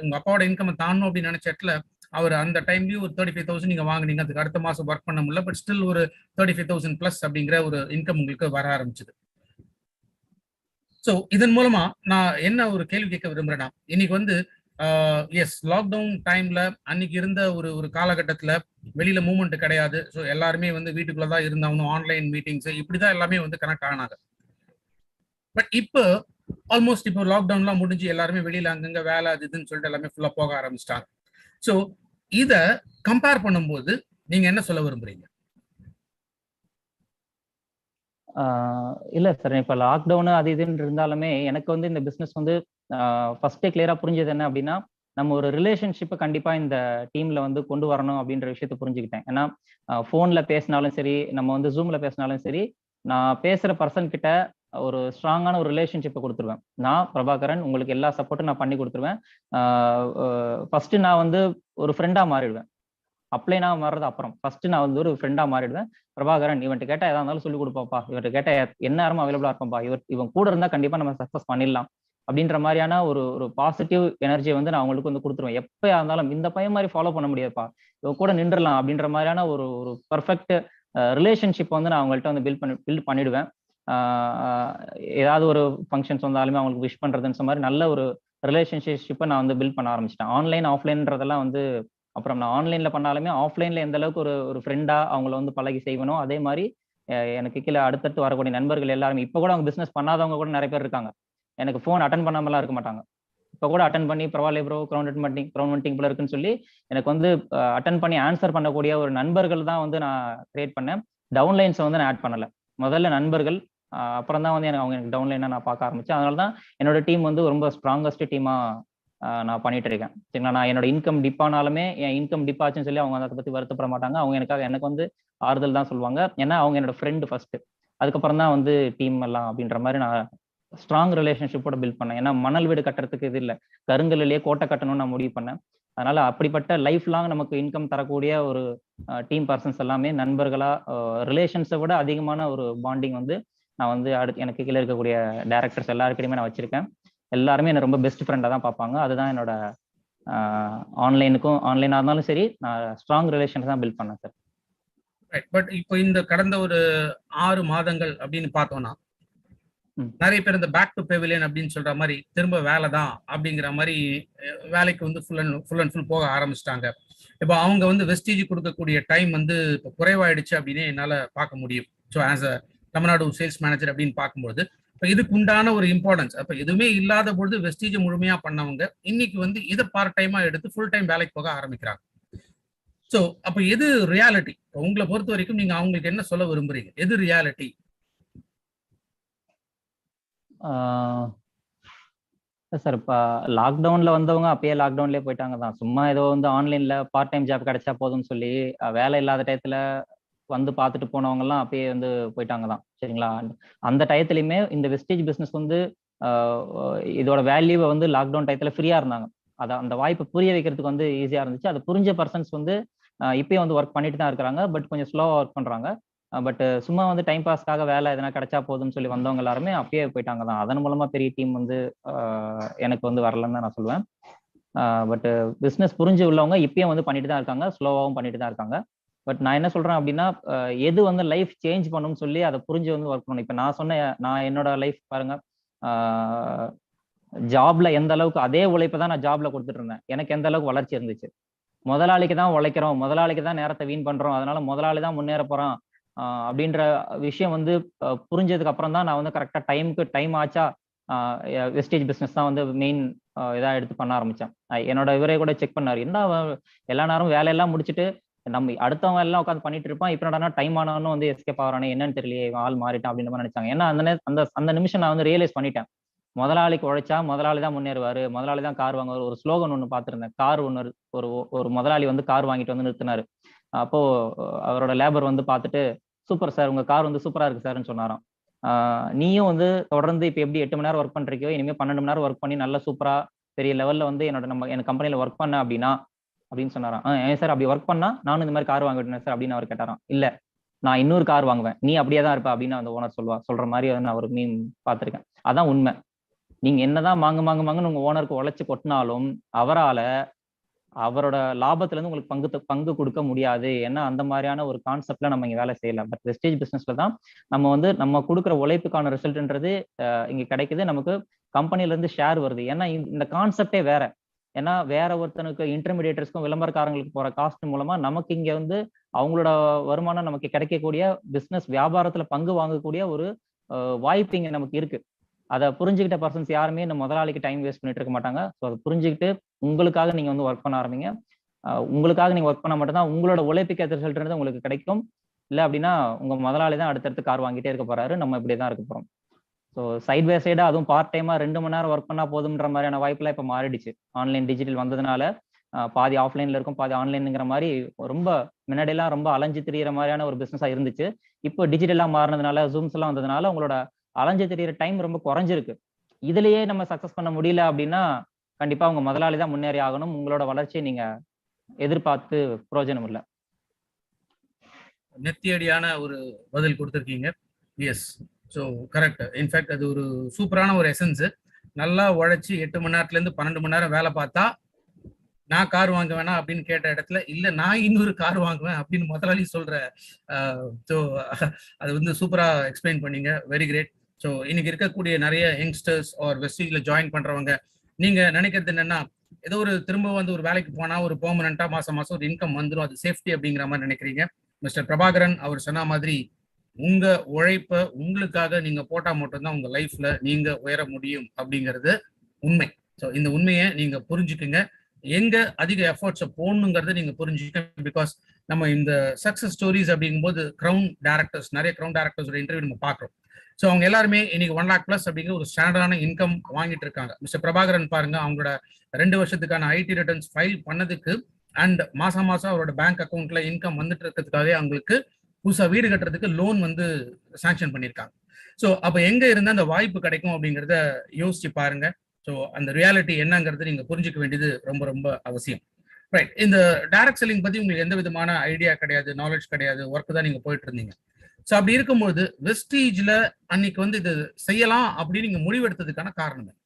உங்க அப்பாவோட இன்கம் தாண்டணும் அப்படின்னு நினைச்ச இடத்துல அவர் அந்த டைம்லயும் ஒரு 35,000 நீங்க வாங்கினீங்க. அதுக்கு அடுத்த மாசம் ஒர்க் பண்ண முடியல, பட் ஸ்டில் ஒரு 35,000 பிளஸ் அப்படிங்கிற ஒரு இன்கம் உங்களுக்கு வர ஆரம்பிச்சது. ஸோ இதன் மூலமா நான் என்ன ஒரு கேள்வி கேட்க விரும்புறேன்னா, இன்னைக்கு வந்து எஸ் லாக்டவுன் டைம்ல அன்னைக்கு இருந்த ஒரு காலகட்டத்தில் வெளியில மூவ்மெண்ட் கிடையாது. ஸோ எல்லாருமே வந்து வீட்டுக்குள்ளதான் இருந்தாங்க, ஆன்லைன் மீட்டிங்ஸ் இப்படிதான் எல்லாமே வந்து கனெக்ட் ஆனாங்க. பட் இப்போ ஆல்மோஸ்ட் இப்போ லாக்டவுன்லாம் முடிஞ்சு எல்லாருமே வெளியில அங்கங்க வேலை அது இதுன்னு சொல்லிட்டு எல்லாமே ஃபுல்லா போக ஆரம்பிச்சிட்டாங்க. ஸோ இத கம்பேர் பண்ணும்போது நீங்க என்ன சொல்ல விரும்புறீங்க? இல்ல சார், இப்ப லாக்டவுன் அது இதுன்னு இருந்தாலுமே எனக்கு வந்து இந்த பிசினஸ் வந்து ஃபர்ஸ்டே கிளியரா புரிஞ்சது என்ன அப்படின்னா, நம்ம ஒரு ரிலேஷன்ஷிப்பை கண்டிப்பா இந்த டீம்ல வந்து கொண்டு வரணும் அப்படின்ற விஷயத்த புரிஞ்சுக்கிட்டேன். ஏன்னா போன்ல பேசினாலும் சரி, நம்ம வந்து ஜூம்ல பேசினாலும் சரி, நான் பேசுற பர்சன் கிட்ட ஒரு ஸ்ட்ராங்கான ஒரு ரிலேஷன்ஷிப்பை கொடுத்துருவேன். நான் பிரபாகரன் உங்களுக்கு எல்லா சப்போர்ட்டும் நான் பண்ணி கொடுத்துருவேன். ஃபர்ஸ்ட் நான் வந்து ஒரு ஃப்ரெண்டா மாறிடுவேன். அப்ளைனா மாறுறது அப்புறம். ஃபர்ஸ்ட் நான் வந்து ஒரு ஃப்ரெண்டா மாறிடுவேன். பிரபாகரன் இவன்ட்டு கேட்டா எதா இருந்தாலும் சொல்லிக் கொடுப்பாப்பா, இவர்கிட்ட கேட்டா என்ன நேரமும் அவைலபிளா இருப்பான்பா, இவன் கூட இருந்தா கண்டிப்பா நம்ம சக்சஸ் பண்ணிடலாம் அப்படின்ற மாதிரியான ஒரு பாசிட்டிவ் எனர்ஜியை வந்து நான் அவங்களுக்கு வந்து கொடுத்துருவேன். எப்பயா இருந்தாலும் இந்த பையன் மாதிரி ஃபாலோ பண்ண முடியாதுப்பா, இவன் கூட நின்றுலாம் அப்படின்ற மாதிரியான ஒரு பர்ஃபெக்ட் ரிலேஷன்ஷிப் வந்து நான் அவங்கள்ட்ட வந்து பில்ட் பண்ணிடுவேன். ஏதாவது ஒரு ஃபங்க்ஷன்ஸ் வந்தாலுமே அவங்களுக்கு விஷ் பண்றதுன்ற மாதிரி நல்ல ஒரு ரிலேஷன்ஷிப்பை நான் வந்து பில்ட் பண்ண ஆரம்பிச்சிட்டேன். ஆன்லைன் ஆஃப்லைன்றதெல்லாம் வந்து அப்புறம் நான் ஆன்லைன்ல பண்ணாலுமே ஆஃப்லைன்ல எந்த அளவுக்கு ஒரு ஃப்ரெண்டா அவங்கள வந்து பழகி செய்வனோ அதே மாதிரி எனக்கு கீழே அடுத்தடுத்து வரக்கூடிய நண்பர்கள் எல்லாருமே இப்போ கூட அவங்க பிசினஸ் பண்ணாதவங்க கூட நிறைய பேர் இருக்காங்க. எனக்கு ஃபோன் அட்டன் பண்ணாமலாம் இருக்க மாட்டாங்க. இப்போ கூட அட்டன் பண்ணி பரவாயில்ல ப்ரோ, கிரவுண்ட் போல இருக்குன்னு சொல்லி எனக்கு வந்து அட்டன் பண்ணி ஆன்சர் பண்ணக்கூடிய ஒரு நண்பர்கள் தான் வந்து நான் கிரியேட் பண்ணேன். டவுன்லைன்ஸை வந்து நான் ஆட் பண்ணல. முதல்ல நண்பர்கள், அப்புறம் தான் வந்து அவங்க எனக்கு டவுன்லைனா நான் பார்க்க ஆரம்பிச்சேன். அதனால தான் என்னோட டீம் வந்து ரொம்ப ஸ்ட்ராங்கஸ்ட் டீமா நான் பண்ணிட்டு இருக்கேன். சரிங்களா, நான் என்னோட இன்கம் டிப் ஆனாலுமே என் இன்கம் டிப் ஆச்சுன்னு சொல்லி அவங்க அதை பத்தி வருத்தப்பட மாட்டாங்க. அவங்க எனக்கு வந்து ஆறுதல் தான் சொல்லுவாங்க. ஏன்னா அவங்க என்னோட ஃப்ரெண்டு ஃபர்ஸ்ட், அதுக்கப்புறம் தான் வந்து டீம் எல்லாம் அப்படின்ற மாதிரி நான் ஸ்ட்ராங் ரிலேஷன்ஷிப்போட பில்ட் பண்ணேன். ஏன்னா மணல் வீடு கட்டுறதுக்கு இது இல்லை, கருங்கல்லையே கோட்டை கட்டணும்னு நான் முடிவு பண்ணேன். அதனால அப்படிப்பட்ட லைஃப் லாங் நமக்கு இன்கம் தரக்கூடிய ஒரு டீம் பர்சன்ஸ் எல்லாமே நண்பர்களா, ரிலேஷன்ஸை விட அதிகமான ஒரு பாண்டிங் வந்து நான் வந்து எனக்கு கீழே இருக்கக்கூடிய டைரக்டர்ஸ் எல்லாருக்கிட்டையுமே நான் வச்சிருக்கேன். எல்லாருமே என்ன ரொம்ப பெஸ்ட் ஃப்ரெண்டாக தான் பார்ப்பாங்க. அதுதான் என்னோட ஆன்லைனாக இருந்தாலும் சரி, நான் ஸ்ட்ராங் ரிலேஷன்ஸ் தான் பில்ட் பண்ணேன் சார். பட் இப்போ இந்த கடந்த ஒரு 6 மாதங்கள் அப்படின்னு பார்த்தோம்னா நிறைய பேர் இந்த பேக் டு பெவிலியன் அப்படின்னு சொல்ற மாதிரி திரும்ப வேலை தான் அப்படிங்கிற மாதிரி வேலைக்கு வந்து ஃபுல் அண்ட் ஃபுல் போக ஆரம்பிச்சிட்டாங்க. இப்போ அவங்க வந்து வெஸ்டேஜ் கொடுக்கக்கூடிய டைம் வந்து இப்போ குறைவாயிடுச்சு அப்படின்னு என்னால் பார்க்க முடியும். So as a Tamil Nadu sales manager அப்படின்னு பார்க்கும்போது இப்போ இதுக்கு உண்டான ஒரு இம்பார்ட்டன்ஸ், அப்போ எதுவுமே இல்லாத பொழுது வெஸ்டேஜ் முழுமையா பண்ணவங்க இன்னைக்கு வந்து இதை பார்ட் டைமா எடுத்து ஃபுல் டைம் வேலைக்கு போக ஆரம்பிக்கிறாங்க. ஸோ அப்போ எது ரியாலிட்டி? உங்களை பொறுத்த வரைக்கும் நீங்க அவங்களுக்கு என்ன சொல்ல விரும்புறீங்க? எது ரியாலிட்டி? சார், இப்போ லாக்டவுன்ல வந்தவங்க அப்பயே லாக்டவுன்லேயே போயிட்டாங்க தான். சும்மா ஏதோ வந்து ஆன்லைன்ல பார்ட் டைம் ஜாப் கிடைச்சா போதும்னு சொல்லி வேலை இல்லாத டயத்துல வந்து பார்த்துட்டு போனவங்க எல்லாம் அப்பயே வந்து போயிட்டாங்க தான். சரிங்களா, அந்த டயத்துலையுமே இந்த வெஸ்டேஜ் பிஸ்னஸ் வந்து இதோட வேல்யூவை வந்து லாக்டவுன் டயத்துல ஃப்ரீயா இருந்தாங்க. அந்த வாய்ப்பை புரிய வைக்கிறதுக்கு வந்து ஈஸியா இருந்துச்சு. அது புரிஞ்ச பர்சன்ஸ் வந்து இப்பயும் வந்து ஒர்க் பண்ணிட்டு தான் இருக்கிறாங்க. பட் கொஞ்சம் ஸ்லோவா ஒர்க் பண்றாங்க. பட் சும்மா வந்து டைம் பாஸ்க்காக வேலை எதனா கிடைச்சா போதும்னு சொல்லி வந்தவங்க எல்லாருமே அப்பயே போயிட்டாங்க தான். அதன் மூலமா பெரிய டீம் வந்து எனக்கு வந்து வரலன்னு தான் நான் சொல்லுவேன். பட் பிஸ்னஸ் புரிஞ்சு உள்ளவங்க இப்பயும் வந்து பண்ணிட்டு தான் இருக்காங்க, ஸ்லோவாகவும் பண்ணிட்டு தான் இருக்காங்க. பட் நான் என்ன சொல்றேன் அப்படின்னா, எது வந்து லைஃப் சேஞ்ச் பண்ணும்னு சொல்லி அதை புரிஞ்சு வந்து ஒர்க் பண்ணணும். இப்போ நான் என்னோட லைஃப் பாருங்க, ஜாப்ல எந்த அளவுக்கு அதே உழைப்பை தான் நான் ஜாப்ல கொடுத்துட்டு இருந்தேன். எனக்கு எந்த அளவுக்கு வளர்ச்சி இருந்துச்சு. முதலாளிக்கு தான் உழைக்கிறோம், முதலாளிக்கு தான் நேரத்தை வீண் பண்றோம், அதனால முதலாளி தான் முன்னேற போறான் அப்படின்ற விஷயம் வந்து புரிஞ்சதுக்கு அப்புறம் தான் நான் வந்து கரெக்டா டைம் ஆச்சா வெஸ்டேஜ் பிஸ்னஸ் தான் வந்து மெயின் இதாக எடுத்து பண்ண ஆரம்பிச்சேன். என்னோட இவரே கூட செக் பண்ணாரு, என்ன எல்லா நேரம் வேலையெல்லாம் முடிச்சுட்டு நம்ம அடுத்தவங்க எல்லாம் உட்காந்து பண்ணிட்டு இருப்பான், இப்போ என்னடா டைம் ஆனாலும் வந்து எஸ்கேப் ஆகிறானே, என்னன்னு தெரியலையே, ஆள் மாறிட்டான் அப்படின்ற மாதிரி நினைச்சாங்க. ஏன்னா அந்த நிமிஷம் நான் வந்து ரியலைஸ் பண்ணிட்டேன், முதலாளிக்கு உழைச்சா முதலாளி தான் முன்னேறுவாரு, முதலாளி தான் கார் வாங்குவார். ஒரு ஸ்லோகன் ஒன்று பார்த்துருந்தேன். கார் ஒன்று ஒரு முதலாளி வந்து கார் வாங்கிட்டு வந்து நிறுத்தினாரு. அப்போ அவரோட லேபர் வந்து பார்த்துட்டு, சூப்பர் சார், உங்க கார் வந்து சூப்பரா இருக்கு சார்ன்னு சொன்னாராம். நீயும் வந்து தொடர்ந்து இப்போ எப்படி 8 மணி நேரம் ஒர்க் பண்றீங்கோ, இனிமேல் 12 மணி நேரம் ஒர்க் பண்ணி நல்லா சூப்பரா பெரிய லெவல்ல வந்து எனக்கு கம்பெனில ஒர்க் பண்ண அப்படின்னா அப்படின்னு சொன்னாராம். ஏன் சார் அப்படி ஒர்க் பண்ணா நானும் இந்த மாதிரி கார் வாங்கிட்டேன் சார் அப்படின்னு அவர் கேட்டாராம். இல்ல, நான் இன்னொரு கார் வாங்குவேன், நீ அப்படியே தான் இருப்ப அப்படின்னு அந்த ஓனர் சொல்ற மாதிரி வந்து நான் ஒரு மீம் பார்த்திருக்கேன். அதான் உண்மை. நீங்க என்னதான் மாங்குன்னு உங்க ஓனருக்கு உழைச்சு கொட்டினாலும் அவரோட லாபத்துல இருந்து உங்களுக்கு பங்கு கொடுக்க முடியாது. ஏன்னா அந்த மாதிரியான ஒரு கான்செப்ட்ல நம்ம இங்க வேலை செய்யலாம். பட் வெஸ்டேஜ் பிசினஸ்ல தான் நம்ம கொடுக்குற உழைப்புக்கான ரிசல்ட்ன்றது இங்க கிடைக்குது. நமக்கு கம்பெனில இருந்து ஷேர் வருது. ஏன்னா இந்த கான்செப்டே வேற. ஏன்னா வேற ஒருத்தனுக்கு இன்டர்மீடியேட்டர்ஸ்க்கும் விளம்பரக்காரங்களுக்கு போற காஸ்ட் மூலமா நமக்கு இங்க வந்து அவங்களோட வருமானம் நமக்கு கிடைக்கக்கூடிய பிசினஸ் வியாபாரத்துல பங்கு வாங்கக்கூடிய ஒரு வாய்ப்பு இங்க நமக்கு இருக்கு. அதை புரிஞ்சுக்கிட்ட பர்சன்ஸ் யாருமே இந்த முதலாளிக்கு டைம் வேஸ்ட் பண்ணிட்டு இருக்க மாட்டாங்க. ஸோ அதை புரிஞ்சுக்கிட்டு உங்களுக்காக நீங்க வந்து ஒர்க் பண்ண ஆரம்பிங்க. உங்களுக்காக நீங்க ஒர்க் பண்ண மட்டும்தான் உங்களோட உழைப்புக்கு ஏற்ற ரிசல்ட் உங்களுக்கு கிடைக்கும். இல்லை அப்படின்னா உங்க முதலாளி தான் அடுத்தடுத்து கார் வாங்கிட்டே இருக்க போறாரு, நம்ம இப்படியே தான் இருக்க போறோம். ஸோ சைட் பை சைடா அதுவும் பார்ட் டைமா 2 மணி நேரம் ஒர்க் பண்ணா போதுன்ற மாதிரியான வாய்ப்புலாம் இப்போ மாறிடுச்சு. ஆன்லைன் டிஜிட்டல் வந்ததுனால பாதி ஆஃப்லைன்ல இருக்கும், பாதி ஆன்லைனுங்கிற மாதிரி ரொம்ப முன்னாடியெல்லாம் ரொம்ப அலைஞ்சு திரியிற மாதிரியான ஒரு பிசினஸா இருந்துச்சு. இப்போ டிஜிட்டலா மாறினதுனால, ஜூம்ஸ் எல்லாம் வந்ததுனால உங்களோட அலைஞ்சு திரியிற டைம் ரொம்ப குறைஞ்சிருக்கு. இதுலயே நம்ம சக்சஸ் பண்ண முடியல அப்படின்னா கண்டிப்பா உங்க முதலாளி தான் முன்னேறி ஆகணும். உங்களோட வளர்ச்சியை நீங்க எதிர்பார்த்து பிரயோஜனம் இல்லை. நெத்தியடியான ஒரு பதில் கொடுத்துருக்கீங்க. S, so correct. இன்ஃபேக்ட் அது ஒரு சூப்பரான ஒரு எசன்ஸ். நல்லா உழைச்சி 8 மணி நேரத்துல இருந்து 12 மணி நேரம் வேலை பார்த்தா நான் கார் வாங்க வேணாம் அப்படின்னு கேட்ட இடத்துல இல்ல நான் இன்னொரு கார் வாங்குவேன் அப்படின்னு முதலாளி சொல்ற. ஸோ அது வந்து சூப்பரா எக்ஸ்பிளைன் பண்ணீங்க. Very great. ஸோ இன்னைக்கு இருக்கக்கூடிய நிறைய யங்ஸ்டர்ஸ் ஆர் வெஸ்டேஜ்ல ஜாயின் பண்றவங்க நீங்க நினைக்கிறது என்னன்னா, ஏதோ ஒரு திரும்ப வந்து ஒரு வேலைக்கு போனா ஒரு பெர்மனண்டா மாசம் மாசம் ஒரு இன்கம் வந்துடும், அது சேஃப்டி அப்படிங்கிற மாதிரி நினைக்கிறீங்க. மிஸ்டர் பிரபாகரன் அவர் சொன்ன மாதிரி உங்க உழைப்ப உங்களுக்காக நீங்க போட்டா மட்டும்தான் உங்க லைஃப்ல நீங்க உயர முடியும் அப்படிங்கிறது உண்மை. ஸோ இந்த உண்மையை நீங்க புரிஞ்சுக்குங்க. எங்க அதிக எஃபர்ட்ஸை போடணுங்கிறத நீங்க புரிஞ்சுக்க. பிகாஸ் நம்ம இந்த சக்சஸ் ஸ்டோரிஸ் அப்படிங்கும்போது நிறைய கிரவுண்ட் டேரக்டர்ஸோட இன்டர்வியூ நம்ம பார்க்குறோம். ஸோ அவங்க எல்லாருமே இன்னைக்கு 1 lakh plus அப்படிங்கிற ஒரு ஸ்டாண்டர்டான இன்கம் வாங்கிட்டு இருக்காங்க. மிஸ்டர் பிரபாகரன் பாருங்க, அவங்களோட 2 வருஷத்துக்கான ஐடி ரிட்டர்ன்ஸ் ஃபைல் பண்ணதுக்கு அண்ட் மாசம் மாசம் அவரோட பேங்க் அக்கௌண்ட்ல இன்கம் வந்துட்டு இருக்கிறதுக்காகவே அவங்களுக்கு புதுசா வீடு கட்டுறதுக்கு லோன் வந்து சாங்ஷன் பண்ணியிருக்காங்க. ஸோ அப்போ எங்க இருந்து அந்த வாய்ப்பு கிடைக்கும் அப்படிங்கிறத யோசிச்சு பாருங்க. ஸோ அந்த ரியாலிட்டி என்னங்கிறது நீங்க புரிஞ்சுக்க வேண்டியது ரொம்ப ரொம்ப அவசியம். ரைட். இந்த டைரக்ட் செல்லிங் பத்தி உங்களுக்கு எந்த விதமான ஐடியா கிடையாது, நாலேஜ் கிடையாது, ஒர்க் தான் நீங்க போயிட்டு இருந்தீங்க. ஸோ அப்படி இருக்கும்போது வெஸ்டீஜ்ல அன்னைக்கு வந்து இது செய்யலாம் அப்படின்னு நீங்க முடிவெடுத்ததுக்கான காரணம்?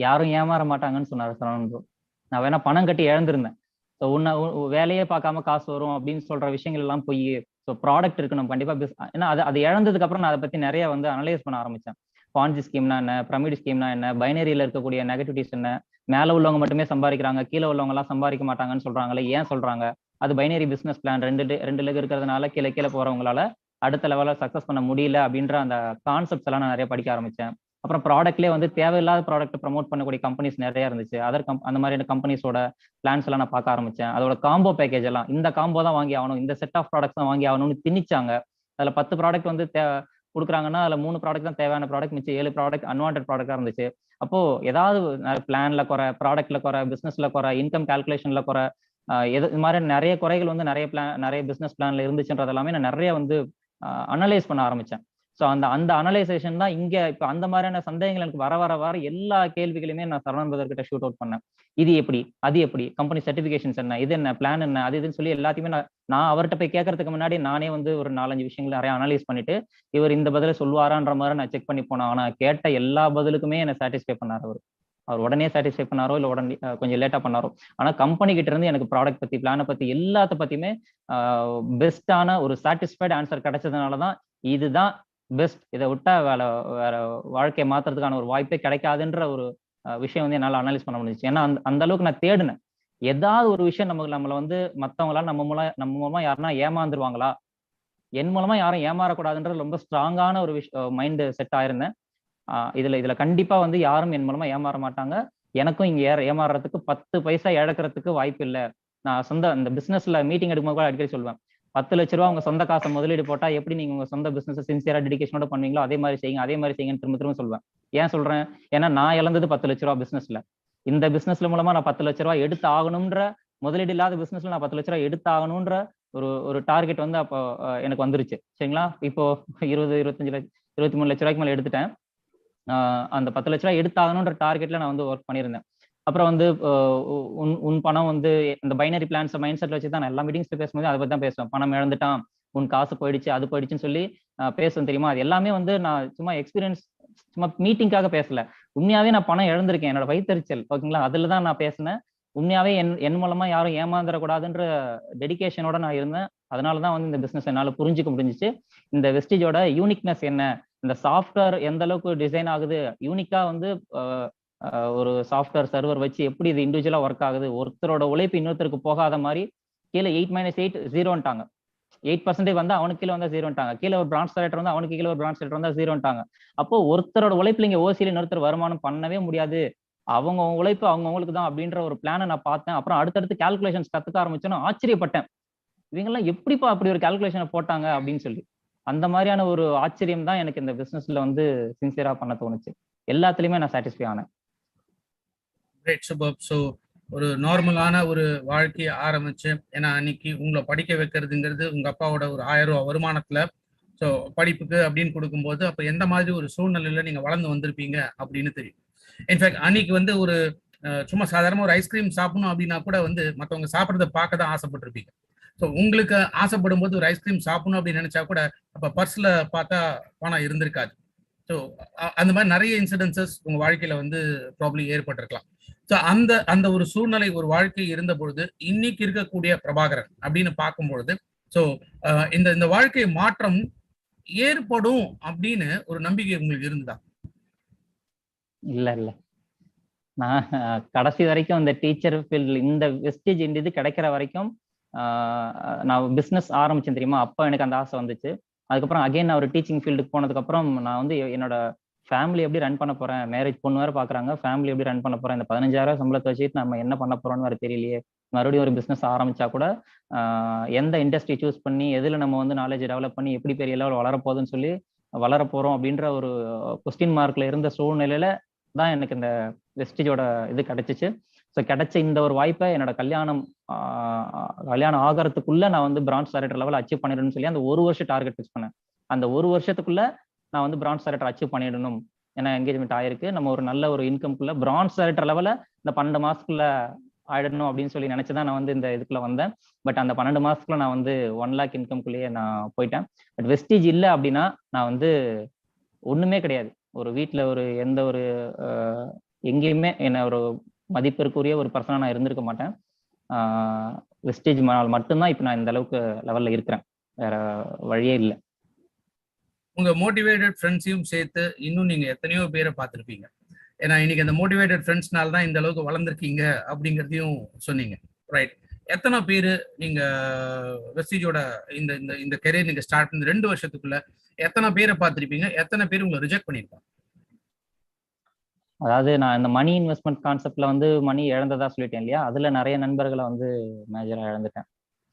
யாரும் ஏமாற மாட்டாங்கன்னு சொன்னாரு சரவணன் ப்ரோ. நான் வேணா பணம் கட்டி இழந்திருந்தேன். ஸோ வேலையே பார்க்காம காசு வரும் அப்படின்னு சொல்ற விஷயங்கள் எல்லாம் போய் ஸோ ப்ராடக்ட் இருக்கணும் கண்டிப்பா. ஏன்னா அது இழந்ததுக்கு அப்புறம் நான் அதை பத்தி நிறைய வந்து அனலைஸ் பண்ண ஆரம்பிச்சேன். பான்ஜி ஸ்கீம்னா என்ன, பிரமிட் ஸ்கீம்னா என்ன, பைனரியில இருக்கக்கூடிய நெகட்டிவிட்டிஸ் என்ன, மேல உள்ளவங்க மட்டுமே சம்பாதிக்கிறாங்க, கீழே உள்ளவங்க எல்லாம் சம்பாதிக்க மாட்டாங்கன்னு சொல்றாங்களே, ஏன் சொல்றாங்க? அது பைனரி பிசினஸ் பிளான், ரெண்டு லெக் இருக்கிறதுனால கீழே போறவங்களால அடுத்த லெவலில் சக்சஸ் பண்ண முடியல அப்படின்ற அந்த கான்செப்ட்ஸ் எல்லாம் நான் நிறைய படிக்க ஆரம்பிச்சேன். அப்புறம் ப்ராடக்ட்லேயே வந்து தேவையில்லாத ப்ராடக்ட் ப்ரமோட் பண்ணக்கூடிய கம்பெனிஸ் நிறைய இருந்துச்சு. அந்த மாதிரியான கம்பெனிஸோட பிளான்ஸ் எல்லாம் நான் பார்க்க ஆரம்பிச்சேன். அதோட காம்போ பேக்கேஜ் எல்லாம், இந்த காம்போ தான் வாங்கி ஆகணும், இந்த செட் ஆஃப் ப்ராடக்ட்ஸ் தான் வாங்கி ஆகணும்னு திணிச்சாங்க. அதுல 10 ப்ராடக்ட் வந்து கொடுக்குறாங்கன்னா அதுல 3 ப்ராடக்ட் தான் தேவையான ப்ராடக்ட், மிச்சம் 7 ப்ராடக்ட் அன்வான்ட் ப்ராடக்டா இருந்துச்சு. அப்போ ஏதாவது பிளான்ல குறை, ப்ராடக்ட்ல குறை, பிசினஸ்ல குறை, இன்கம் கால்குலேஷன்ல குறை, இது மாதிரி நிறைய குறைகள் வந்து நிறைய பிசினஸ் பிளான்ல இருந்துச்சுன்றது எல்லாமே நான் நிறைய வந்து அனலைஸ் பண்ண ஆரம்பிச்சேன். ஸோ அந்த அனலைசேஷன் தான் இங்க இப்போ அந்த மாதிரியான சந்தேகங்கள் எனக்கு வர எல்லா கேள்விகளையுமே நான் சரவணன் பிரதர் கிட்ட ஷூட் அவுட் பண்ணேன். இது எப்படி, அது எப்படி, கம்பெனி சர்டிபிகேஷன்ஸ் என்ன, இது என்ன, பிளான் என்ன, அது இதுன்னு சொல்லி எல்லாத்தையுமே நான் அவர்கிட்ட போய் கேட்கறதுக்கு முன்னாடி நானே வந்து ஒரு 4-5 விஷயங்கள் நிறைய அனலைஸ் பண்ணிட்டு இவர் இந்த பதிலை சொல்லுவாரான்ற மாதிரி நான் செக் பண்ணி போனேன். ஆனா கேட்ட எல்லா பதிலுக்குமே என்னை சாட்டிஸ்ஃபை பண்ணார். அவர் உடனே சாட்டிஸ்ஃபை பண்ணாரோ இல்லை உடனே கொஞ்சம் லேட்டா பண்ணாரோ, ஆனா கம்பெனி கிட்ட இருந்து எனக்கு ப்ராடக்ட் பத்தி, பிளானை பத்தி, எல்லாத்த பத்தியுமே பெஸ்டான ஒரு சாட்டிஸ்ஃபைடு ஆன்சர் கிடைச்சதுனாலதான் இதுதான் பெஸ்ட், இதை விட்டா வேற வாழ்க்கையை மாத்துறதுக்கான ஒரு வாய்ப்பே கிடைக்காதுன்ற ஒரு விஷயம் வந்து என்னால அனலைஸ் பண்ண முடிஞ்சிச்சு. ஏன்னா அந்த அளவுக்கு நான் தேடினேன். ஏதாவது ஒரு விஷயம் நம்மளை வந்து மத்தவங்களால நம்ம மூலமா யாருன்னா ஏமாந்துருவாங்களா, என் மூலமா யாரும் ஏமாறக்கூடாதுன்றது ரொம்ப ஸ்ட்ராங்கான ஒரு மைண்ட் செட் ஆயிருந்தேன். இதுல கண்டிப்பா வந்து யாரும் என் மூலமா ஏமாற மாட்டாங்க. எனக்கும் இங்க ஏமாறுறதுக்கு 10 பைசா இழக்கிறதுக்கு வாய்ப்பு இல்லை. நான் இந்த பிசினஸ்ல மீட்டிங் எடுக்கும்போது கூட அடிக்கடி சொல்லுவேன், 10 லட்ச ரூபா உங்க சொந்த காசை முதலீடு போட்டா எப்படி நீங்க உங்க சொந்த பிசினஸ் சின்சியரா டெடிகேஷனோட பண்ணுவீங்களோ அதே மாதிரி செய்யுங்கன்னு திரும்ப சொல்லுவேன். ஏன் சொல்றேன்? ஏன்னா நான் இழந்தது 10 லட்ச ரூபா பிசினஸ்ல. இந்த பிசினஸ்ல மூலமா நான் 10 லட்ச ரூபா எடுத்து ஆகணும்ன்ற, முதலீடு இல்லாத பிசினஸ்ல நான் 10 லட்ச ரூபா எடுத்து ஆகணும்ன்ற ஒரு டார்கெட் வந்து அப்போ எனக்கு வந்துருச்சு. சரிங்களா? இப்போ 23 லட்ச ரூபாய்க்கு மேல எடுத்துட்டேன். அந்த 10 லட்ச ரூபாய் எடுத்தாகணுன்ற டார்கெட்ல நான் வந்து ஒர்க் பண்ணியிருந்தேன். அப்புறம் வந்து உன் பணம் வந்து இந்த பைனரி பிளான்ஸ் மைண்ட் செட்ல வச்சு தான் நான் எல்லா மீட்டிங்ஸ்ல பேசும்போது அதை பத்தி தான் பேசுவேன். பணம் இழந்துட்டான், உன் காசு போயிடுச்சு, அது போயிடுச்சுன்னு சொல்லி பேசுவேன் தெரியுமா? அது எல்லாமே வந்து நான் சும்மா எக்ஸ்பீரியன்ஸ், சும்மா மீட்டிங்காக பேசல. உண்மையாவே நான் பணம் இழந்திருக்கேன், என்னோட வயிற்றுச்சல், ஓகேங்களா? அதுல தான் நான் பேசினேன். உண்மையாவே என் மூலமா யாரும் ஏமாந்துடக்கூடாதுன்ற டெடிகேஷனோட நான் இருந்தேன். அதனாலதான் வந்து இந்த பிசினஸ் என்னால புரிஞ்சுக்க முடிஞ்சிச்சு. இந்த வெஸ்டேஜோட யூனிக்னஸ் என்ன, இந்த சாஃப்ட்வேர் எந்த அளவுக்கு டிசைன் ஆகுது, யூனிக்கா வந்து ஒரு சாஃப்ட்வேர் சர்வர் வச்சு எப்படி இது இண்டிவிஜுவலா ஒர்க் ஆகுது, ஒருத்தரோட உழைப்பு இன்னொருத்தருக்கு போகாத மாதிரி. கீழே 8 - 8 0ன்ட்டாங்க. 8% வந்து அவனுக்கு கீழே வந்தா 0ன்ட்டாங்க. கீழே ஒரு பிரான்ச் டைரக்டர் வந்து அவனுக்கு கீழே ஒரு பிரான்ச் டைரக்டர் வந்தா 0ன்ட்டாங்க. அப்போ ஒருத்தரோட உழைப்புல இங்க ஓசியில இன்னொருத்தர் வருமானம் பண்ணவே முடியாது, அவங்க உழைப்பு அவங்களுக்கு தான் அப்படின்ற ஒரு பிளானை நான் பார்த்தேன். அப்புறம் அடுத்தடுத்து கால்குலேஷன்ஸ் கத்துக்க ஆரம்பிச்சோன்னு ஆச்சரியப்பட்டேன். இவங்கெல்லாம் எப்படிப்பா அப்படி ஒரு கால்குலேஷனை போட்டாங்க அப்படின்னு சொல்லி. அந்த மாதிரியான ஒரு ஆச்சரியம் தான் எனக்கு இந்த பிசினஸ்ல வந்து சின்சியரா பண்ண தோணுச்சு. எல்லாத்துலயுமே நான் சாட்டிஸ்ஃபை ஆனேன். Great, super. ஸோ ஒரு நார்மலான ஒரு வாழ்க்கையை ஆரம்பிச்சு, ஏன்னா அன்னைக்கு உங்களை படிக்க வைக்கிறதுங்கிறது உங்க அப்பாவோட ஒரு 1000 ரூபா வருமானத்துல, ஸோ படிப்புக்கு அப்படின்னு கொடுக்கும்போது அப்போ எந்த மாதிரி ஒரு சூழ்நிலையில நீங்க வளர்ந்து வந்திருப்பீங்க அப்படின்னு தெரியும். இன்ஃபேக்ட் அன்னைக்கு வந்து ஒரு சும்மா சாதாரண ஒரு ஐஸ்கிரீம் சாப்பிடணும் அப்படின்னா கூட வந்து மற்றவங்க சாப்பிட்றத பார்க்க தான் ஆசைப்பட்டிருப்பீங்க. ஸோ உங்களுக்கு ஆசைப்படும் போது ஒரு ஐஸ்கிரீம் சாப்பிடணும் அப்படின்னு நினைச்சா கூட அப்போ பர்ஸ்ல பார்த்தா பணம் இருந்திருக்காது. ஸோ அந்த மாதிரி நிறைய இன்சிடென்சஸ் உங்க வாழ்க்கையில வந்து ப்ராப்ளம் ஏற்பட்டிருக்கலாம். ஸோ அந்த ஒரு சூழ்நிலை ஒரு வாழ்க்கை இருந்த பொழுது இன்னைக்கு இருக்கக்கூடிய பிரபாகரன் அப்படின்னு பார்க்கும் பொழுது, ஸோ இந்த வாழ்க்கை மாற்றம் ஏற்படும் அப்படின்னு ஒரு நம்பிக்கை உங்களுக்கு இருந்ததா? இல்ல, நான் கடைசி வரைக்கும் இந்த டீச்சர் ஃபீல்டு, இந்த வெஸ்டேஜ் இது கிடைக்கிற வரைக்கும் நான் பிஸ்னஸ் ஆரம்பிச்சேன் தெரியுமா, அப்போ எனக்கு அந்த ஆசை வந்துச்சு. அதுக்கப்புறம் அகைன் நான் ஒரு டீச்சிங் ஃபீல்டுக்கு போனதுக்கப்புறம் நான் வந்து என்னோட ஃபேமிலி எப்படி ரன் பண்ண போறேன், மேரேஜ் பொண்ணு வேற பாக்குறாங்க, ஃபேமிலி எப்படி ரன் பண்ண போறேன், இந்த 15,000 சம்பளத்தை வச்சுட்டு நம்ம என்ன பண்ண போறோம்னு வேற தெரியலையே, மறுபடியும் ஒரு பிசினஸ் ஆரம்பிச்சா கூட எந்த இண்டஸ்ட்ரி சூஸ் பண்ணி எதுல நம்ம வந்து நாலேஜ் டெவலப் பண்ணி எப்படி பெரிய லெவல் வளரப்போகுதுன்னு சொல்லி வளர போறோம் அப்படின்ற ஒரு கொஸ்டின் மார்க்ல இருந்த சூழ்நிலையில தான் எனக்கு இந்த வெஸ்டிஜோட இது கிடைச்சிச்சு. ஸோ கிடைச்ச இந்த ஒரு வாய்ப்பை என்னோட கல்யாணம் ஆகிறதுக்குள்ள நான் வந்து பிரான்ச் டைரக்டர் லெவல் அச்சீவ் பண்ணிடணும்னு சொல்லி அந்த ஒரு வருஷம் டார்கெட் ஃபிக்ஸ் பண்ணேன். அந்த ஒரு வருஷத்துக்குள்ள நான் வந்து பிரான்ச் டைரக்டர் அச்சீவ் பண்ணிடணும், ஏன்னா என்கேஜ்மெண்ட் ஆயிருக்கு, நம்ம ஒரு நல்ல ஒரு இன்கம்குள்ள பிரான்ச் டைரக்டர் லெவல இந்த 12 மாசத்துக்குள்ள ஆயிடணும் அப்படின்னு சொல்லி நினைச்சுதான் நான் வந்து இந்த இதுக்குள்ள வந்தேன். பட் அந்த 12 மாசத்துக்குள்ள நான் வந்து 1 lakh இன்கம்குள்ளேயே நான் போயிட்டேன். பட் வெஸ்டீஜ் இல்லை அப்படின்னா நான் வந்து ஒண்ணுமே கிடையாது. ஒரு வீட்டுல ஒரு எந்த ஒரு எங்கேயுமே என்ன ஒரு மதிப்பிற்குரிய ஒரு பர்சனா நான் இருந்திருக்க மாட்டேன். வெஸ்டேஜ் மட்டும்தான் இப்ப நான் இந்த அளவுக்கு லெவல்ல இருக்கிறேன், வேற வழியே இல்லை. உங்க மோட்டிவேட்டட் ஃப்ரெண்ட்ஸையும் சேர்த்து இன்னும் நீங்க எத்தனையோ பேரை பார்த்துருப்பீங்க. ஏன்னா இன்னைக்கு அந்த மோட்டிவேட்டட் ஃப்ரெண்ட்ஸ்னால தான் இந்த அளவுக்கு வளர்ந்துருக்கீங்க அப்படிங்கிறதையும் சொன்னீங்க, ரைட்? எத்தனை பேர் நீங்க வெஸ்டீஜோட இந்த இந்த இந்த கெரியர் நீங்க ஸ்டார்ட் பண்ண 2 வருஷத்துக்குள்ள எத்தனை பேரை பார்த்துருப்பீங்க? எத்தனை பேர் உங்களை ரிஜெக்ட் பண்ணியிருப்பாங்க? அதாவது நான் இந்த மணி இன்வெஸ்ட்மெண்ட் கான்செப்ட்ல வந்து மணி இழந்ததா சொல்லிட்டேன் இல்லையா, அதுல நிறைய நண்பர்களை வந்து மேஜரா இழந்துட்டேன்.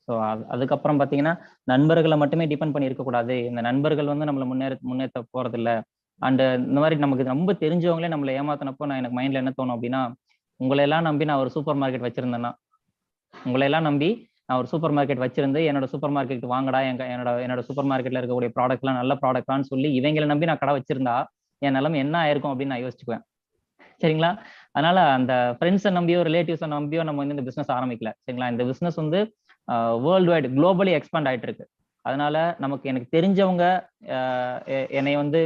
ஸோ அதுக்கப்புறம் பார்த்தீங்கன்னா நண்பர்களை மட்டுமே டிபெண்ட் பண்ணி இருக்கக்கூடாது, இந்த நண்பர்கள் வந்து நம்மளை முன்னேற்ற போறது இல்லை. அண்ட் இந்த மாதிரி நமக்கு ரொம்ப தெரிஞ்சவங்களே நம்மளை ஏமாத்தினப்போ நான் எனக்கு மைண்ட்ல என்ன தோணும் அப்படின்னா, உங்களையெல்லாம் நம்பி நான் ஒரு சூப்பர் மார்க்கெட் வச்சிருந்தேன்னா, உங்களையெல்லாம் நம்பி நான் ஒரு சூப்பர் மார்க்கெட் வச்சிருந்து என்னோட சூப்பர் மார்க்கெட் வாங்கடா, என்னோட சூப்பர் மார்க்கெட்ல இருக்கக்கூடிய ப்ராடக்ட்லாம் நல்ல ப்ராடக்டான்னு சொல்லி இவங்களை நம்பி நான் கடை வச்சிருந்தா என் நிலைமை என்ன ஆயிருக்கும் அப்படின்னு நான் யோசிச்சுக்குவேன். சரிங்களா? அதனால அந்த ஃப்ரெண்ட்ஸை நம்பியோ ரிலேட்டிவ்ஸை நம்பியோ நம்ம வந்து இந்த பிசினஸ் ஆரம்பிக்கல. சரிங்களா? இந்த பிசினஸ் வந்து வேர்ல்டு வைடு குளோபலி எக்ஸ்பேண்ட் ஆயிட்டு இருக்கு. அதனால எனக்கு தெரிஞ்சவங்க என்னை வந்து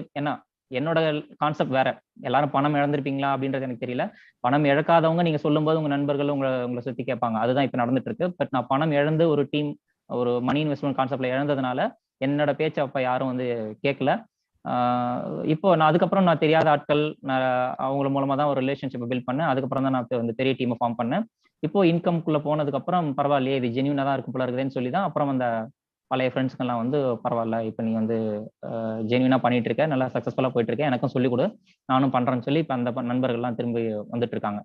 என்னோட கான்செப்ட் வேற. எல்லாரும் பணம் இழந்திருப்பீங்களா அப்படின்றது எனக்கு தெரியல. பணம் இழக்காதவங்க நீங்க சொல்லும்போது உங்க நண்பர்கள் உங்களை சுத்தி கேட்பாங்க, அதுதான் இப்ப நடந்துட்டு இருக்கு. பட் நான் பணம் இழந்து ஒரு டீம் ஒரு மணி இன்வெஸ்ட்மெண்ட் கான்செப்ட்ல இழந்ததுனால என்னோட பேச்சை அப்ப யாரும் வந்து கேட்கல. இப்போ நான் அதுக்கப்புறம் நான் தெரியாத ஆட்கள் அவங்க மூலமா தான் ஒரு ரிலேஷன்ஷிப்பை பில்ட் பண்ணேன். அதுக்கப்புறம் தான் நான் வந்து பெரிய டீமை ஃபார்ம் பண்ணேன். இப்போ இன்கம்குள்ள போனதுக்கு அப்புறம் பரவாயில்லையே, இது ஜென்யூனா தான் இருக்கு போல இருக்குதுன்னு சொல்லி தான் அப்புறம் அந்த பழைய ஃப்ரெண்ட்ஸ்க்கெல்லாம் வந்து பரவாயில்ல, இப்போ நீ வந்து ஜென்யூனா பண்ணிட்டு இருக்க, நல்லா சக்ஸஸ்ஃபுல்லா போயிட்டு இருக்க, எனக்கும் சொல்லிக் கொடு, நானும் பண்றேன்னு சொல்லி இப்போ அந்த நண்பர்கள்லாம் திரும்பி வந்துட்டு இருக்காங்க.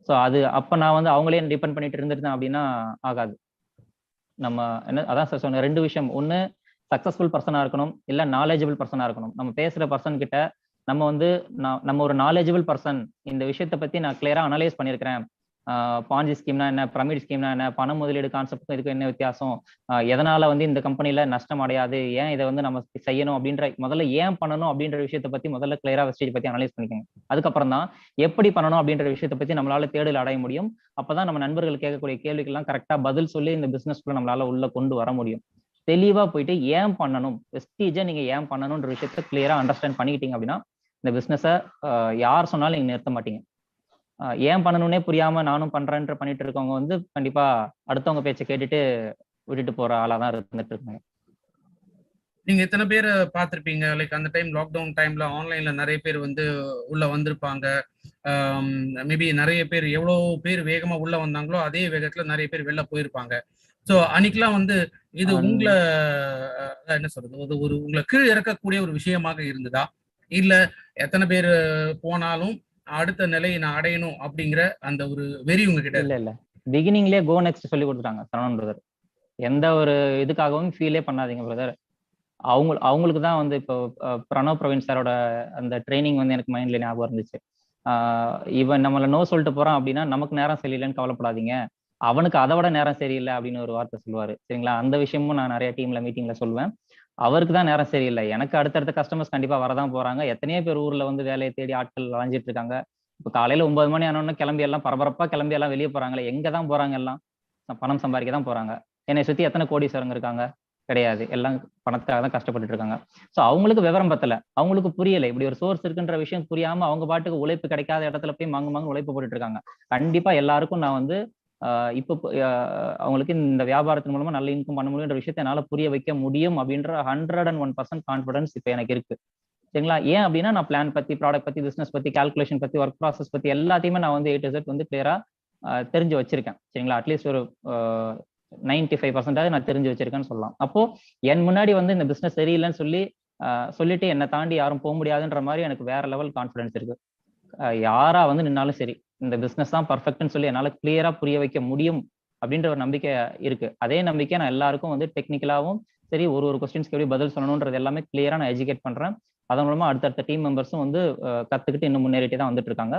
ஸோ அது அப்போ நான் வந்து அவங்களே டிபெண்ட் பண்ணிட்டு இருந்திருந்தேன் அப்படின்னா ஆகாது. நம்ம அதான் சார் சொன்ன 2 விஷயம். ஒன்று சக்சஸ்ஃபுல் பர்சனா இருக்கணும், இல்ல நாலேஜபிள் பர்சனா இருக்கணும். நம்ம பேசுற பர்சன் கிட்ட நம்ம வந்து நம்ம ஒரு நாலேஜபிள் பர்சன், இந்த விஷயத்தை பத்தி நான் கிளியரா அனலைஸ் பண்ணியிருக்கிறேன், பாஞ்சி ஸ்கீம்னா என்ன, பிரமிட் ஸ்கீம்னா என்ன, பண முதலீடு கான்செப்ட் இதுக்கு என்ன வித்தியாசம், எதனால வந்து இந்த கம்பெனில நஷ்டம் அடையாது, ஏன் இதை வந்து நம்ம செய்யணும் அப்படின்ற முதல்ல ஏன் பண்ணணும் அப்படின்ற விஷயத்தை பத்தி முதல்ல கிளியரா வெஸ்டேஜ் பத்தி அனலைஸ் பண்ணிக்கோங்க. அதுக்கப்புறம் தான் எப்படி பண்ணணும் அப்படின்ற விஷயத்தை பத்தி நம்மளால தேடல் அடைய முடியும். அப்பதான் நம்ம நண்பர்கள் கேட்கக்கூடிய கேள்விக்கெல்லாம் கரெக்டா பதில் சொல்லி இந்த பிசினஸ்க்குள்ள நம்மளால உள்ள கொண்டு வர முடியும். தெளிவா போயிட்டு ஏன் பண்ணணும், வெஸ்டீஜை நீங்க ஏன் பண்ணணும்ன்ற விஷயத்த கிளியரா அண்டர்ஸ்டாண்ட் பண்ணிக்கிட்டீங்க அப்படின்னா இந்த பிசினஸை யார் சொன்னாலும் நீங்க நிறுத்த மாட்டீங்க. ஏன் பண்ணணும்னே புரியாம நானும் பண்றேன்ற பண்ணிட்டு இருக்கவங்க வந்து கண்டிப்பா அடுத்தவங்க பேச்சை கேட்டுட்டு விட்டுட்டு போற ஆளா தான் இருந்துட்டு இருக்காங்க. நீங்க எத்தனை பேர் பார்த்திருப்பீங்க, லைக் அந்த டைம் லாக்டவுன் டைம்ல ஆன்லைன்ல நிறைய பேர் வந்து உள்ள வந்திருப்பாங்க. மேபி நிறைய பேர் எவ்வளவு பேர் வேகமா உள்ள வந்தாங்களோ அதே வேகத்துல நிறைய பேர் வெளில போயிருப்பாங்க. ஸோ அன்னைக்கெல்லாம் வந்து இது உங்களை என்ன சொல்றது, ஒரு உங்களை கீழ் இறக்கக்கூடிய ஒரு விஷயமாக இருந்ததா, இல்ல எத்தனை பேர் போனாலும் அடுத்த நிலையை நான் அடையணும் அப்படிங்கிற அந்த ஒரு வெறி உங்ககிட்ட? இல்ல பிகினிங்லயே கோ நெக்ஸ்ட் சொல்லி கொடுத்துட்டாங்க சரவணன் பிரதர். எந்த ஒரு இதுக்காகவும் ஃபீலே பண்ணாதீங்க பிரதர். அவங்களுக்கு தான் வந்து இப்போ பிரணவ் பிரவீன் சாரோட அந்த ட்ரைனிங் வந்து எனக்கு மைண்ட்ல ஞாபகம் இருந்துச்சு. இவன் நம்மள நோ சொல்லிட்டு போறான் அப்படின்னா நமக்கு நேரம் சரியில்லைன்னு கவலைப்படாதீங்க, அவனுக்கு அதை விட நேரம் சரியில்லை அப்படின்னு ஒரு வார்த்தை சொல்லுவாரு. சரிங்களா? அந்த விஷயமும் நான் நிறைய டீம்ல மீட்டிங்ல சொல்லுவேன். அவருக்கு தான் நேரம் சரியில்லை, எனக்கு அடுத்தடுத்த கஸ்டமர்ஸ் கண்டிப்பா வரதான் போறாங்க. எத்தனையோ பேர் ஊர்ல வந்து வேலையை தேடி ஆட்கள் அலைஞ்சிட்டு இருக்காங்க. இப்போ காலையில 9 மணி ஆனோன்னு கிளம்பி எல்லாம் பரபரப்பா கிளம்பி எல்லாம் வெளியே போறாங்களே, எங்க தான் போறாங்க? எல்லாம் பணம் சம்பாதிக்க தான் போறாங்க. என்னை சுத்தி எத்தனை கோடீஸ்வரங்க இருக்காங்க? கிடையாது. எல்லாம் பணத்துக்காக தான் கஷ்டப்பட்டு இருக்காங்க. ஸோ அவங்களுக்கு விவரம் பத்தல, அவங்களுக்கு புரியலை, இப்படி ஒரு சோர்ஸ் இருக்குன்ற விஷயம் புரியாம அவங்க பாட்டுக்கு உழைப்பு கிடைக்காத இடத்துல போய் மாங்கு உழைப்பு போட்டுட்டு இருக்காங்க. கண்டிப்பா எல்லாருக்கும் நான் வந்து இப்போ அவங்களுக்கு இந்த வியாபாரத்தின் மூலமா நல்ல இன்கம் பண்ண முடியுன்ற விஷயத்தை என்னால புரிய வைக்க முடியும் அப்படின்ற 101% கான்ஃபிடன்ஸ் இப்போ எனக்கு இருக்கு. சரிங்களா? ஏன் அப்படின்னா நான் பிளான் பத்தி, ப்ராடக்ட் பத்தி, பிசினஸ் பத்தி, கால்குலேஷன் பத்தி, ஒர்க் ப்ராசஸ் பத்தி எல்லாத்தையுமே நான் வந்து A to Z வந்து கிளியரா தெரிஞ்சு வச்சிருக்கேன். சரிங்களா? அட்லீஸ்ட் ஒரு 95% நான் தெரிஞ்சு வச்சிருக்கேன்னு சொல்லலாம். அப்போ என் முன்னாடி வந்து இந்த பிசினஸ் சரியில்லைன்னு சொல்லிட்டு என்னை தாண்டி யாரும் போக முடியாதுன்ற மாதிரி எனக்கு வேற லெவல் கான்ஃபிடன்ஸ் இருக்கு. யாரா வந்து நின்னாலும் சரி, இந்த பிசினஸ் தான் பர்ஃபெக்ட்னு சொல்லி என்னால கிளியரா புரிய வைக்க முடியும் அப்படின்ற ஒரு நம்பிக்கை இருக்கு. அதே நம்பிக்கை நான் எல்லாருக்கும் வந்து டெக்னிக்கலாவும் சரி, ஒரு கொஸ்டின்ஸ்க்கு எப்படி பதில் சொல்லணும்ன்றது எல்லாமே கிளியரா நான் எஜுகேட் பண்றேன். அதன் மூலமா அடுத்தடுத்த டீம் மெம்பர்ஸும் வந்து கத்துக்கிட்டு இன்னும் முன்னேறிட்டே தான் வந்துட்டு இருக்காங்க.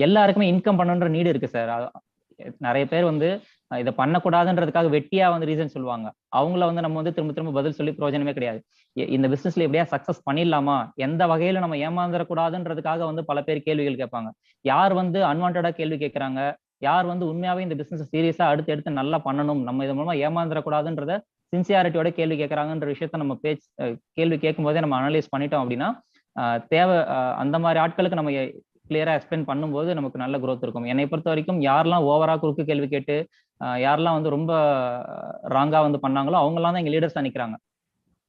எல்லாருக்குமே இன்கம் பண்ணணுன்ற நீடு இருக்கு சார். நிறைய பேர் வந்து இதை பண்ணக்கூடாதுன்றதுக்காக வெட்டியா வந்து ரீசன் சொல்லுவாங்க. அவங்கள வந்து நம்ம வந்து திரும்ப திரும்ப பதில் சொல்லி பிரயோஜனமே கிடையாது. இந்த பிசினஸ்ல எப்படியா சக்சஸ் பண்ணிடலாமா, எந்த வகையில நம்ம ஏமாந்துடக்கூடாதுன்றதுக்காக வந்து பல பேர் கேள்விகள் கேட்பாங்க. யார் வந்து அன்வான்டா கேள்வி கேட்கறாங்க, யார் வந்து உண்மையாவே இந்த பிசினஸ் சீரியஸா எடுத்து நல்லா பண்ணணும், நம்ம இது மூலமா ஏமாந்துடக்கூடாதுன்றத சின்சியாரிட்டியோட கேள்வி கேட்கறாங்கன்ற விஷயத்த நம்ம கேள்வி கேட்கும் போதே நம்ம அனலைஸ் பண்ணிட்டோம் அப்படின்னா தேவை அந்த மாதிரி ஆட்களுக்கு நம்ம கிளியரா எக்ஸ்பிளைன் பண்ணும்போது நமக்கு நல்ல growth இருக்கும். என்னை பொறுத்த வரைக்கும் யாரெல்லாம் ஓவரா குறுக்கு கேள்வி கேட்டு யாரெல்லாம் வந்து ரொம்ப ராங்கா வந்து பண்ணாங்களோ அவங்கெல்லாம் தான் எங்க லீடர்ஸா நிக்கிறாங்க.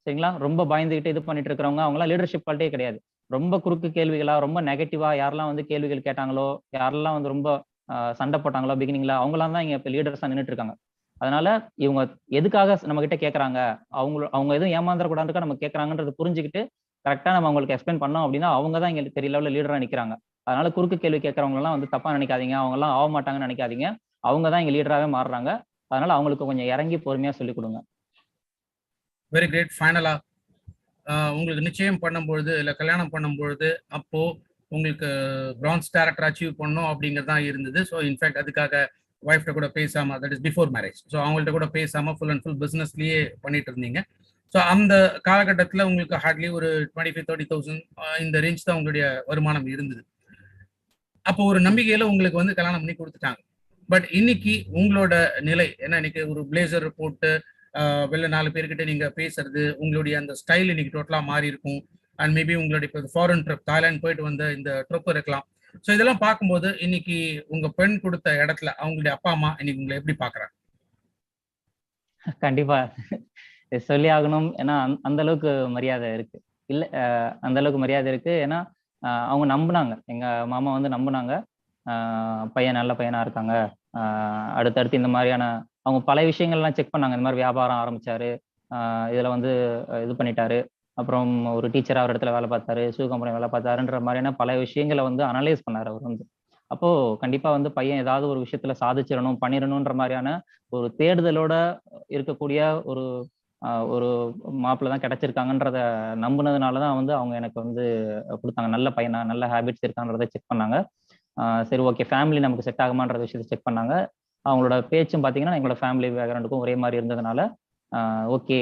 சரிங்களா? ரொம்ப பயந்துகிட்டு இது பண்ணிட்டு இருக்கிறவங்க அவங்கலாம் லீடர்ஷிப் குவாலிட்டியே கிடையாது. ரொம்ப குறுக்கு கேள்விகளா, ரொம்ப நெகட்டிவா யாரெல்லாம் வந்து கேள்விகள் கேட்டாங்களோ, யாரெல்லாம் வந்து ரொம்ப சண்டை போட்டாங்களோ பிகினிங்ல, அவங்கலாம் தான் இங்க இப்ப லீடர்ஸா நின்றுட்டு இருக்காங்க. அதனால இவங்க எதுக்காக நம்ம கிட்ட கேட்கறாங்க, அவங்க எதுவும் ஏமாந்துடக்கூடாதுன்னு நம்ம கேட்கறாங்கன்றது புரிஞ்சுக்கிட்டு கரெக்டா நம்ம அவங்களுக்கு எக்ஸ்பிளைன் பண்ணோம் அப்படின்னா அவங்க தான் எங்களுக்கு பெரிய லெவலில் லீடரா நிக்கிறாங்க. அதனால குறுக்கு கேள்வி கேட்கறவங்க எல்லாம் வந்து தப்பா நினைக்காதீங்க, அவங்க எல்லாம் ஆக மாட்டாங்கன்னு நினைக்காதீங்க. அவங்க தான் எங்க லீடராகவே மாறுறாங்க. அதனால அவங்களுக்கு கொஞ்சம் இறங்கி பொறுமையா சொல்லிக் கொடுங்க. Very great. ஃபைனலா உங்களுக்கு நிச்சயம் பண்ணும்பொழுது இல்லை கல்யாணம் பண்ணும்பொழுது அப்போ உங்களுக்கு பிரான்ஸ் டேரக்டர் அச்சீவ் பண்ணணும் அப்படிங்கிறது தான் இருந்தது. ஸோ இன்ஃபேக்ட் அதுக்காக ஒய்ஃப்ட கூட பேசாம, that is before marriage, so அவங்கள்ட்ட கூட பேசாம ஃபுல் அண்ட் ஃபுல் பிஸ்னஸ்லயே பண்ணிட்டு இருந்தீங்க. ஸோ அந்த காலகட்டத்தில் உங்களுக்கு ஹார்ட்லி ஒரு 25,000-30,000 இந்த ரேஞ்ச் தான் உங்களுடைய வருமானம் இருந்தது. அப்போ ஒரு நம்பிக்கையில உங்களுக்கு வந்து கல்யாணம் பண்ணி கொடுத்துட்டாங்க. பட் இன்னைக்கு உங்களோட நிலை என்ன? இன்னைக்கு ஒரு பிளேசர் போட்டு வெளில 4 பேர்கிட்ட நீங்க பேசுறது, உங்களுடைய அந்த ஸ்டைல் இன்னைக்கு டோட்டலா மாறி இருக்கும். அண்ட் மேபி உங்களுடைய இப்போ ஃபாரின் ட்ரிப், தாய்லாந்து போயிட்டு வந்த இந்த ட்ரிப் இருக்கலாம். ஸோ இதெல்லாம் பார்க்கும்போது இன்னைக்கு உங்க பெண் கொடுத்த இடத்துல அவங்களுடைய அப்பா அம்மா இன்னைக்கு உங்களை எப்படி பாக்குறாங்க? கண்டிப்பா சொல்லி ஆகணும். ஏன்னா அந்த அளவுக்கு மரியாதை இருக்கு. இல்ல அந்த அளவுக்கு மரியாதை இருக்கு. ஏன்னா அவங்க நம்பினாங்க, எங்க மாமா வந்து நம்பினாங்க. பையன் நல்ல பையனா இருக்காங்க. அடுத்தடுத்து இந்த மாதிரியான அவங்க பல விஷயங்கள்லாம் செக் பண்ணாங்க. இந்த மாதிரி வியாபாரம் ஆரம்பிச்சாரு, இதுல வந்து இது பண்ணிட்டாரு, அப்புறம் ஒரு டீச்சரா ஒரு இடத்துல வேலை பார்த்தாரு, ஷூ கம்பெனி வேலை பார்த்தாருன்ற மாதிரியான பல விஷயங்களை வந்து அனலைஸ் பண்ணாரு அவர் வந்து. அப்போ கண்டிப்பா வந்து பையன் ஏதாவது ஒரு விஷயத்துல சாதிச்சிடணும், பண்ணிடணும்ன்ற மாதிரியான ஒரு தேடுதலோட இருக்கக்கூடிய ஒரு ஒரு மாப்பிள்ள தான் கிடைச்சிருக்காங்கன்றத நம்புனதுனாலதான் வந்து அவங்க எனக்கு வந்து கொடுத்தாங்க. நல்ல பையனா, நல்ல ஹேபிட்ஸ் இருக்கான்றதை செக் பண்ணாங்க. சரி, ஓகே, ஃபேமிலி நமக்கு செட் ஆகுமான்ற விஷயத்தை செக் பண்ணாங்க. அவங்களோட பேச்சும் பார்த்தீங்கன்னா எங்களோட ஃபேமிலி பேக்ரவுண்டுக்கும் ஒரே மாதிரி இருந்ததுனால ஓகே,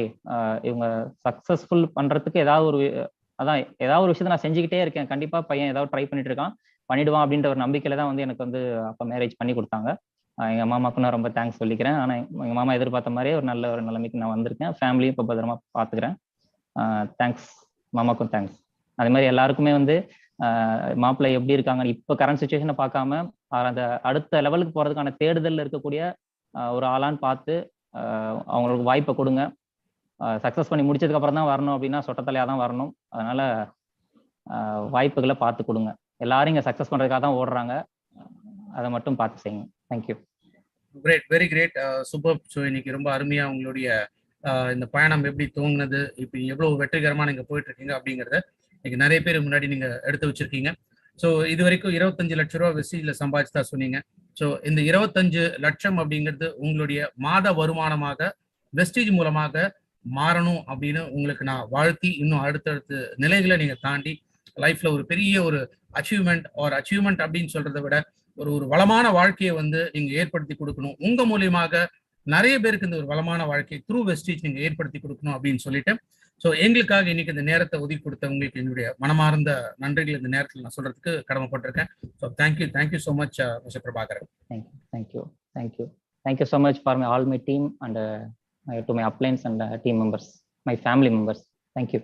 இவங்க சக்சஸ்ஃபுல் பண்றதுக்கு ஏதாவது ஒரு விஷயத்த நான் செஞ்சுக்கிட்டே இருக்கேன், கண்டிப்பா பையன் ஏதாவது ட்ரை பண்ணிட்டு இருக்கான், பண்ணிடுவான் அப்படின்ற ஒரு நம்பிக்கையில தான் வந்து எனக்கு வந்து அப்ப மேரேஜ் பண்ணி கொடுத்தாங்க. எங்க மாமாவுக்கு நான் ரொம்ப தேங்க்ஸ் சொல்லிக்கிறேன். ஆனா எங்க மாமா எதிர்பார்த்த மாதிரியே ஒரு நல்ல ஒரு நிலைமைக்கு நான் வந்திருக்கேன். ஃபேமிலியும் இப்போ பத்திரமா பாத்துக்கிறேன். தேங்க்ஸ், மாமாக்கும் தேங்க்ஸ். அதே மாதிரி எல்லாருக்குமே வந்து மாப்பிள்ளை எப்படி இருக்காங்க இப்போ கரண்ட் சுச்சுவேஷனை பார்க்காம அந்த அடுத்த லெவலுக்கு போறதுக்கான தேடுதல் இருக்கக்கூடிய ஒரு ஆளான்னு பார்த்து அவங்களுக்கு வாய்ப்பை கொடுங்க. சக்சஸ் பண்ணி முடிச்சதுக்கு அப்புறம் தான் வரணும் அப்படின்னா சொட்டத்தலையா தான் வரணும். அதனால வாய்ப்புகளை பார்த்து கொடுங்க. எல்லாரும் இங்க சக்சஸ் பண்றதுக்காக தான் ஓடுறாங்க, அதை மட்டும் பார்த்து செய்யுங்க. Thank you. Great, very great, super. So இன்னைக்கு ரொம்ப அருமையா உங்களுடைய இந்த பயணம் எப்படி தோணுனது, இப்போ எவ்வளவு வெற்றிகரமா நீங்க போயிட்டு இருக்கீங்க அப்படிங்கிறத இன்னைக்கு நிறைய பேர் முன்னாடி நீங்க எடுத்து வச்சிருக்கீங்க. ஸோ இது வரைக்கும் 25 லட்சம் ரூபா வெஸ்டீஜ்ல சம்பாதிச்சுதா சொன்னீங்க. ஸோ இந்த 25 லட்சம் அப்படிங்கிறது உங்களுடைய மாத வருமானமாக வெஸ்டீஜ் மூலமாக மாறணும் அப்படின்னு உங்களுக்கு நான் வாழ்த்தி, இன்னும் அடுத்தடுத்த நிலைகளை நீங்க தாண்டி லைஃப்ல ஒரு பெரிய ஒரு அச்சீவ்மெண்ட் அப்படின்னு சொல்றதை விட ஒரு வளமான வாழ்க்கையை வந்து நீங்க ஏற்படுத்தி கொடுக்கணும். உங்க மூலியமாக நிறைய பேருக்கு இந்த ஒரு வளமான வாழ்க்கையை த்ரூ வெஸ்டீஜ் நீங்க ஏற்படுத்தி கொடுக்கணும் அப்படின்னு சொல்லிட்டு, ஸோ எங்களுக்காக இன்னைக்கு இந்த நேரத்தை ஒதுக்கி கொடுத்த உங்களுக்கு என்னுடைய மனமார்ந்த நன்றிகள் இந்த நேரத்தில் நான் சொல்றதுக்கு கடமைப்பட்டிருக்கேன். So thank you so much mister Prabhakaran. Thank you so much for all my team and to my appliance and team members, my family members. Thank you.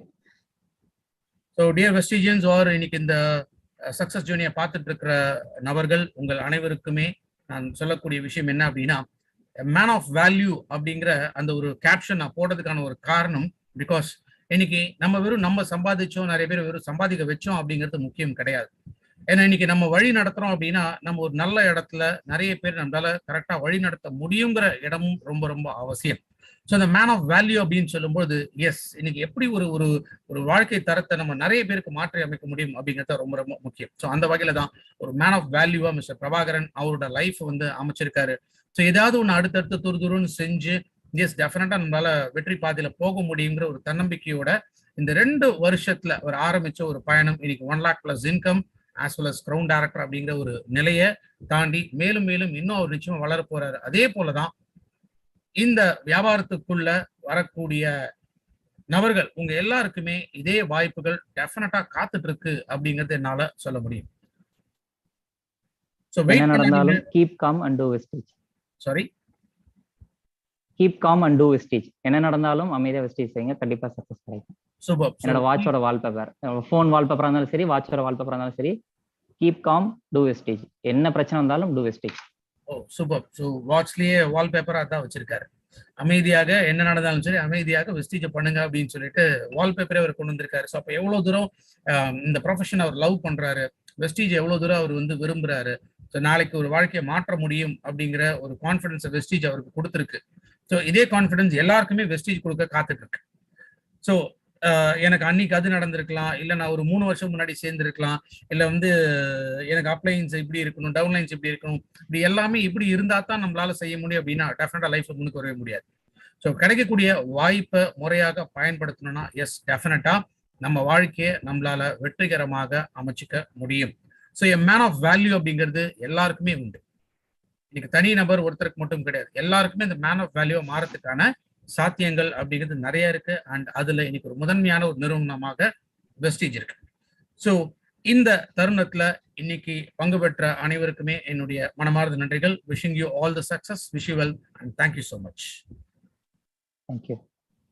So dear Vestigians, ஆர் இன்னைக்கு இந்த சக்சஸ் ஜேர்னியை பார்த்துட்டு இருக்கிற நபர்கள் உங்கள் அனைவருக்குமே நான் சொல்லக்கூடிய விஷயம் என்ன அப்படின்னா, மேன் ஆஃப் வேல்யூ அப்படிங்கிற அந்த ஒரு கேப்ஷன் நான் போடுறதுக்கான ஒரு காரணம், பிகாஸ் இன்னைக்கு நம்ம வெறும் நம்ம சம்பாதிச்சோம், நிறைய பேர் வெறும் சம்பாதிக்க வச்சோம் அப்படிங்கிறது முக்கியம் கிடையாது. ஏன்னா இன்னைக்கு நம்ம வழி நடத்துறோம் அப்படின்னா நம்ம ஒரு நல்ல இடத்துல நிறைய பேர் நம்மளால கரெக்டா வழி நடத்த முடியுங்கிற இடமும் ரொம்ப ரொம்ப அவசியம். ஸோ அந்த மேன் ஆஃப் வேல்யூ அப்படின்னு சொல்லும்போது எஸ், இன்னைக்கு எப்படி ஒரு ஒரு ஒரு வாழ்க்கை தரத்தை நம்ம நிறைய பேருக்கு மாற்றி அமைக்க முடியும் அப்படிங்கிறது ரொம்ப ரொம்ப முக்கியம். ஸோ அந்த வகையில தான் ஒரு மேன் ஆஃப் வேல்யூவா மிஸ்டர் பிரபாகரன் அவரோட லைஃப் வந்து அமைச்சிருக்காரு. ஸோ ஏதாவது ஒன்று அடுத்தடுத்து துருதுருன்னு செஞ்சு எஸ் டெஃபினட்டா நம்மளால வெற்றி பாதையில போக முடியுங்கிற ஒரு தன்னம்பிக்கையோட இந்த 2 வருஷத்துல அவர் ஆரம்பிச்ச ஒரு பயணம் இன்னைக்கு 1 lakh plus income as well as ground director அப்படிங்கிற ஒரு நிலையை தாண்டி மேலும் மேலும் இன்னும் அவர் நிச்சயமா வளர போறாரு. அதே போலதான் இந்த வியாபாரத்துக்குள்ள வரக்கூடிய நபர்கள் உங்க எல்லாருக்குமே இதே வாய்ப்புகள் டெஃபினட்டா காத்துட்டு இருக்கு அப்படிங்கறது என்னால சொல்ல முடியும். சோ வெயிட் நடந்தாலும் keep com and to wastage. Sorry, keep com and to wastage. என்ன நடந்தாலும் அமைதியா வெஸ்டேஜ் செய்யுங்க, கண்டிப்பா சக்சஸ் கிடைக்கும். சூப்பர். என்னோட வாட்சோட வால்பேப்பர், ஃபோன் வால்பேப்பரா இருந்தாலும் சரி, வாட்சோட வால்பேப்பரா இருந்தாலும் சரி, கீப் காம் டு வெஸ்டேஜ். என்ன பிரச்சனை வந்தாலும் to Vestige. Oh super. So வாட்ச்லயே வால்பேப்பரா தான் வச்சிருக்காரு. அமைதியாக என்ன நடந்தாலும் சரி அமைதியாக வெஸ்டேஜ் பண்ணுங்க அப்படின்னு சொல்லிட்டு வால்பேப்பரே அவர் கொண்டு வந்திருக்காரு. ஸோ அப்போ எவ்வளவு தூரம் இந்த ப்ரொஃபஷன் அவர் லவ் பண்றாரு, வெஸ்டேஜ் எவ்வளவு தூரம் அவர் வந்து விரும்புறாரு, ஸோ நாளைக்கு ஒரு வாழ்க்கையை மாற்ற முடியும் அப்படிங்கிற ஒரு கான்ஃபிடன்ஸ் வெஸ்டேஜ் அவருக்கு கொடுத்துருக்கு. ஸோ இதே கான்ஃபிடன்ஸ் எல்லாருக்குமே வெஸ்டேஜ் கொடுக்க காத்துட்டு இருக்கு. ஸோ எனக்கு அன்னைக்கு அது நடந்திருக்கலாம், இல்லை நான் ஒரு 3 வருஷம் முன்னாடி சேர்ந்துருக்கலாம், இல்லை வந்து எனக்கு அப்ளைன்ஸ் இப்படி இருக்கணும், டவுன்லைன்ஸ் இப்படி இருக்கணும், இப்படி எல்லாமே இப்படி இருந்தா தான் நம்மளால செய்ய முடியும் அப்படின்னா டெஃபினட்டா லைஃப்ல முன்னுக்கு வரவே முடியாது. ஸோ கிடைக்கக்கூடிய வாய்ப்பை முறையாக பயன்படுத்தணும்னா எஸ் டெஃபினட்டா நம்ம வாழ்க்கையை நம்மளால வெற்றிகரமாக அமைச்சிக்க முடியும். So a man of value அப்படிங்கிறது எல்லாருக்குமே உண்டு. இன்னைக்கு தனி நபர் ஒருத்தருக்கு மட்டும் கிடையாது, எல்லாருக்குமே இந்த மேன் ஆஃப் வேல்யூ மாறதுக்கான சாத்தியங்கள் அப்படிங்கிறது நிறைய இருக்கு. அண்ட் அதுல இன்னைக்கு ஒரு முதன்மையான ஒரு நிறுவனமாக வெஸ்டேஜ் இருக்கு. ஸோ இந்த தருணத்துல இன்னைக்கு பங்கு பெற்ற அனைவருக்குமே என்னுடைய மனமார்ந்த நன்றிகள். Wishing you all the success, wish you well and thank you so much. Thank you.